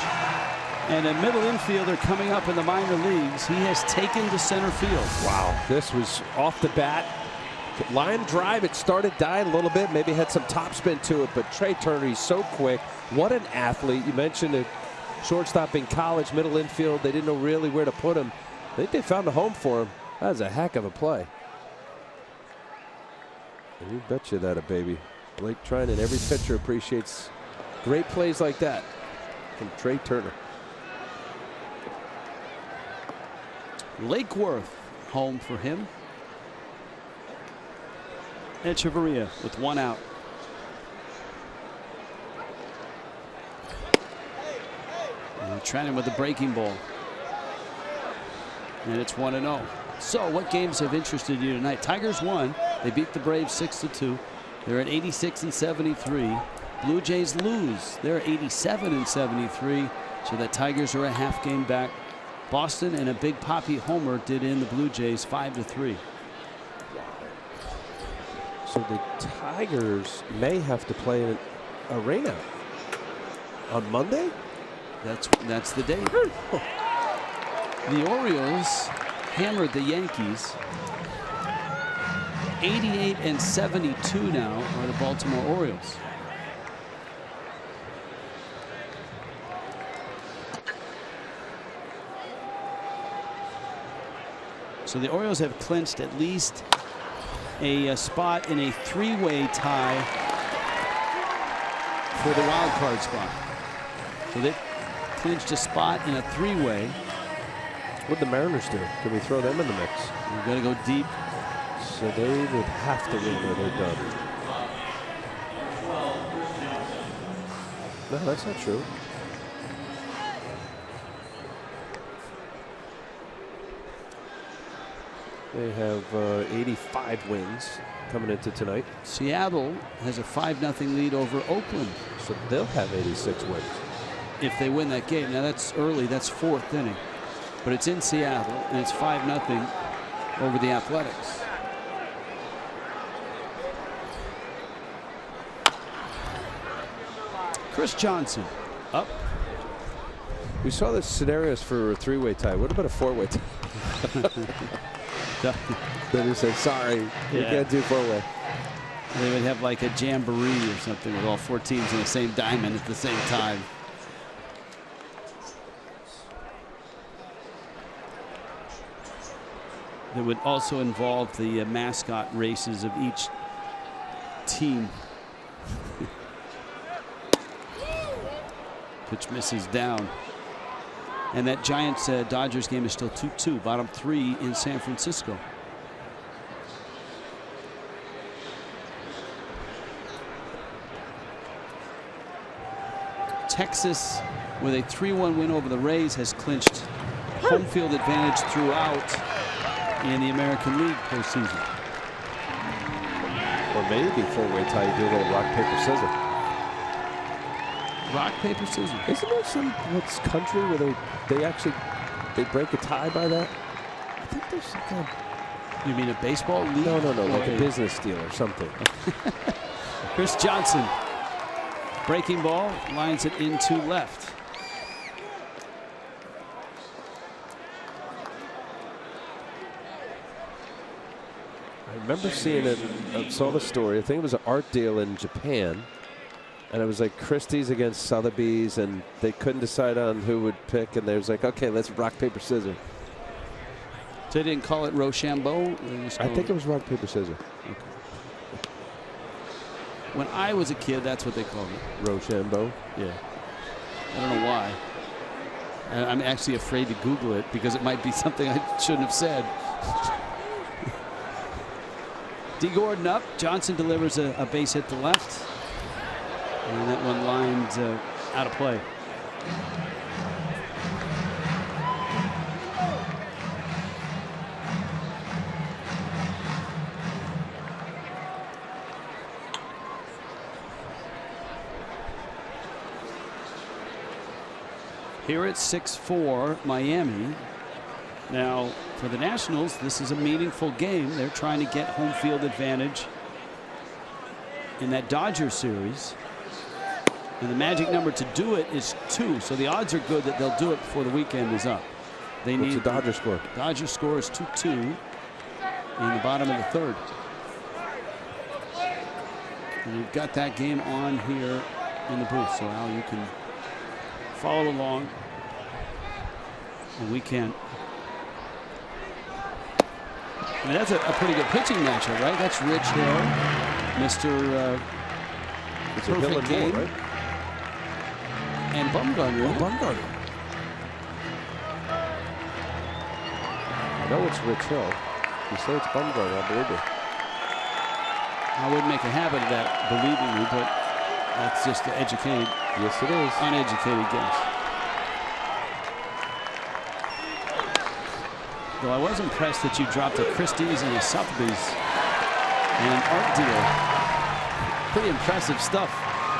and a middle infielder coming up in the minor leagues. He has taken to center field. Wow. This was off the bat. Line drive. It started dying a little bit. Maybe had some topspin to it. But Trey Turner, he's so quick. What an athlete. You mentioned a shortstop in college, middle infield. They didn't know really where to put him. I think they found a home for him. That was a heck of a play. And you betcha that a baby. Blake Trinan, every pitcher appreciates great plays like that from Trey Turner. Lake Worth home for him. Echeverria with 1 out. And Trinan with the breaking ball. And it's 1-0. So what games have interested you tonight? Tigers won. They beat the Braves 6-2. They're at 86 and 73. Blue Jays lose. They're 87 and 73. So the Tigers are a half game back. Boston and a big Poppy homer did in the Blue Jays 5-3. So the Tigers may have to play an arena on Monday. That's the day. The Orioles hammered the Yankees. 88 and 72 now are the Baltimore Orioles. So the Orioles have clinched at least a spot in a 3-way tie for the wild card spot. So they've clinched a spot in a 3-way. What'd the Mariners do? Can we throw them in the mix? We're going to go deep. So they would have to win or they're done. No, that's not true. They have 85 wins coming into tonight. Seattle has a 5-0 lead over Oakland. So they'll have 86 wins. If they win that game. Now that's early. That's 4th inning. But it's in Seattle and it's 5-0 over the Athletics. Chris Johnson up. We saw the scenarios for a 3-way tie. What about a 4-way tie? Then he said, sorry, we can't do 4-way. They would have like a jamboree or something with all 4 teams in the same diamond at the same time. That would also involve the mascot races of each team. Pitch misses down. And that Giants Dodgers game is still 2-2, bottom 3 in San Francisco. Texas, with a 3-1 win over the Rays, has clinched home field advantage throughout in the American League postseason. Or maybe 4-way tie, you do a little rock, paper, scissors. Rock, paper, scissors. Isn't there some country where they break a tie by that? I think there's something. You mean a baseball league? No, like a business deal or something. Chris Johnson, breaking ball, lines it into left. I remember seeing it. I saw the story. I think it was an art deal in Japan. And it was like Christie's against Sotheby's, and they couldn't decide on who would pick. And they was like, okay, let's rock, paper, scissors. So they didn't call it Rochambeau? I think it was rock, paper, scissors. Okay. When I was a kid, that's what they called it. Rochambeau? Yeah. I don't know why. I'm actually afraid to Google it because it might be something I shouldn't have said. D. Gordon up. Johnson delivers a base hit to left. And that one lines out of play. Here at 6-4, Miami. Now, for the Nationals, this is a meaningful game. They're trying to get home field advantage in that Dodger series. And the magic number to do it is 2. So the odds are good that they'll do it before the weekend is up. They What's need the Dodger score? Dodger score is 2-2 in the bottom of the 3rd. And we've got that game on here in the booth. So Al, you can follow along. And we can. I mean, that's a pretty good pitching matchup, right? That's Rich Hill, Mr. Perfect Game, Moore, right? and Bumgarner. Bumgarner. I know it's Rich Hill. You say it's Bumgarner, I believe it. I wouldn't make a habit of that, believing me, but that's just an educated, Yes, it is. uneducated guess. Though I was impressed that you dropped a Christie's and a Sotheby's and an art deal. Pretty impressive stuff.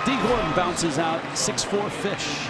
D. Gordon bounces out 6-4 fish.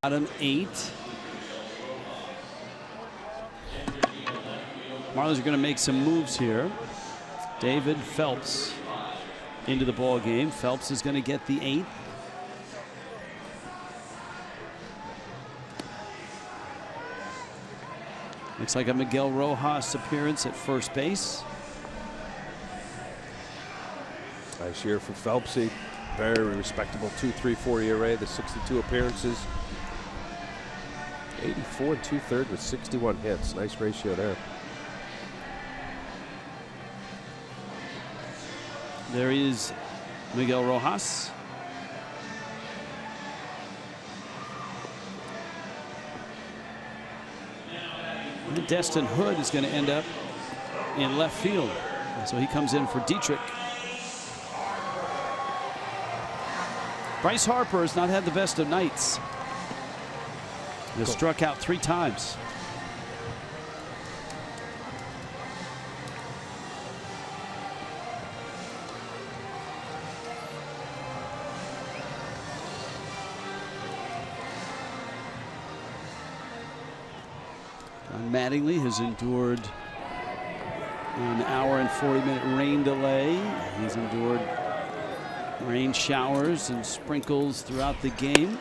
Bottom 8. Marlins are going to make some moves here. David Phelps into the ball game. Phelps is going to get the 8th. Looks like a Miguel Rojas appearance at first base. Nice year for Phelpsy. Very respectable 2.34 ERA, the 62 appearances. 84 2/3 with 61 hits. Nice ratio there. There is Miguel Rojas. And Destin Hood is going to end up in left field. And so he comes in for Dietrich. Bryce Harper has not had the best of nights. He has struck out 3 times. John Mattingly has endured an hour and 40-minute rain delay. He's endured rain showers and sprinkles throughout the game.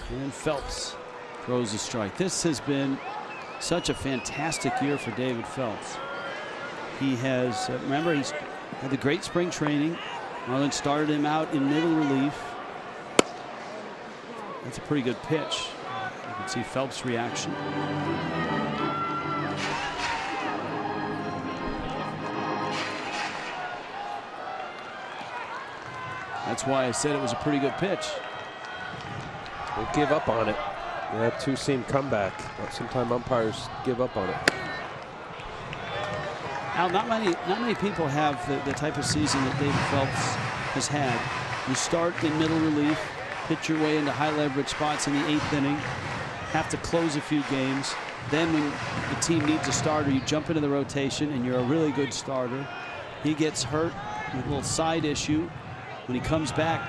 And Phelps throws a strike. This has been such a fantastic year for David Phelps. He has, remember, he's had the great spring training. Marlins started him out in middle relief. That's a pretty good pitch. You can see Phelps' reaction. That's why I said it was a pretty good pitch. They give up on it. That two-seam comeback. Sometimes umpires give up on it. Al, not many people have the type of season that David Phelps has had. You start in middle relief, pitch your way into high leverage spots in the 8th inning, have to close a few games. Then when the team needs a starter, you jump into the rotation and you're a really good starter. He gets hurt with a little side issue. When he comes back,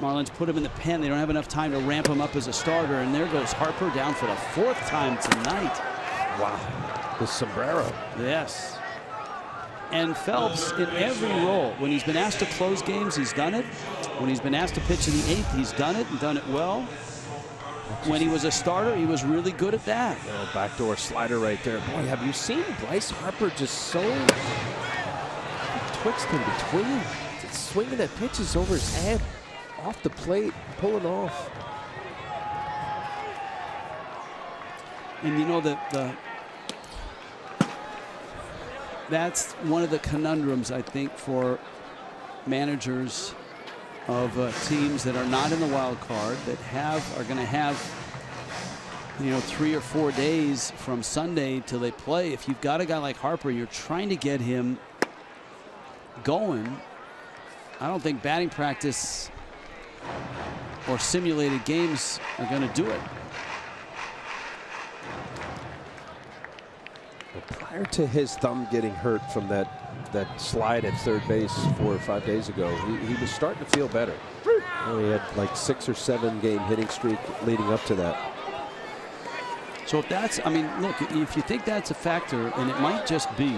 Marlins put him in the pen. They don't have enough time to ramp him up as a starter, and there goes Harper down for the 4th time tonight. Wow. The sombrero. Yes. And Phelps, in every role, when he's been asked to close games, he's done it. When he's been asked to pitch in the 8th, he's done it and done it well. When he was a starter, he was really good at that. Oh, backdoor slider right there. Boy, have you seen Bryce Harper just so twixt in between? Just swinging that pitches over his head, off the plate, pulling off. And you know that's one of the conundrums, I think, for managers of teams that are not in the wild card, that are going to have 3 or 4 days from Sunday till they play. If you've got a guy like Harper, you're trying to get him going. I don't think batting practice or simulated games are going to do it. Prior to his thumb getting hurt from that slide at third base 4 or 5 days ago, he was starting to feel better. He had like 6 or 7 game hitting streak leading up to that. So if that's, I mean, look, if you think that's a factor, and it might just be,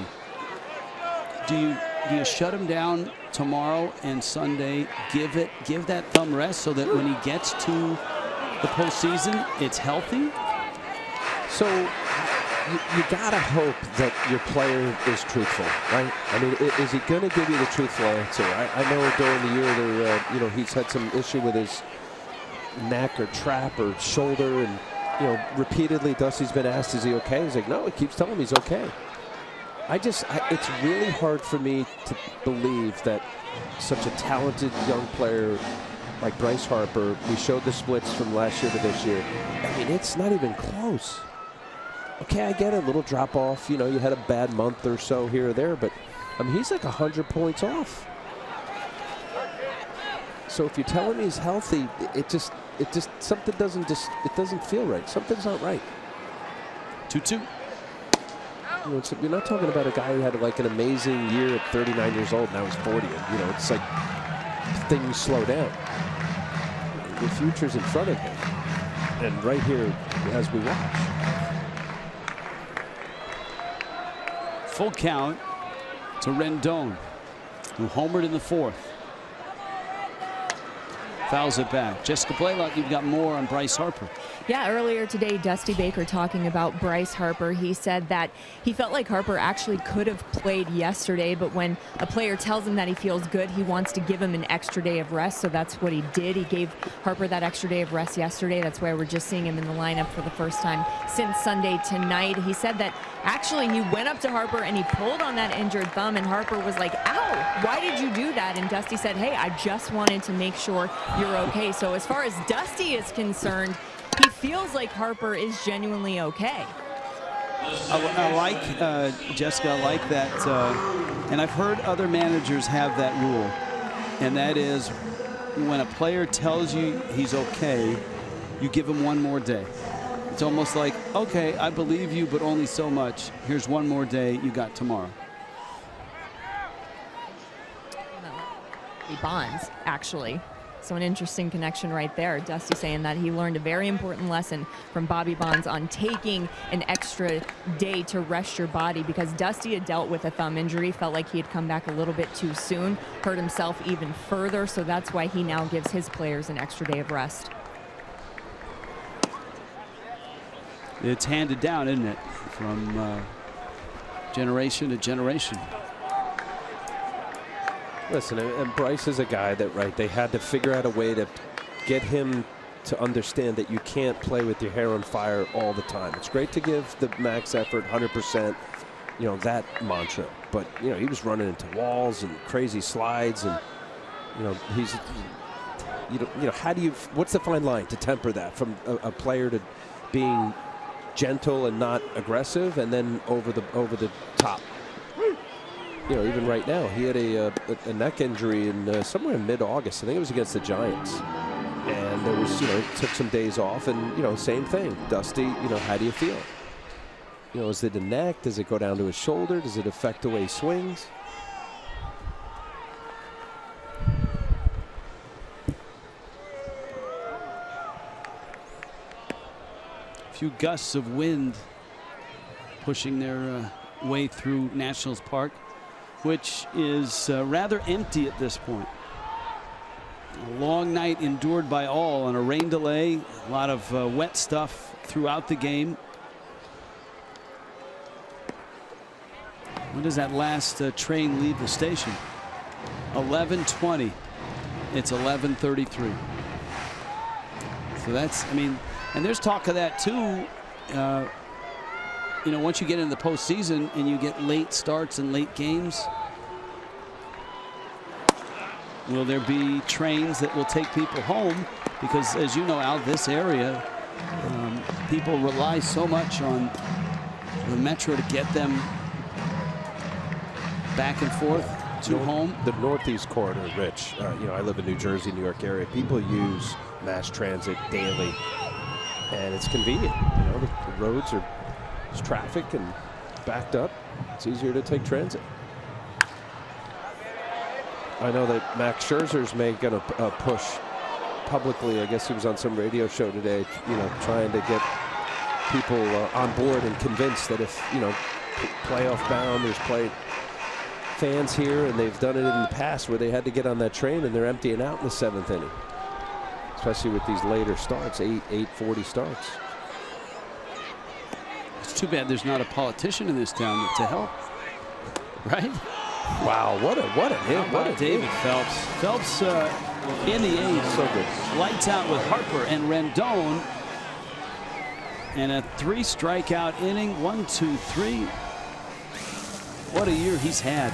do you shut him down tomorrow and Sunday, give that thumb rest so that when he gets to the postseason, it's healthy? So you gotta hope that your player is truthful, right? I mean, is he going to give you the truthful answer? I know during the year he's had some issue with his neck or trap or shoulder, and repeatedly Dusty's been asked, is he okay? He's like, no. He keeps telling him he's okay. It's really hard for me to believe that such a talented young player like Bryce Harper, we showed the splits from last year to this year. I mean, it's not even close. Okay, I get a little drop off. You had a bad month or so here or there, but I mean, he's like 100 points off. So if you're telling me he's healthy, it just something doesn't feel right. Something's not right. 2-2. You're not talking about a guy who had like an amazing year at 39 years old, now he's 40. And, it's like things slow down. The future's in front of him, and right here as we watch. Full count to Rendon, who homered in the 4th. Fouls it back. Jessica Blaylock, you've got more on Bryce Harper. Yeah, earlier today, Dusty Baker talking about Bryce Harper. He said that he felt like Harper actually could have played yesterday, but when a player tells him that he feels good, he wants to give him an extra day of rest, so that's what he did. He gave Harper that extra day of rest yesterday. That's why we're just seeing him in the lineup for the first time since Sunday tonight. He said that actually he went up to Harper and he pulled on that injured thumb, and Harper was like, ow, why did you do that? And Dusty said, hey, I just wanted to make sure you're okay. So as far as Dusty is concerned, he feels like Harper is genuinely okay. I like, Jessica, I like that. And I've heard other managers have that rule. And that is when a player tells you he's okay, you give him one more day. It's almost like, okay, I believe you, but only so much. Here's one more day. You got tomorrow. Bonds, actually. So an interesting connection right there. Dusty saying that he learned a very important lesson from Bobby Bonds on taking an extra day to rest your body, because Dusty had dealt with a thumb injury, felt like he had come back a little bit too soon, hurt himself even further. So that's why he now gives his players an extra day of rest. It's handed down, isn't it, from generation to generation. Listen, and Bryce is a guy that, they had to figure out a way to get him to understand that you can't play with your hair on fire all the time. It's great to give the max effort, 100%, that mantra. But, he was running into walls and crazy slides, and You know, he's, you know, how do you, what's the fine line to temper that from a player to being gentle and not aggressive, and then over the top? You know, even right now, he had a neck injury in somewhere in mid-August. I think it was against the Giants. And there was, you know, took some days off, and, you know, same thing. Dusty, you know, how do you feel? You know, is it the neck? Does it go down to his shoulder? Does it affect the way he swings? A few gusts of wind pushing their way through Nationals Park, which is rather empty at this point. A long night endured by all on a rain delay, a lot of wet stuff throughout the game. When does that last train leave the station? 11:20. It's 11:33. So that's, I mean, and there's talk of that too. You know, once you get into the postseason and you get late starts and late games, will there be trains that will take people home? Because, as you know, Al, this area, people rely so much on the metro to get them back and forth to home. The Northeast corridor, Rich. You know, I live in New Jersey, New York area. People use mass transit daily, and it's convenient. You know, the roads are, there's traffic and backed up. It's easier to take transit. I know that Max Scherzer's making a push publicly. I guess he was on some radio show today, you know, trying to get people on board and convinced that if, you know, playoff bound, there's fans here, and they've done it in the past where they had to get on that train and they're emptying out in the 7th inning, especially with these later starts, 8:40 starts. It's too bad there's not a politician in this town to help, right? Wow, what a hit. What a David Phelps. Phelps in the 8th. So good. Lights out with Harper and Rendon. And a 3 strikeout inning. 1, 2, 3. What a year he's had.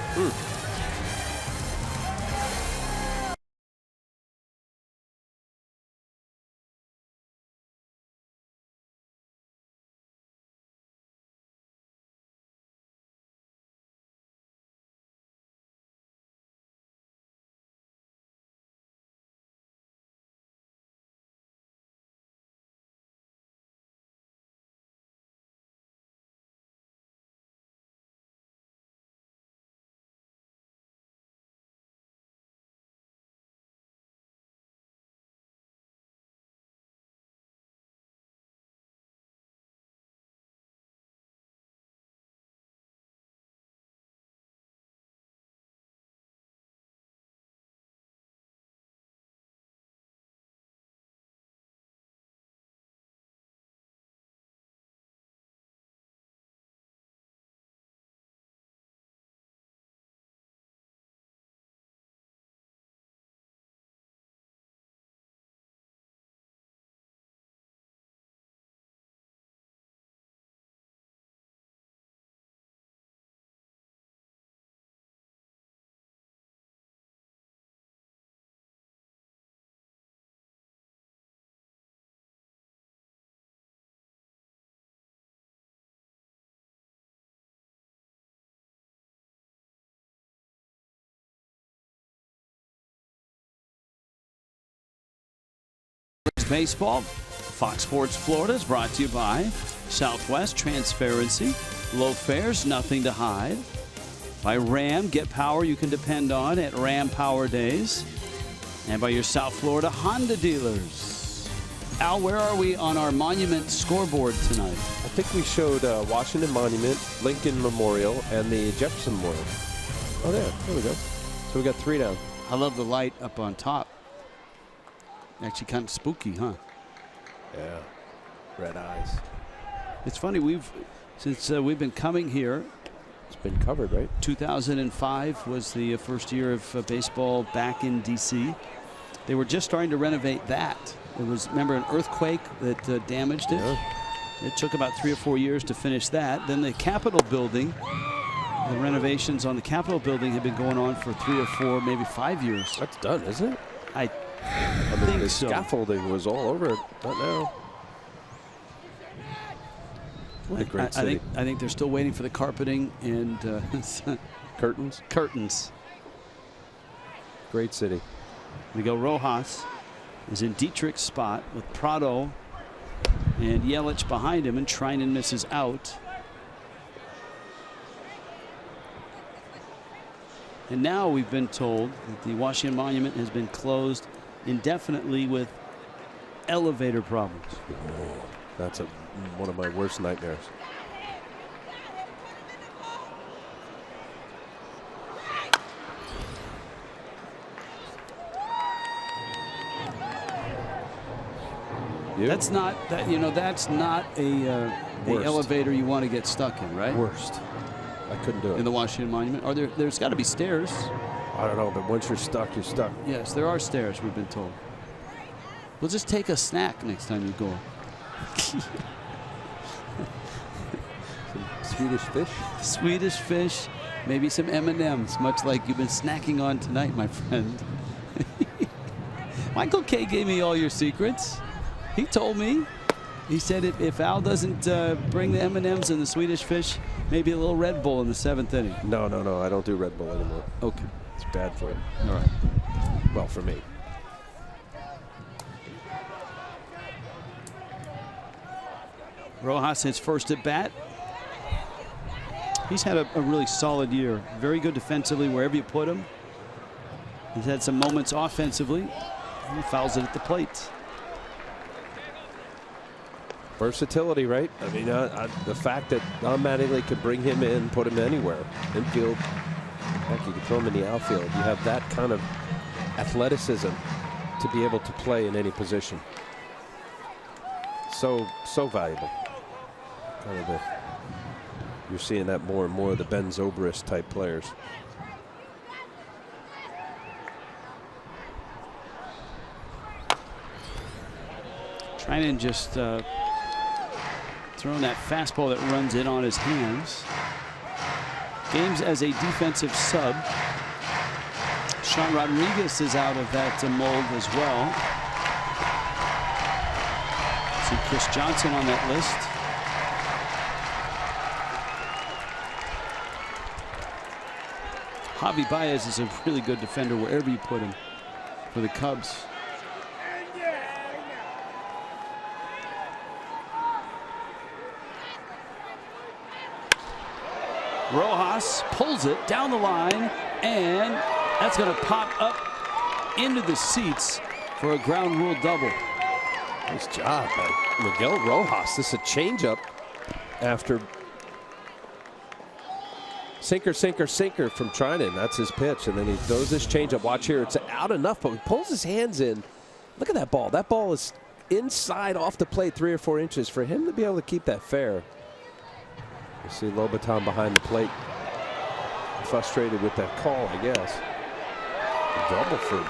Baseball. Fox Sports Florida is brought to you by Southwest Transparency, low fares, nothing to hide. By Ram, get power you can depend on at Ram Power Days. And by your South Florida Honda dealers. Al, where are we on our Monument scoreboard tonight? I think we showed Washington Monument, Lincoln Memorial, and the Jefferson Memorial. Oh, there we go. So we got 3 down. I love the light up on top. Actually kind of spooky, huh? Yeah. Red eyes. It's funny, since we've been coming here. It's been covered, right? 2005 was the first year of baseball back in D.C. They were just starting to renovate that. It was, remember, an earthquake that damaged it. Yeah. It took about 3 or 4 years to finish that. Then the Capitol building The renovations on the Capitol building have been going on for 3 or 4, maybe 5 years. That's done, isn't it? I mean, think the so. scaffolding was all over it. Not now. What a great city. I think they're still waiting for the carpeting and curtains. Curtains. Great city. Miguel Rojas is in Dietrich's spot with Prado and Yelich behind him, and Treinen misses out. And now we've been told that the Washington Monument has been closed indefinitely with elevator problems. Oh, that's one of my worst nightmares. That's not that, that's not a elevator you want to get stuck in, right? Worst. I couldn't do it. In the Washington Monument? Or there's got to be stairs. I don't know, but once you're stuck, you're stuck. Yes, there are stairs, we've been told. We'll just take a snack next time you go. Some Swedish fish? Swedish fish, maybe some M&Ms, much like you've been snacking on tonight, my friend. Michael Kay gave me all your secrets. He told me. He said if Al doesn't bring the M&Ms and the Swedish fish, maybe a little Red Bull in the 7th inning. No. I don't do Red Bull anymore. Okay. It's bad for you. All right. Well, for me. Rojas hits first at bat. He's had a really solid year. Very good defensively wherever you put him. He's had some moments offensively. He fouls it at the plate. Versatility, right? I mean, the fact that Don Mattingly could bring him in, put him anywhere, infield, heck, you could throw him in the outfield. You have that kind of athleticism to be able to play in any position. So valuable. Kind of you're seeing that more and more of the Ben Zobrist type players. Treinen just throwing that fastball that runs in on his hands. Games as a defensive sub. Sean Rodriguez is out of that mold as well. See Chris Johnson on that list. Javi Baez is a really good defender wherever you put him for the Cubs. Rojas pulls it down the line, and that's going to pop up into the seats for a ground rule double. Nice job by Miguel Rojas. This is a changeup after sinker from Treinen. That's his pitch, and then he throws this changeup. Watch here, it's out enough, but he pulls his hands in. Look at that ball. That ball is inside off the plate 3 or 4 inches. For him to be able to keep that fair. You see Lobaton behind the plate, frustrated with that call, I guess. A double for.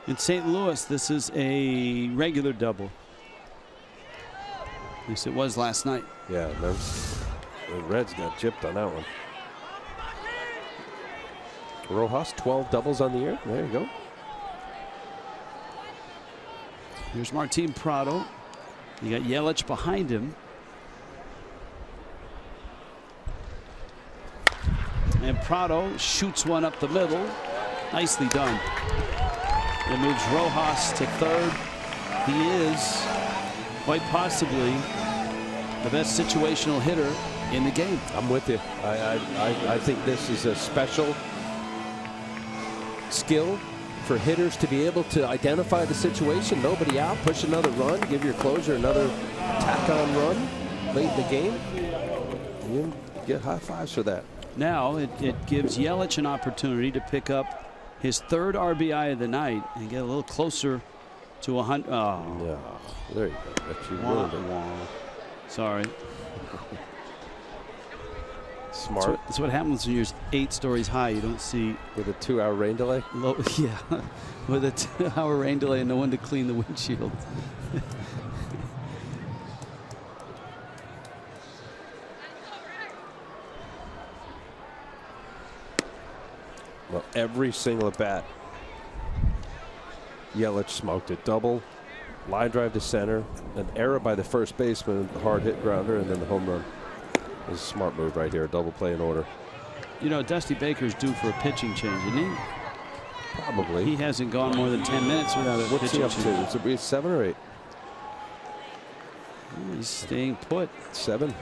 In St. Louis, this is a regular double. At least it was last night. Yeah, the Reds got gypped on that one. Rojas, 12 doubles on the year. There you go. Here's Martin Prado. You got Yelich behind him. And Prado shoots one up the middle. Nicely done. It moves Rojas to third. He is quite possibly the best situational hitter in the game. I'm with you. I think this is a special skill for hitters to be able to identify the situation. Nobody out, push another run, give your closer another tack-on run late in the game. You get high fives for that. Now it gives Yelich an opportunity to pick up his 3rd RBI of the night and get a little closer to 100. Oh. Yeah, there you go. That you ruined it. Sorry. Smart. That's what happens when you're 8 stories high. You don't see. With a 2-hour rain delay? Yeah, with a 2-hour rain delay and no one to clean the windshield. Well, every single at bat, Yelich smoked it. Double, line drive to center, an error by the first baseman, a hard hit grounder, and then the home run. It was a smart move right here. Double play in order. You know, Dusty Baker's due for a pitching change, isn't he? Probably. He hasn't gone more than 10 minutes without a What's pitching he up change. to? Is it 7 or 8? He's staying put. 7.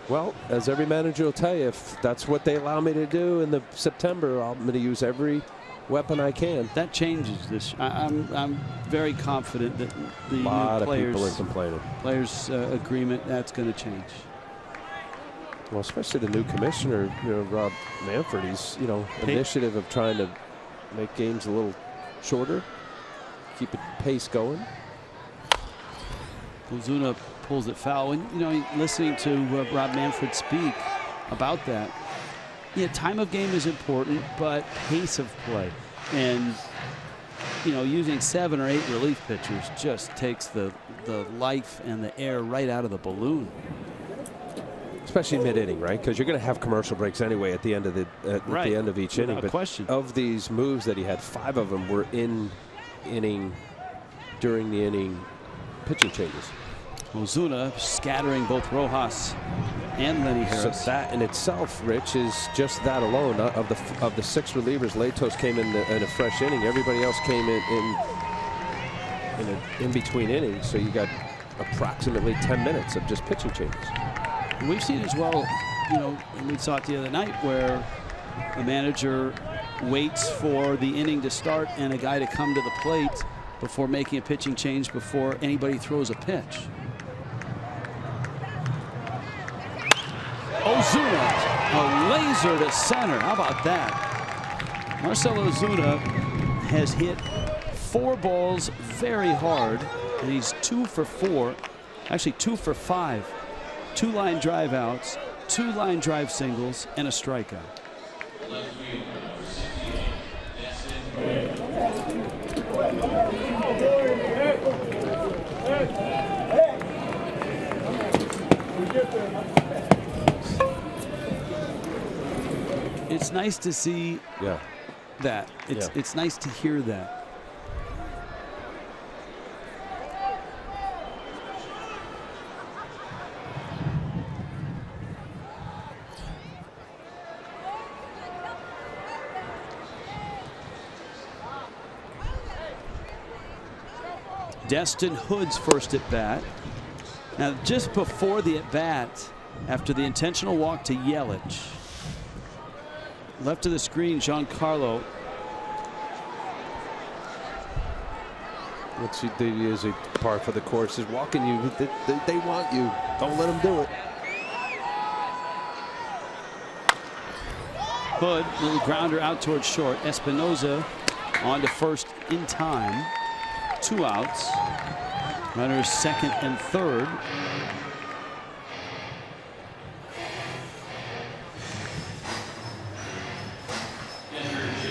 Well, as every manager will tell you, if that's what they allow me to do in the September, I'm going to use every weapon I can. That changes this. I'm very confident that the A lot new of people are complaining. players agreement, that's going to change. Well, especially the new commissioner, Rob Manfred. He's, initiative of trying to make games a little shorter, keep the pace going. Ozuna pulls it foul. And, listening to Rob Manfred speak about that, time of game is important, but pace of play. And, using 7 or 8 relief pitchers just takes the life and the air right out of the balloon. Especially mid-inning, right? Because you're going to have commercial breaks anyway at the end of the end of each inning. No but question. Of these moves that he had, 5 of them were during the inning pitching changes. Ozuna scattering both Rojas and Lenny Harris. So that in itself, Rich, is just that alone. Of the 6 relievers, Latos came in a fresh inning. Everybody else came in between innings. So you got approximately 10 minutes of just pitching changes. And we've seen as well, and we saw it the other night, where a manager waits for the inning to start and a guy to come to the plate before making a pitching change before anybody throws a pitch. Ozuna, a laser to center. How about that? Marcell Ozuna has hit 4 balls very hard, and he's 2 for 4, actually 2 for 5. 2 line drive outs, 2 line drive singles, and a strikeout. It's nice to see that. It's nice to hear that. Destin Hood's first at bat. Now, just before the at bat, after the intentional walk to Yelich, left of the screen, Giancarlo. What's he do as a part for the course is walking you. They want you. Don't let them do it. Hood, little grounder out towards short. Espinoza on to first in time. 2 outs. Runners second and third.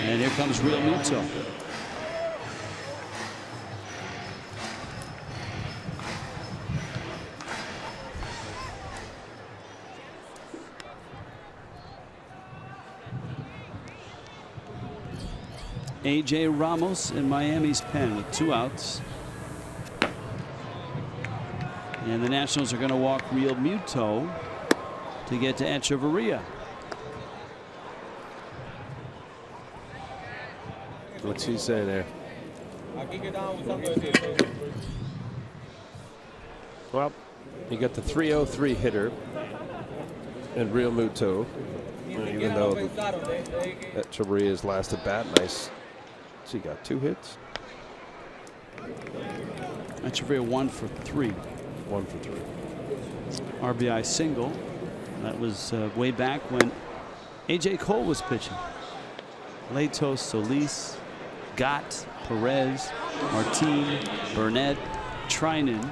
And here comes Real Muto. A.J. Ramos in Miami's pen with 2 outs. And the Nationals are going to walk Real Muto to get to Echeverria. What's he saying there? Well, you got the 303 hitter and Real Muto. Even though Echeverria's last at bat, nice. So he got 2 hits. Echeverria 1 for 3. 1 for 3. RBI single. That was way back when A.J. Cole was pitching. Latos, Solis, Gott, Perez, Martin, Burnett, Trinan.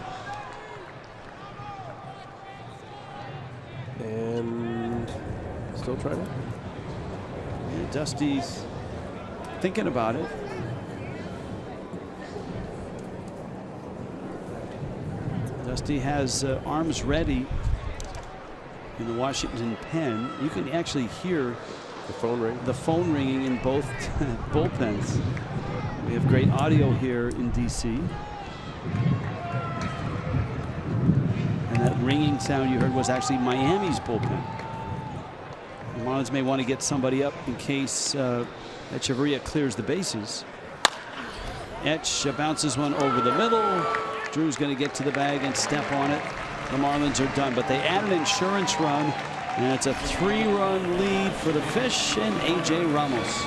And still Trinan? Yeah, Dusty's thinking about it. Dusty has arms ready in the Washington pen. You can actually hear The phone ring. The phone ringing in both bullpens. We have great audio here in DC. And that ringing sound you heard was actually Miami's bullpen. The Marlins may want to get somebody up in case Echeverria clears the bases. Etch bounces one over the middle. Drew's going to get to the bag and step on it. The Marlins are done, but they add an insurance run, and it's a 3-run lead for the Fish and A.J. Ramos.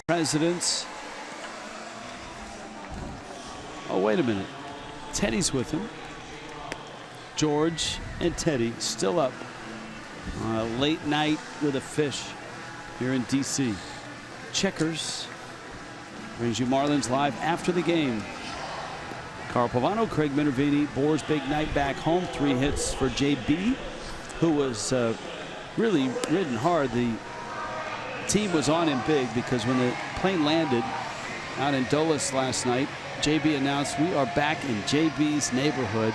Presidents. Oh, wait a minute. Teddy's with him. George and Teddy still up on a late night with a Fish here in DC. Checkers brings you Marlins live after the game. Carl Pavano, Craig Minervini, Boer's big night back home. 3 hits for JB, who was really ridden hard. The team was on him big because when the plane landed out in Dulles last night, JB announced, "We are back in JB's neighborhood."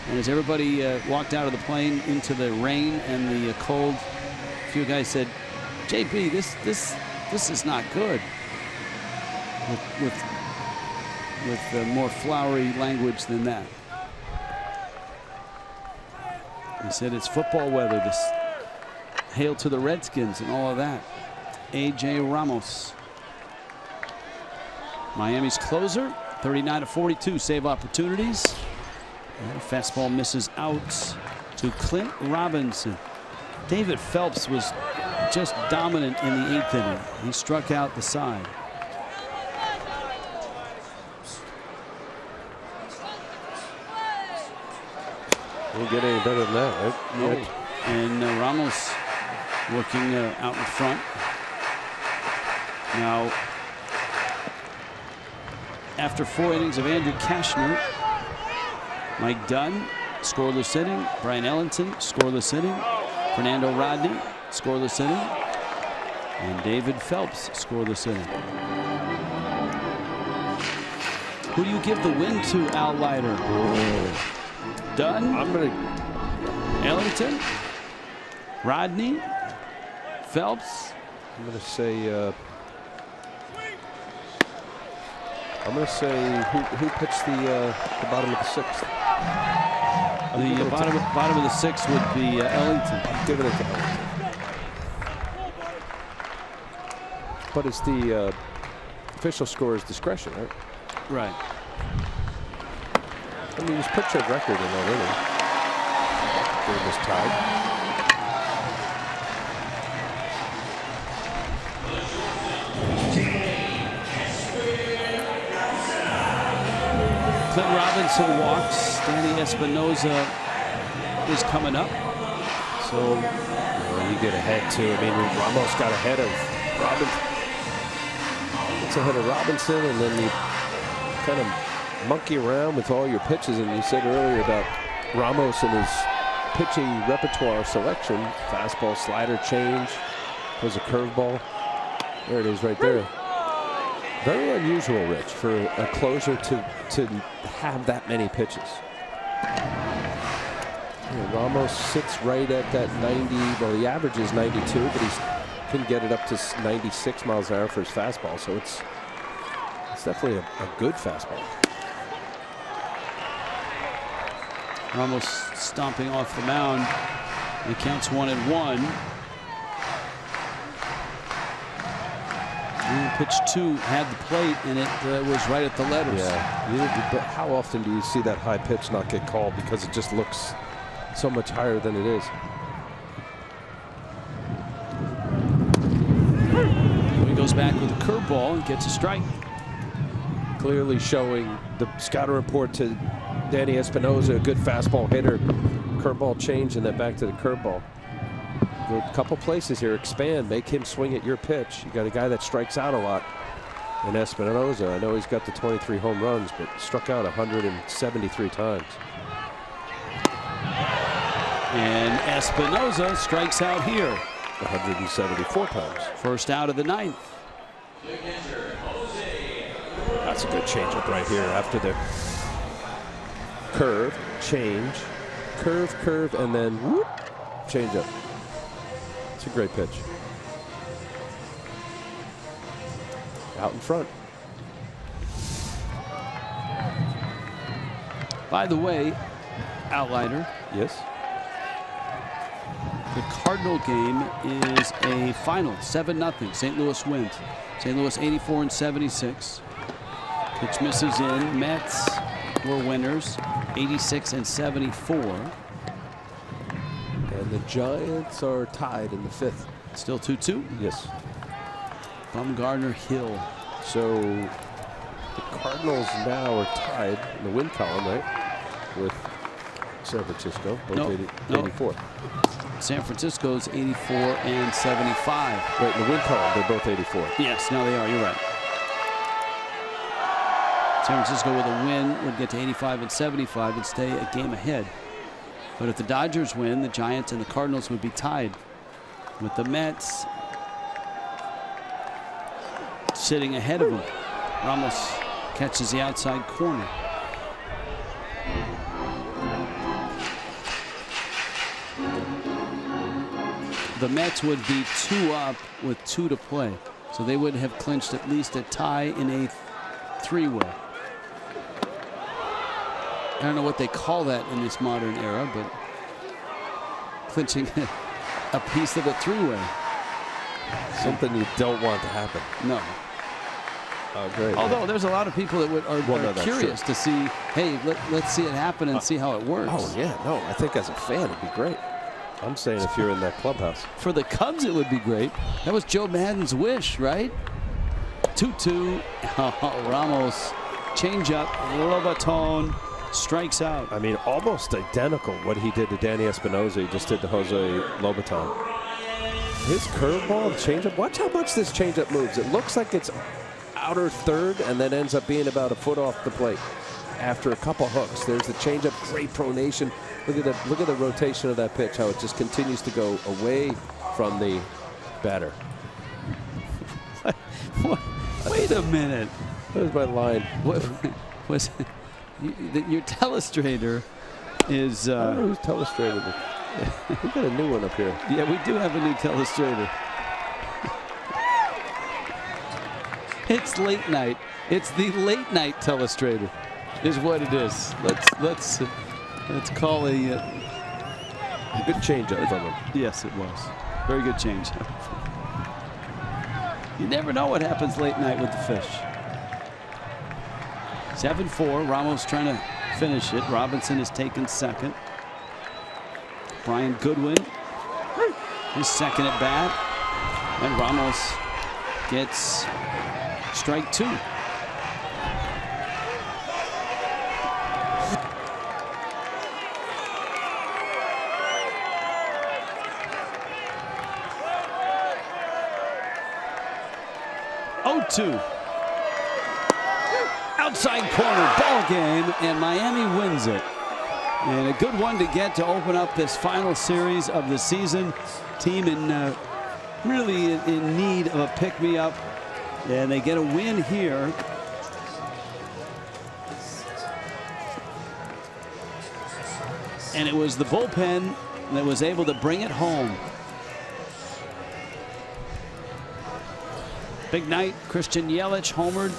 And as everybody walked out of the plane into the rain and the cold, a few guys said, "JB, this is not good." With more flowery language than that. He said it's football weather. This hail to the Redskins and all of that. A.J. Ramos, Miami's closer, 39-42 save opportunities. And a fastball misses out to Clint Robinson. David Phelps was just dominant in the 8th inning. He struck out the side. Won't get any better than that, right? No. And Ramos working out in front. Now, after 4 innings of Andrew Cashner, Mike Dunn, scoreless inning. Brian Ellington, scoreless inning. Fernando Rodney, scoreless inning. And David Phelps, scoreless inning. Who do you give the win to, Al Leiter? Dunn? I'm going to. Ellington? Rodney? Phelps? I'm going to say. I'm going to say who pitched the bottom of the 6th. The bottom of the 6th would be Ellington. I'm giving it to Ellington. But it's the official scorer's discretion, right? Right. I mean, he's pitcher of record in that inning. Game was tied. Clint Robinson walks. Danny Espinosa is coming up. So you get ahead too. I mean, Ramos got ahead of Robinson. It's ahead of Robinson, and then you kind of monkey around with all your pitches. And you said earlier about Ramos and his pitching repertoire selection. Fastball, slider, change. There's a curveball. There it is right there. Very unusual, Rich, for a closer to have that many pitches. Ramos sits right at that 90. Well, the average is 92, but he can get it up to 96 miles an hour for his fastball. So it's definitely a good fastball. Ramos stomping off the mound. It counts 1-1. Pitch 2 had the plate, and it was right at the letters. Yeah. But how often do you see that high pitch not get called because it just looks so much higher than it is? He goes back with a curveball and gets a strike. Clearly showing the scouting report to Danny Espinosa, a good fastball hitter, curveball change, and then back to the curveball. A couple places here. Expand, make him swing at your pitch. You got a guy that strikes out a lot in Espinosa. I know he's got the 23 home runs, but struck out 173 times. And Espinosa strikes out here 174 times. First out of the 9th. That's a good changeup right here after the curve, change, curve, and then whoop, changeup. It's a great pitch. Out in front. By the way, outliner. Yes. The Cardinal game is a final, 7-0. St. Louis wins. St. Louis 84-76. Pitch misses in. Mets were winners, 86-74. And the Giants are tied in the 5th. Still 2-2. Yes. Bumgarner, Hill. So the Cardinals now are tied in the win column, right? With San Francisco, both 84. San Francisco's 84-75. Wait, in the win column, they're both 84. Yes, no, they are. You're right. San Francisco with a win would get to 85-75 and stay a game ahead. But if the Dodgers win, the Giants and the Cardinals would be tied, with the Mets sitting ahead of them. Ramos catches the outside corner. The Mets would be 2 up with 2 to play, so they would have clinched at least a tie in a 3-way. I don't know what they call that in this modern era, but clinching a piece of a 3-way. Something you don't want to happen. No. Oh, great. Although there's a lot of people that are curious to see, hey, let's see it happen and see how it works. Oh, yeah. No, I think as a fan, it'd be great. I'm saying if you're in that clubhouse. For the Cubs, it would be great. That was Joe Madden's wish, right? 2-2. Oh, Ramos. Changeup. Lobaton strikes out. I mean, almost identical what he did to Danny Espinosa. He just did to Jose Lobaton. His curveball, changeup. Watch how much this changeup moves. It looks like it's outer third and then ends up being about a foot off the plate. After a couple hooks, there's the changeup. Great pronation. Look at the rotation of that pitch. How it just continues to go away from the batter. Wait a minute. There's my line. What was your telestrator is? I don't know who's telestrated. We got a new one up here. Yeah, we do have a new telestrator. It's late night. It's the late night telestrator, is what it is. Let's call a good changeup from him. Yes, it was. Very good changeup. You never know what happens late night with the fish. 7-4. Ramos trying to finish it. Robinson is taken second. Brian Goodwin, his second at bat. And Ramos gets strike 2. Outside corner, ball game, and Miami wins it. And a good one to get to open up this final series of the season. Team in really in need of a pick-me-up, and they get a win here. And it was the bullpen that was able to bring it home. Big night. Christian Yelich homered.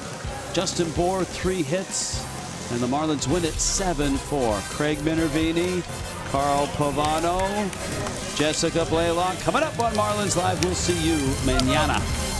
Justin Bour 3 hits. And the Marlins win it 7-4. Craig Minervini, Carl Pavano, Jessica Blaylock. Coming up on Marlins Live, we'll see you mañana.